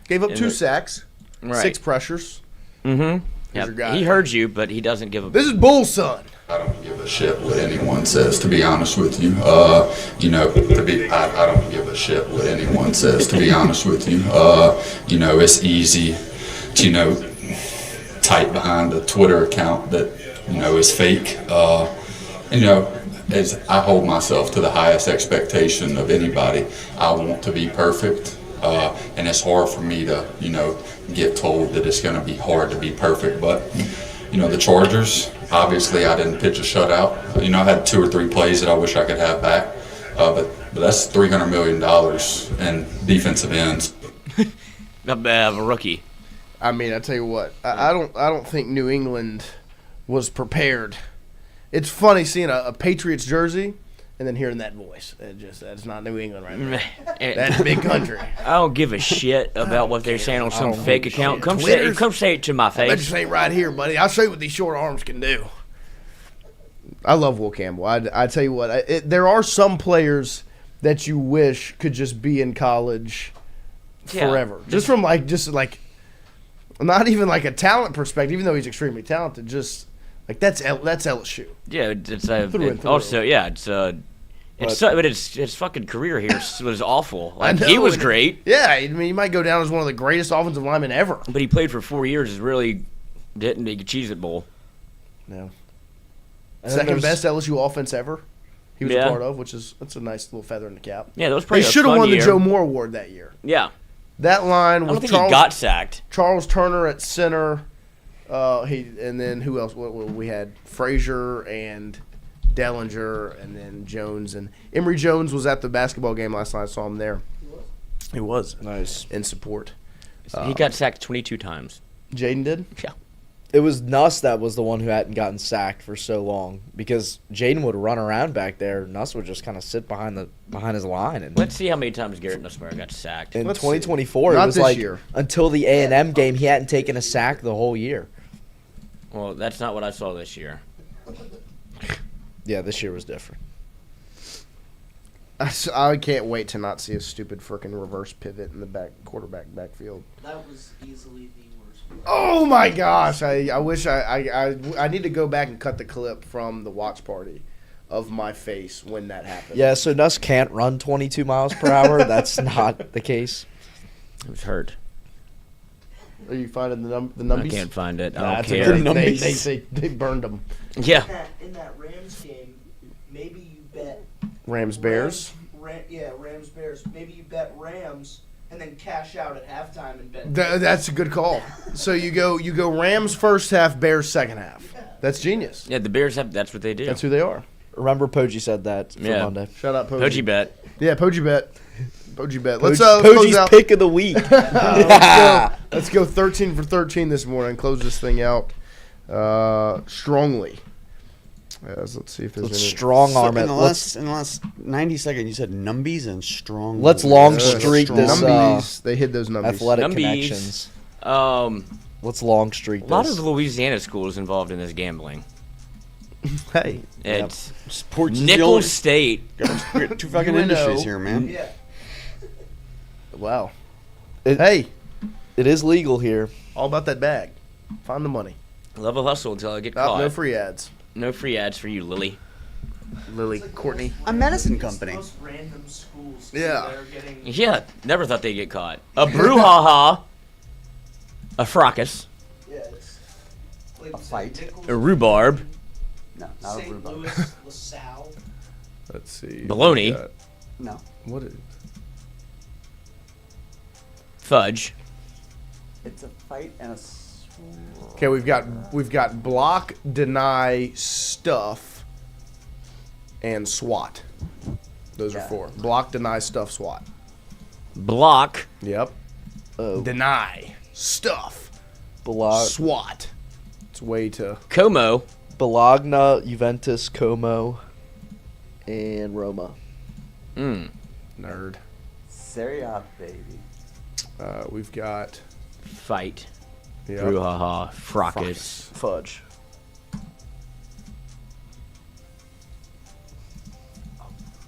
Gave up 2 sacks, right. 6 pressures. Mm-hmm. Yep. He heard you, but he doesn't give a... This is Bull's son. I don't give a shit what anyone says, to be honest with you. I don't give a shit what anyone says, to be honest with you. It's easy to, type behind a Twitter account that, is fake. As I hold myself to the highest expectation of anybody. I want to be perfect. And it's hard for me to, get told that it's going to be hard to be perfect. But the Chargers. Obviously, I didn't pitch a shutout. I had 2 or 3 plays that I wish I could have back. But that's $300 million in defensive ends. Not bad of a rookie. I mean, I tell you what, I don't think New England was prepared. It's funny seeing a Patriots jersey and then hearing that voice. That's not New England right there. That's big country. I don't give a shit about what they're saying on some fake account. Come say it to my face. That just ain't right here, buddy. I'll show you what these short arms can do. I love Will Campbell. I tell you what, there are some players that you wish could just be in college forever. Just from not even like a talent perspective, even though he's extremely talented. Just like that's LSU. Yeah, his fucking career here was awful. Like, he was great. Yeah, I mean, he might go down as one of the greatest offensive linemen ever. But he played for 4 years. Really didn't make a Cheez-It Bowl. No. Second best LSU offense ever. He was a part of, that's a nice little feather in the cap. Yeah, that was pretty. They should have won the Joe Moore Award that year. Yeah. That line was I don't think he got sacked. Charles Turner at center. And then who else? We had Frazier and Dellinger, and then Jones, and Emory Jones was at the basketball game last night. I saw him there. He was nice in support. He got sacked 22 times. Jaden did. Yeah. It was Nuss that was the one who hadn't gotten sacked for so long because Jaden would run around back there. Nuss would just kind of sit behind his line. And let's see how many times Garrett Nussmeier got sacked. In 2024, it was like until the A&M game, he hadn't taken a sack the whole year. Well, that's not what I saw this year. Yeah, this year was different. I can't wait to not see a stupid freaking reverse pivot in the quarterback backfield. That was easily the worst. Oh my gosh! I wish I need to go back and cut the clip from the watch party of my face when that happened. Yeah, so Nuss can't run 22 miles per hour. That's not the case. It was hurt. Are you finding the numbies? I can't find it. Nah, I don't care. They burned them. Yeah. In that Rams game, maybe you bet Rams Bears. Rams Bears. Maybe you bet Rams and then cash out at halftime and bet. That's a good call. So you go Rams first half, Bears second half. Yeah. That's genius. Yeah, the Bears that's what they do. That's who they are. Remember, Poggi said that for Monday. Shout out Poggi. Poggi bet. Yeah, Poggi bet. Poggi bet. Poggi's pick of the week. Let's go 13 for 13 this morning. Close this thing out strongly. Let's see if there's any. Strong arm it. In the last 90 seconds, you said numbies and strong. Let's long streak this. Numbies. They hid those numbies. Athletic connections. Let's long streak this. A lot of Louisiana schools involved in this gambling. Hey, it's Sports Nickel State. Two fucking industries here, man. Yeah. Wow. It is legal here. All about that bag. Find the money. Love a hustle until I get caught. No free ads. No free ads for you, Lily. Courtney. A medicine company. Most random schools. Yeah. Yeah, never thought they'd get caught. A brouhaha. A fracas. Yeah, it's A fight. A rhubarb. No, not a St. rhubarb. Louis, LaSalle. Let's see. Baloney. No. What is Fudge. It's a fight and a. Okay, we've got block, deny, stuff, and SWAT. Those are 4. Block, deny, stuff, SWAT. Block. Yep. Deny, stuff, Bologna, SWAT. It's way to Como. Bologna, Juventus, Como, and Roma. Nerd. Serie A, baby. We've got Fight. yep. Brouhaha. Fracas. Fudge.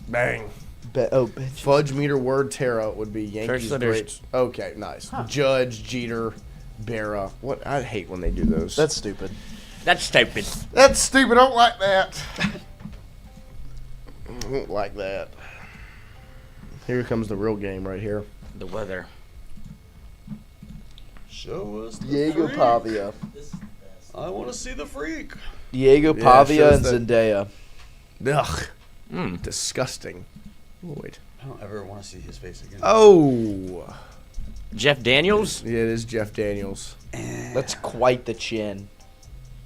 Bang. Bench. Fudge meter word Terra would be Yankees. First letters. Braves. Okay, nice. Judge, Jeter, Berra. What? I hate when they do those. That's stupid. That's stupid. That's stupid. I don't like that. I don't like that. Here comes the real game right here. The weather. Show us the Diego freak. Pavia. I want to see the freak. Diego Yeah, Pavia shows and that- Zendaya. Ugh. Disgusting. Lloyd. I don't ever want to see his face again. Oh. Jeff Daniels. Yeah, it is Jeff Daniels. That's quite the chin.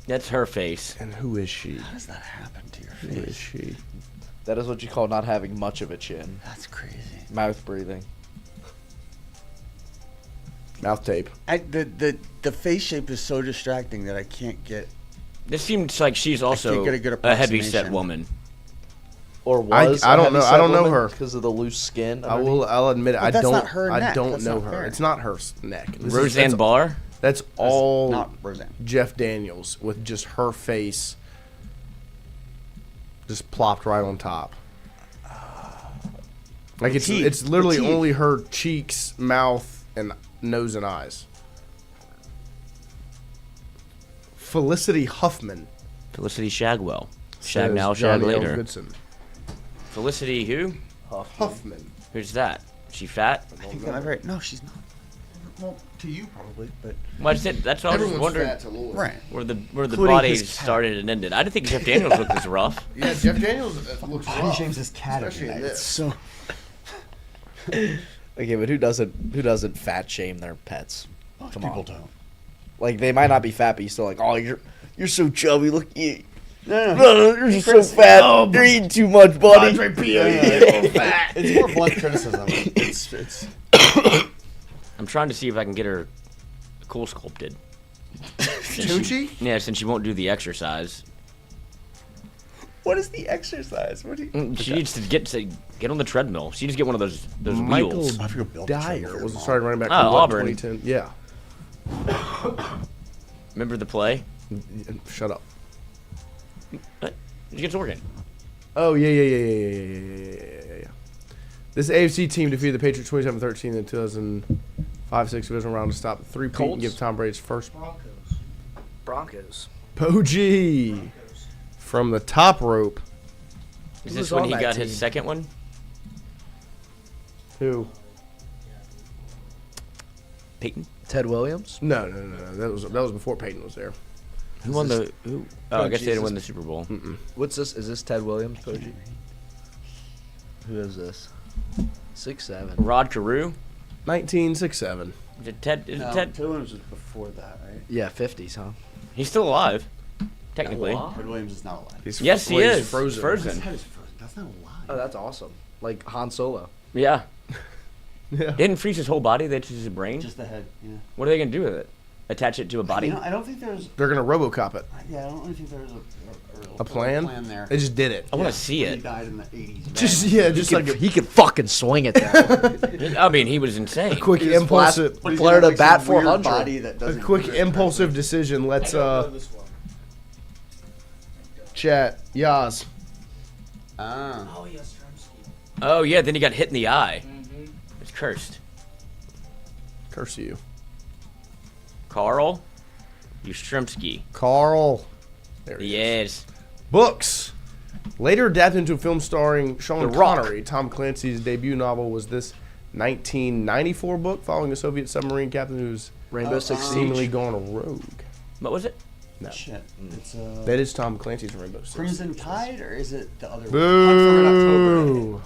That's her face. And who is she? How does that happen to your Who is face? she? That is what you call not having much of a chin. That's crazy. Mouth breathing. Mouth tape. The face shape is so distracting that I can't get. This seems like she's also get a good a heavy-set approximation. woman. Or was I don't know. I don't know her because of the loose skin. I'll admit it. But that's not her I neck. don't That's know not her. fair. It's not her neck. Roseanne Barr? That's all not Roseanne. Jeff Daniels with just her face just plopped right on top. Like it's literally only her cheeks, mouth, and nose and eyes. Felicity Huffman. Felicity Shagwell. Shag says now, shag Johnny L. later. Goodson. Felicity who? Huffman. Who's that? She fat? I think that I'm right. No, she's not. Well, to you probably, but Well, that's what I was Everyone's wondering. fat to Lloyd. right. Where the Including bodies his cat. started and ended. I didn't think Jeff Daniels looked this rough. Yeah, Jeff Daniels looks Body rough. shames his cat every Especially in night. this. It's so. Okay, but who doesn't fat shame their pets? Most Come people on. don't. Like they might not be fat, but you still like, oh, you're so chubby. Look, you're No. just so fat. You're eating too much, buddy. It's more blunt criticism. It's I'm trying to see if I can get her cool sculpted. Tunchi? Yeah, since she won't do the exercise. What is the exercise? What do you? She needs to get on the treadmill. She needs to get one of those Michael wheels. I feel built the treadmill Dyer for was your the starting running back Oh, from what, Auburn. 2010. Yeah. Remember the play? Shut up. She gets Oregon. Oh, yeah. This AFC team defeated the Patriots 27-13 in the 2005-6 divisional round to stop the three-peat and Colts? give Tom Brady's first Broncos. Poggi from the top rope. Is Who this was when on he that got his team? second one? Who? Peyton? Ted Williams. No. That was before Peyton was there. Who won the? Who? Oh, I guess they didn't Jesus. win the Super Bowl. What's this? Is this Ted Williams, Poggi? Who is this? 6'7". Rod Carew. 1967. Is it Ted? Is it No, Ted? Ted Williams was before that, right? Yeah, 50s, huh? He's still alive, technically. Ted Williams is not alive. Yes, he well, he's is. Frozen. Frozen. Ted is frozen. That's not alive. Oh, that's awesome. Like Han Solo. Yeah. Yeah. They didn't freeze his whole body. They just his brain. Just the head. Yeah. What are they gonna do with it? Attach it to a body? You know, I don't think there's. They're gonna RoboCop it. Yeah, I don't really think there's A plan? there. They just did it. I want to see He it. died in the 80s. Just like He could fucking swing it though. I mean, he was insane. a quick He just impulsive, But he's Flared got, a bat some weird 400. body that a doesn't quick do it impulsive correctly. decision. Let's this one. chat. Yaz. Ah. Oh yes, Strumsky. Oh yeah, then he got hit in the eye. It's cursed. Curse you, Carl Yastrzemski. Carl. There he is. Yes. Books. Later adapted into a film starring Sean The Rock. Connery, Tom Clancy's debut novel was this 1994 book following a Soviet submarine captain who's Rainbow Six seemingly Siege. gone rogue. What was it? No. Shit. It's That is Tom Clancy's Rainbow Six. Crimson Tide, or is it the other Boo!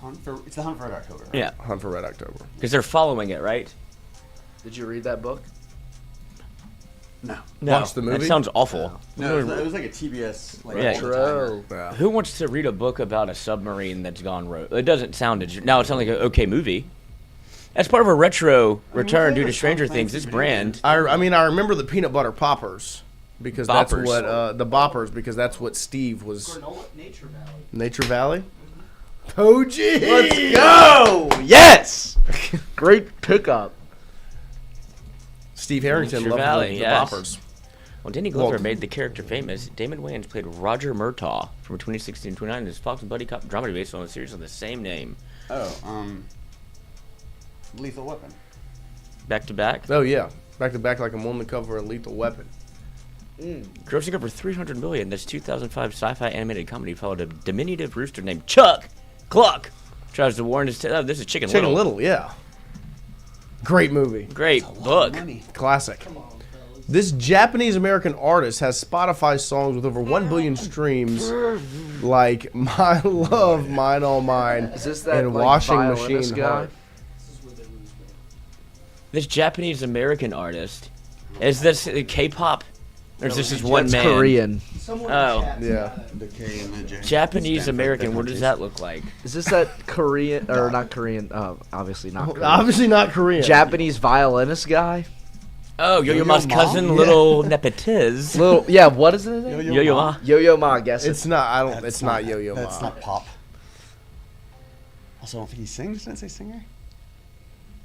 one? It's the Hunt for Red October. Right? Yeah, Hunt for Red October. because they're following it, right? Did you read that book? No. No, Watch the movie? That sounds awful. No, it was like a TBS. Like, Yeah. all-the-timer. Yeah. Who wants to read a book about a submarine that's gone rogue? It doesn't sound. Now it sounds like an okay movie. As part of a retro return due to Stranger Things, this brand. I mean, I remember the peanut butter poppers because that's Boppers. what the boppers because that's what Steve was. Granola Nature Valley. Nature Valley. Poggi. Let's go! Yes! Great pickup. Steve Harrington Nature loved Valley, the yes. boppers. Well, Danny Glover Well- made the character famous. Damon Wayans played Roger Murtaugh from 2016 and 29 in his Fox buddy cop drama based on a series of the same name. Oh, Lethal Weapon. Back to back, Oh yeah, back to back like I'm on the cover of Lethal Weapon. grossing over $300 million. This 2005 sci-fi animated comedy followed a diminutive rooster named Chuck Cluck tries to warn his. This is Chicken Chicken Little. Little, yeah. Great movie, Great book. classic. This Japanese-American artist has Spotify songs with over 1 billion streams, like "My Love, Mine All Mine" Is this that and like, "Washing violinist Machine guy? Heart." This is where they lose me. This Japanese American artist is this K-pop Or is this just one man? Korean. Someone Oh. in chat. Yeah. Japanese American. What does that look like? Is this that Korean or not Korean? Obviously not. Korean. Obviously not Korean. Japanese violinist guy. Oh, Yo-Yo Ma's Ma? cousin, Yeah. little Nepetiz. Little yeah. What is it? Yo-Yo Ma. Yo-Yo Ma. I guess It's not. I don't. It's not Yo-Yo Ma. That's not pop. Also, I don't think he sings. Didn't say singer.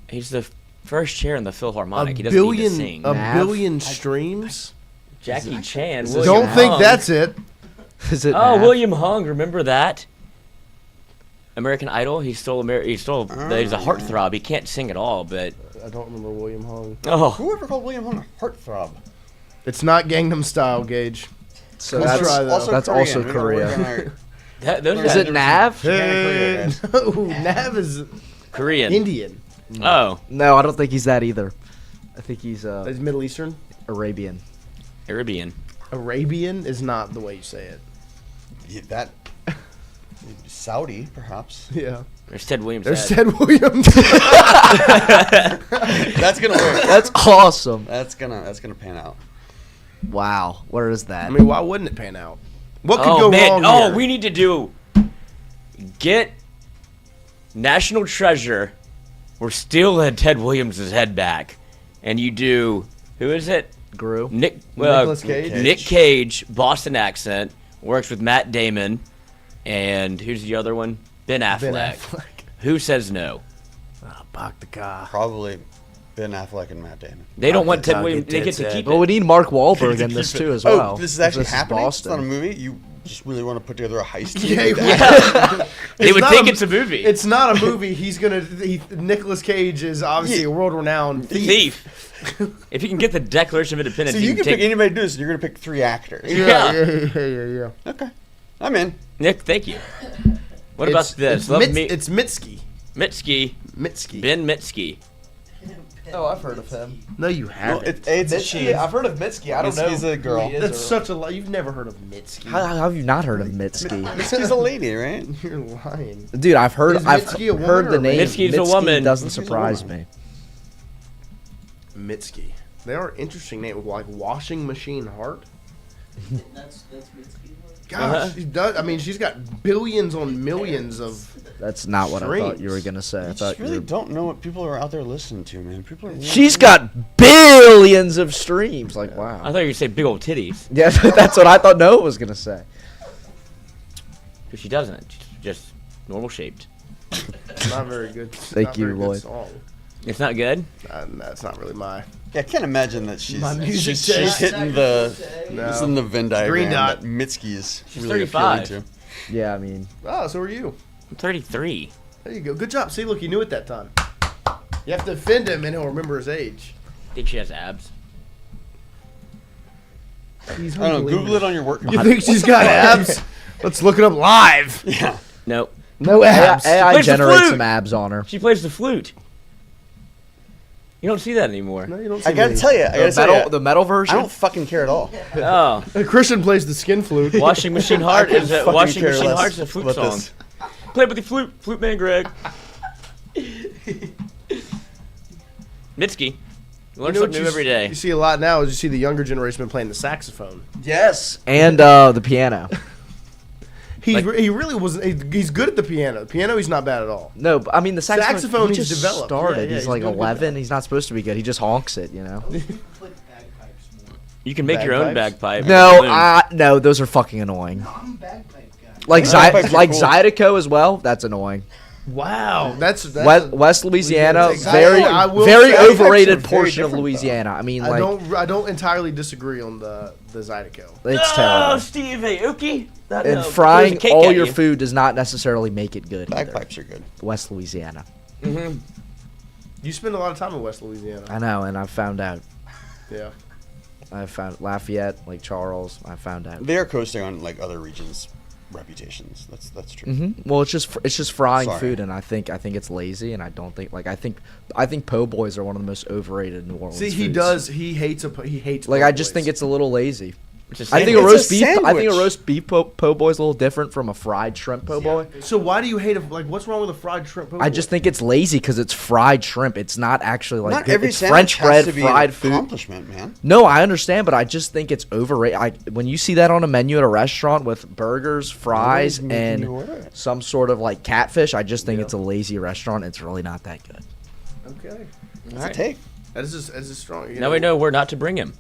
He's the first chair in the Philharmonic. He A doesn't need to billion. sing. A Nav? billion streams. Jackie Chan. Is William this- Don't think Hung. that's it. Is it? Oh, Nav? William Hung. Remember that? American Idol. He stole. He's a heartthrob. He can't sing at all, but I don't remember William Hung. oh, Whoever called William Hung a heartthrob? It's not Gangnam Style, Gage. So Let's that's try that. that's also We gotta Korea. work on our- those Is guys it Nav? Hey, no, Nav is Korean? Indian. Oh, No, I don't think he's that either. I think he's That's Middle Eastern. Arabian. Arabian. Arabian is not the way you say it. Yeah, that Saudi, perhaps. Yeah. There's Ted Williams. There's head. Ted Williams. That's gonna work. That's awesome. That's gonna pan out. Wow. Where is that? I mean, why wouldn't it pan out? What could Oh go man! wrong Oh, here? we need to get National Treasure. We're still at Ted Williams' head back, and you do who is it? Gru. Nicolas Cage. Nick Cage, Boston accent, works with Matt Damon, and who's the other one? Ben Affleck. Ben Affleck. Who says no? Oh, Bach the car. Probably Ben Affleck and Matt Damon. They don't want I'll Ted Williams. get They Ted get to said. keep Well, it. we need Mark Wahlberg in this too as well. Oh, this is actually This happening. It's not a Boston. movie. You just really want to put together a heist? Yeah, team? They would not think a- it's a movie. It's not a movie. Nicolas Cage is obviously a world-renowned thief. If you can get the Declaration of Independence, So you can take pick anybody to do this. You're gonna pick 3 actors. Yeah. Okay, I'm in. Nick, thank you. What about this? Love me. It's Mitski. Mitski. Mitski. Ben Mitski. Oh, I've heard of him. No, you haven't. It's a she. I've heard of Mitski. I don't know. Mitski's a girl. who he is That's or- such a lie. You've never heard of Mitski. How have you not heard of Mitski? Mitski's a lady, right? You're lying. Dude, I've heard. Is I've Mitski a woman heard or the a name. man? Mitski's a woman. Doesn't Mitski's a surprise woman. me. Mitski. They are interesting names, like Washing Machine Heart. That's Mitski. Gosh, she does. I mean, she's got billions on millions of. That's not what I thought you were Streams. gonna say. I I thought just really you were... don't know what people are out there listening to, man. People are. She's got billions of streams. Like wow. I thought you were gonna say big old titties, Yeah, that's what I thought Noah was gonna say. but she doesn't. She's just normal shaped. Not very good. Thank not you, very good Lloyd. song. It's not good. That's not really my. Yeah, I can't imagine that she's My music she's taste. hitting the No. it's in the Venn diagram Green dot. that Mitski is She's really 35. appealing to. Yeah, I mean, Oh, so are you. I'm 33. There you go. Good job. See, look, you knew it that time. You have to offend him, and he'll remember his age. Think she has abs? He's I don't know. Google it on your work You computer. think she's got abs? Let's look it up live. Yeah. Nope. No abs. AI Where's the generates flute? some abs on her. She plays the flute. You don't see that anymore. No, you don't see I gotta me. tell you, The metal I version. don't fucking care at all. Oh, Christian plays the skin flute. Washing Machine Heart is a fucking Washing care Machine less Heart's a flute about song. this. Play with the flute man, Greg. Mitski. You learn You know what something new every day. You see a lot now is you see the younger generation been playing the saxophone. Yes, and the piano. He really wasn't. He's good at the piano. The piano, he's not bad at all. No, but I mean the saxophone. Saxophone he he's just developed. started. Yeah, he's he's like doing good 11. now. He's not supposed to be good. He just honks it, you know. Play the bagpipes more. You can make your own Bagpipes? bagpipe. No, those are fucking annoying. No, I'm a bagpipe guy. Like Bagpipes are like cool. Zydeco as well. That's annoying. Wow, that's West Louisiana, Exactly. I will very say- overrated Bagpipes are very portion of different, Louisiana. I mean, I like don't entirely disagree on the Zydeco. it's Oh, terrible. Steve Aoki. And frying all your food does not necessarily make it good. Either. Bagpipes are good. West Louisiana. You spend a lot of time in West Louisiana. I know, and I've found out. Yeah. I found Lafayette, Lake Charles. I found out. They are coasting on like other regions' reputations. That's true. Well, it's just frying Sorry. food, and I think it's lazy, and I don't think I think po' boys are one of the most overrated New Orleans. See, he foods. does. He hates. He hates. Like po' I just boys. think it's a little lazy. It's a I think a sandwich. roast beef. I think a sandwich. roast beef po' boy is a little different from a fried shrimp po' boy. So why do you hate it? Like, what's wrong with a fried shrimp? I just think it's lazy because it's fried shrimp. It's not actually like Not good. every It's sandwich French bread, has to be fried an food. accomplishment, man. No, I understand, but I just think it's overrated. When you see that on a menu at a restaurant with burgers, fries, making and you order it. some sort of like catfish, I just think it's a lazy restaurant. It's really not that good. Okay. That's a take. That is a strong. Now we know where not to bring him.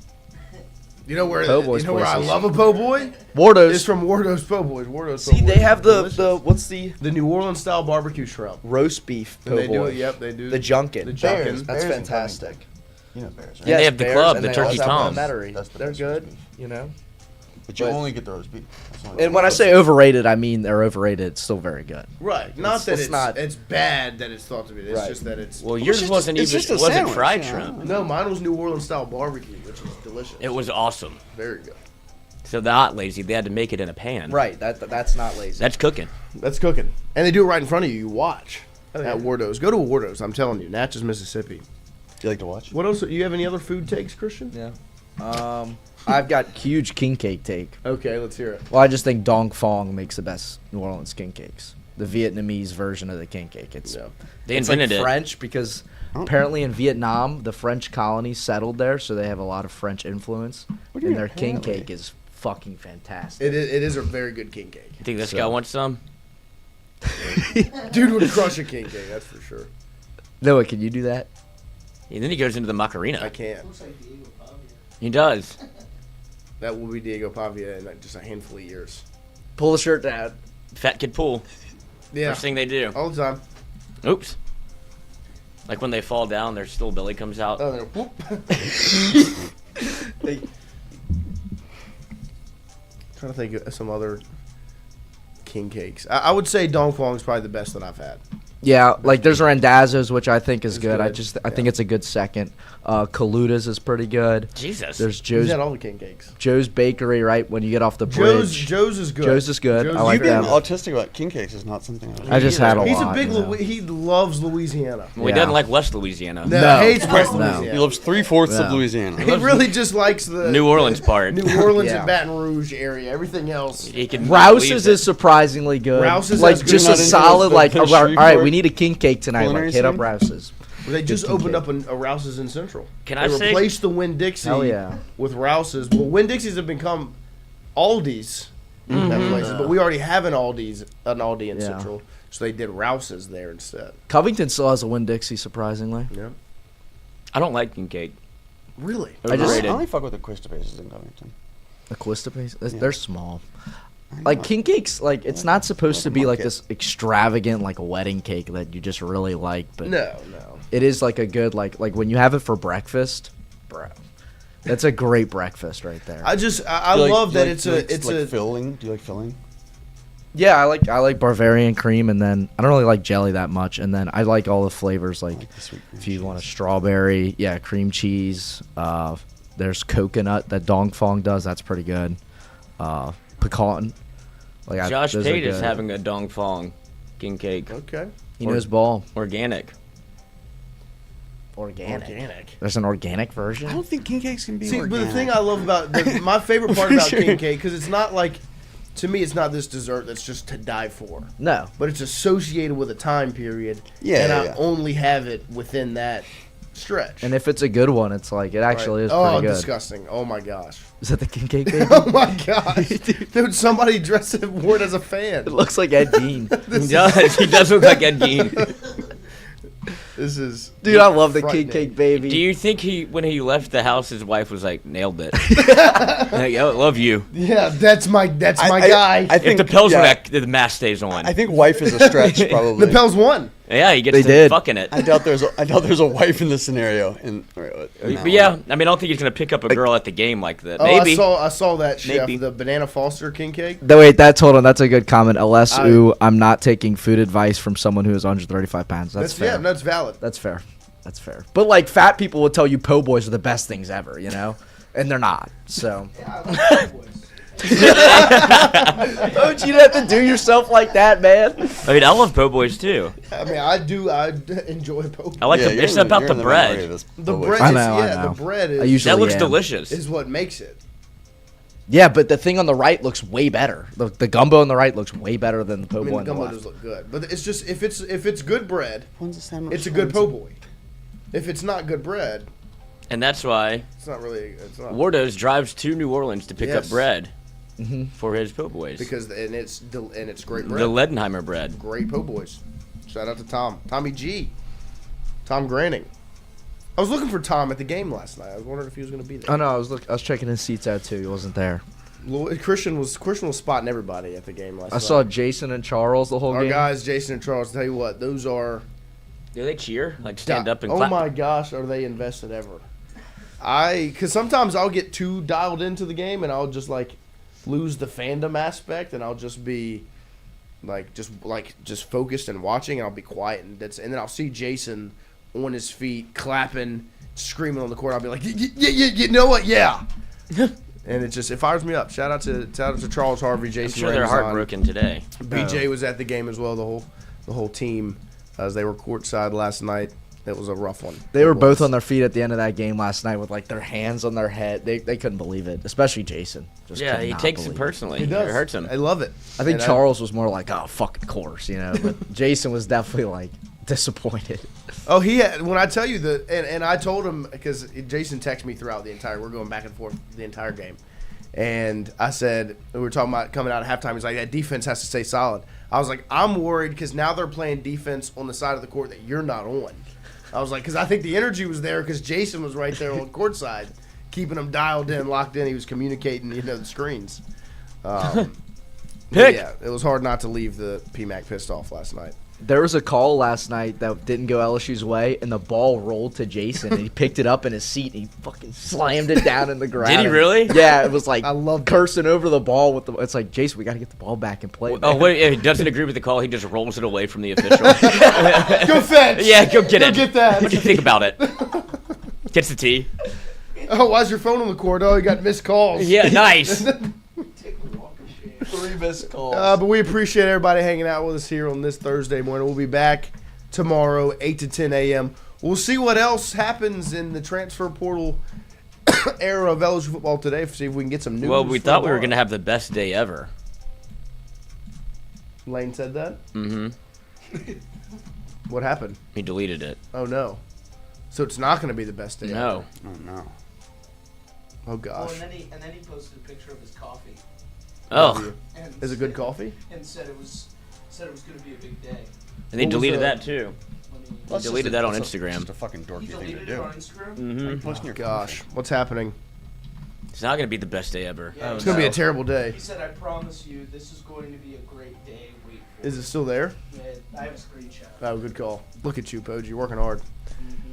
You know where? Po' boys you know where I places. love a po' boy? Wardo's. It's from Wardo's Po' Boys. Wardo's Po' See, Boys they have is the what's the New Orleans style barbecue shrimp. roast beef po' And they do boy. it. Yep, they do. The junkin. The Bears. junkin. That's Bears and fantastic. You know Bears, right? Yeah, they have the Bears, club, and the they Turkey also have Toms. Elementary. That's the They're best good, roast beef. you know. But you But- only get the roast beef. That's the only And when I say overrated, I mean they're overrated. It's still very good. Right. Not that it's it's not- it's bad that it's thought to be. It's Right. just that it's. Well, yours just- wasn't it's even just a wasn't sandwich, fried you know? shrimp. No, mine was New Orleans style barbecue, which is delicious. It was awesome. Very good. So they're not lazy. They had to make it in a pan. Right. That's not lazy. That's cooking. That's cooking, and they do it right in front of you. You watch at Wardo's. Go to Wardo's. I'm telling you, Natchez, Mississippi. Do you like to watch? What else? You have any other food takes, Christian? Yeah. I've got huge king cake take. Okay, let's hear it. Well, I just think Dong Phuong makes the best New Orleans king cakes. The Vietnamese version of the king cake. It's They it's invented like it. French because apparently in Vietnam the French colonies settled there, so they have a lot of French influence, What do you and their mean, king apparently? cake is fucking fantastic. It is a very good king cake. You think this So- guy wants some? Dude would crush a king cake, that's for sure. Noah, can you do that? And then he goes into the Macarena. I can't. He does. That will be Diego Pavia in just a handful of years. Pull the shirt down. Fat kid pool. Yeah, First thing they do. all the time. Oops. Like when they fall down, their still belly comes out. Oh, they're whoop. Trying to think of some other king cakes. I would say Dong Phuong is probably the best that I've had. Yeah, like there's Randazzo's, which I think is It's good. I good, think it's a good second. Kaluta's is pretty good. Jesus. There's He's Joe's had all the king cakes. Joe's Bakery, right when you get off the bridge. Joe's is good. Joe's is good. I like You being them. autistic about king cakes is not something I just had a He's lot. a big. you know. He loves Louisiana. Well, he Yeah. doesn't like West Louisiana. No, hates West No. Louisiana. He loves 3/4 of No. Louisiana. He really just likes the New Orleans part. New Orleans Yeah. and Baton Rouge area. Everything else. He can Rouse's leave is surprisingly good. Rouse's like is good. just You're a not into solid the like. All right, Shreveport we need a king cake tonight. Like culinary hit up scene? Rouse's. They just king opened cake. up a Rouse's in Central. Can They I say- replaced the Winn-Dixie Hell yeah. with Rouse's. Well, Winn-Dixies have become Aldi's at places, but we already have an Aldi in Yeah. Central, so they did Rouse's there instead. Covington still has a Winn-Dixie, surprisingly. Yeah. I don't like king cake. Really? I just- Overrated. I only fuck with the Quistabases in Covington. The Quista Base, Yeah. they're small. Like king cakes, like it's not supposed to be like this extravagant like wedding cake that you just really like, but No. it is like a good like when you have it for breakfast, bro. That's a great breakfast right there. I Do you love that like- it's do you a like- it's like a filling. Do you like filling? Yeah, I like Bavarian cream, and then I don't really like jelly that much, and then I like all the flavors like Like the sweet cream if you cheese. want a strawberry, yeah, cream cheese. There's coconut that Dong Phuong does. That's pretty good. Pecan. Like Josh those are Pate is good. having a Dong Phuong king cake. okay. He knows ball. Organic. Organic. There's an organic I version. don't think king cakes can be See, organic. but the thing I love about my favorite part about king cake because it's not like to me it's not this dessert that's just to die for, No. but it's associated with a time period. Yeah, and yeah, I yeah. only have it within that stretch. And if it's a good one, it's like it actually is oh, pretty good. disgusting! Oh my gosh! Is that the king cake baby? Oh my gosh! Dude, somebody dressed it wore it as a fan. It looks like Ed Gein. He does. He does look like Ed Gein. This is Dude, I love the frightening. king cake baby. Do you think when he left the house, his wife was like, nailed it? Like, I love you. Yeah, that's my I- guy. I If think the Pels yeah, were back, the mask stays on. I think wife is a stretch probably. the Pels won. Yeah, he gets They to did. fucking it. I doubt there's a wife in this scenario. In that But one. yeah, I mean, I don't think he's gonna pick up a girl at the game like that. Oh, Maybe. I saw that chef, Maybe. the Banana Foster king cake. Wait, hold on. That's a good comment. LSU, I'm not taking food advice from someone who is under 35 pounds. That's fair. Yeah, that's valid. That's fair. That's fair. But like fat people will tell you po' boys are the best things ever, you know? And they're not. So don't you have to do yourself like that, man? I mean, I love po' boys too. I mean, I enjoy po'. I like Yeah, the. you're It's in the- about you're the in the minority bread. of this The public. bread, I is, know, I yeah, know. the bread I is usually That looks am. delicious. is what makes it. Yeah, but the thing on the right looks way better. The gumbo on the right looks way better than the po' boy on the gumbo left. does look good, but it's just if it's good bread, When's the sandwich? it's a good po' boy. If it's not good bread, And that's why it's not really. It's not Wardo's drives to New Orleans to pick up Yes. bread for his po' boys. because it's great bread. The Ledenheimer bread. Great po' boys. Shout out to Tommy G, Tom Granning. I was looking for Tom at the game last night. I was wondering if he was going to be there. Oh no, I was checking his seats out too. He wasn't there. Christian was spotting everybody at the game last night. I saw Jason and Charles the whole Our game. guys, Jason and Charles. Tell you what, those are. Do they cheer? Like stand up and oh clap? my gosh, are they invested ever? Because sometimes I'll get too dialed into the game and I'll just like lose the fandom aspect and I'll just be just focused and watching and I'll be quiet and then I'll see Jason on his feet clapping, screaming on the court. I'll be like, yeah, you know what? Yeah. And it fires me up. Shout out to Charles Harvey, Jason. I'm sure they're Ramazan. heartbroken today. BJ was at the game as well. The whole team as they were courtside last night. It was a rough one. They were both on their feet at the end of that game last night with like their hands on their head. They couldn't believe it, especially Jason. Yeah, he takes it personally. He does. It hurts him. I love it. I think Charles was more like, oh, fucking course, but Jason was definitely like disappointed. Oh, he had, when I tell you and I told him because Jason texted me throughout we're going back and forth the entire game. And I said, we were talking about coming out at halftime. He's like, that defense has to stay solid. I was like, I'm worried because now they're playing defense on the side of the court that you're not on. I was like, because I think the energy was there because Jason was right there on court side, keeping them dialed in, locked in. He was communicating, the screens. Pick. Yeah, it was hard not to leave the PMAC pissed off last night. There was a call last night that didn't go LSU's way, and the ball rolled to Jason, and he picked it up in his seat, and he fucking slammed it down in the ground. Did he really? Yeah, it was like I love cursing over the ball with the. It's like, Jason, we got to get the ball back and play. Oh, wait, if he doesn't agree with the call, he just rolls it away from the official. Go fetch. Yeah, go get it. Go get that. What do you think about it? Gets the tee. Oh, why's your phone on the court? Oh, you got missed calls. Yeah, nice. 3 missed calls. But we appreciate everybody hanging out with us here on this Thursday morning. We'll be back tomorrow, 8 to 10 a.m. We'll see what else happens in the transfer portal era of LSU football today. See if we can get some news. Well, we thought we were going to have the best day ever. Lane said that? Mm-hmm. What happened? He deleted it. Oh, no. So it's not going to be the best day No. ever. Oh no. Oh, gosh. and then he posted a picture of his coffee. Oh. And Is it good coffee? And said it was going to be a big day. And they What was deleted the- that, too. He deleted that on Instagram. Just a fucking dorky He thing to deleted do. it on Instagram? Mm-hmm. Posting your Gosh, what's happening? It's not going to be the best day ever. Yeah, It's going to be a terrible day. He said, I promise you, this is going to be a great day. Wait for Is it still there? it. I have a screenshot. Oh, good call. Look at you, Poj. You're working hard.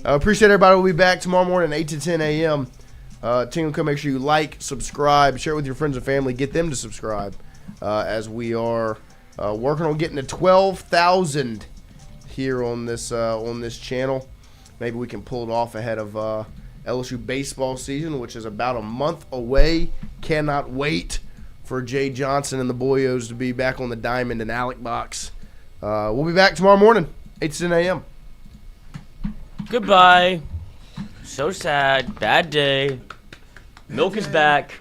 Appreciate everybody. We'll be back tomorrow morning, 8 to 10 a.m. Tingle, come make sure you like, subscribe, share it with your friends and family. Get them to subscribe as we are working on getting to 12,000 here on this channel. Maybe we can pull it off ahead of LSU baseball season, which is about a month away. Cannot wait for Jay Johnson and the Boyos to be back on the diamond and Alec box. We'll be back tomorrow morning, 8 to 10 a.m. Goodbye. So sad. Bad day. Milk is back.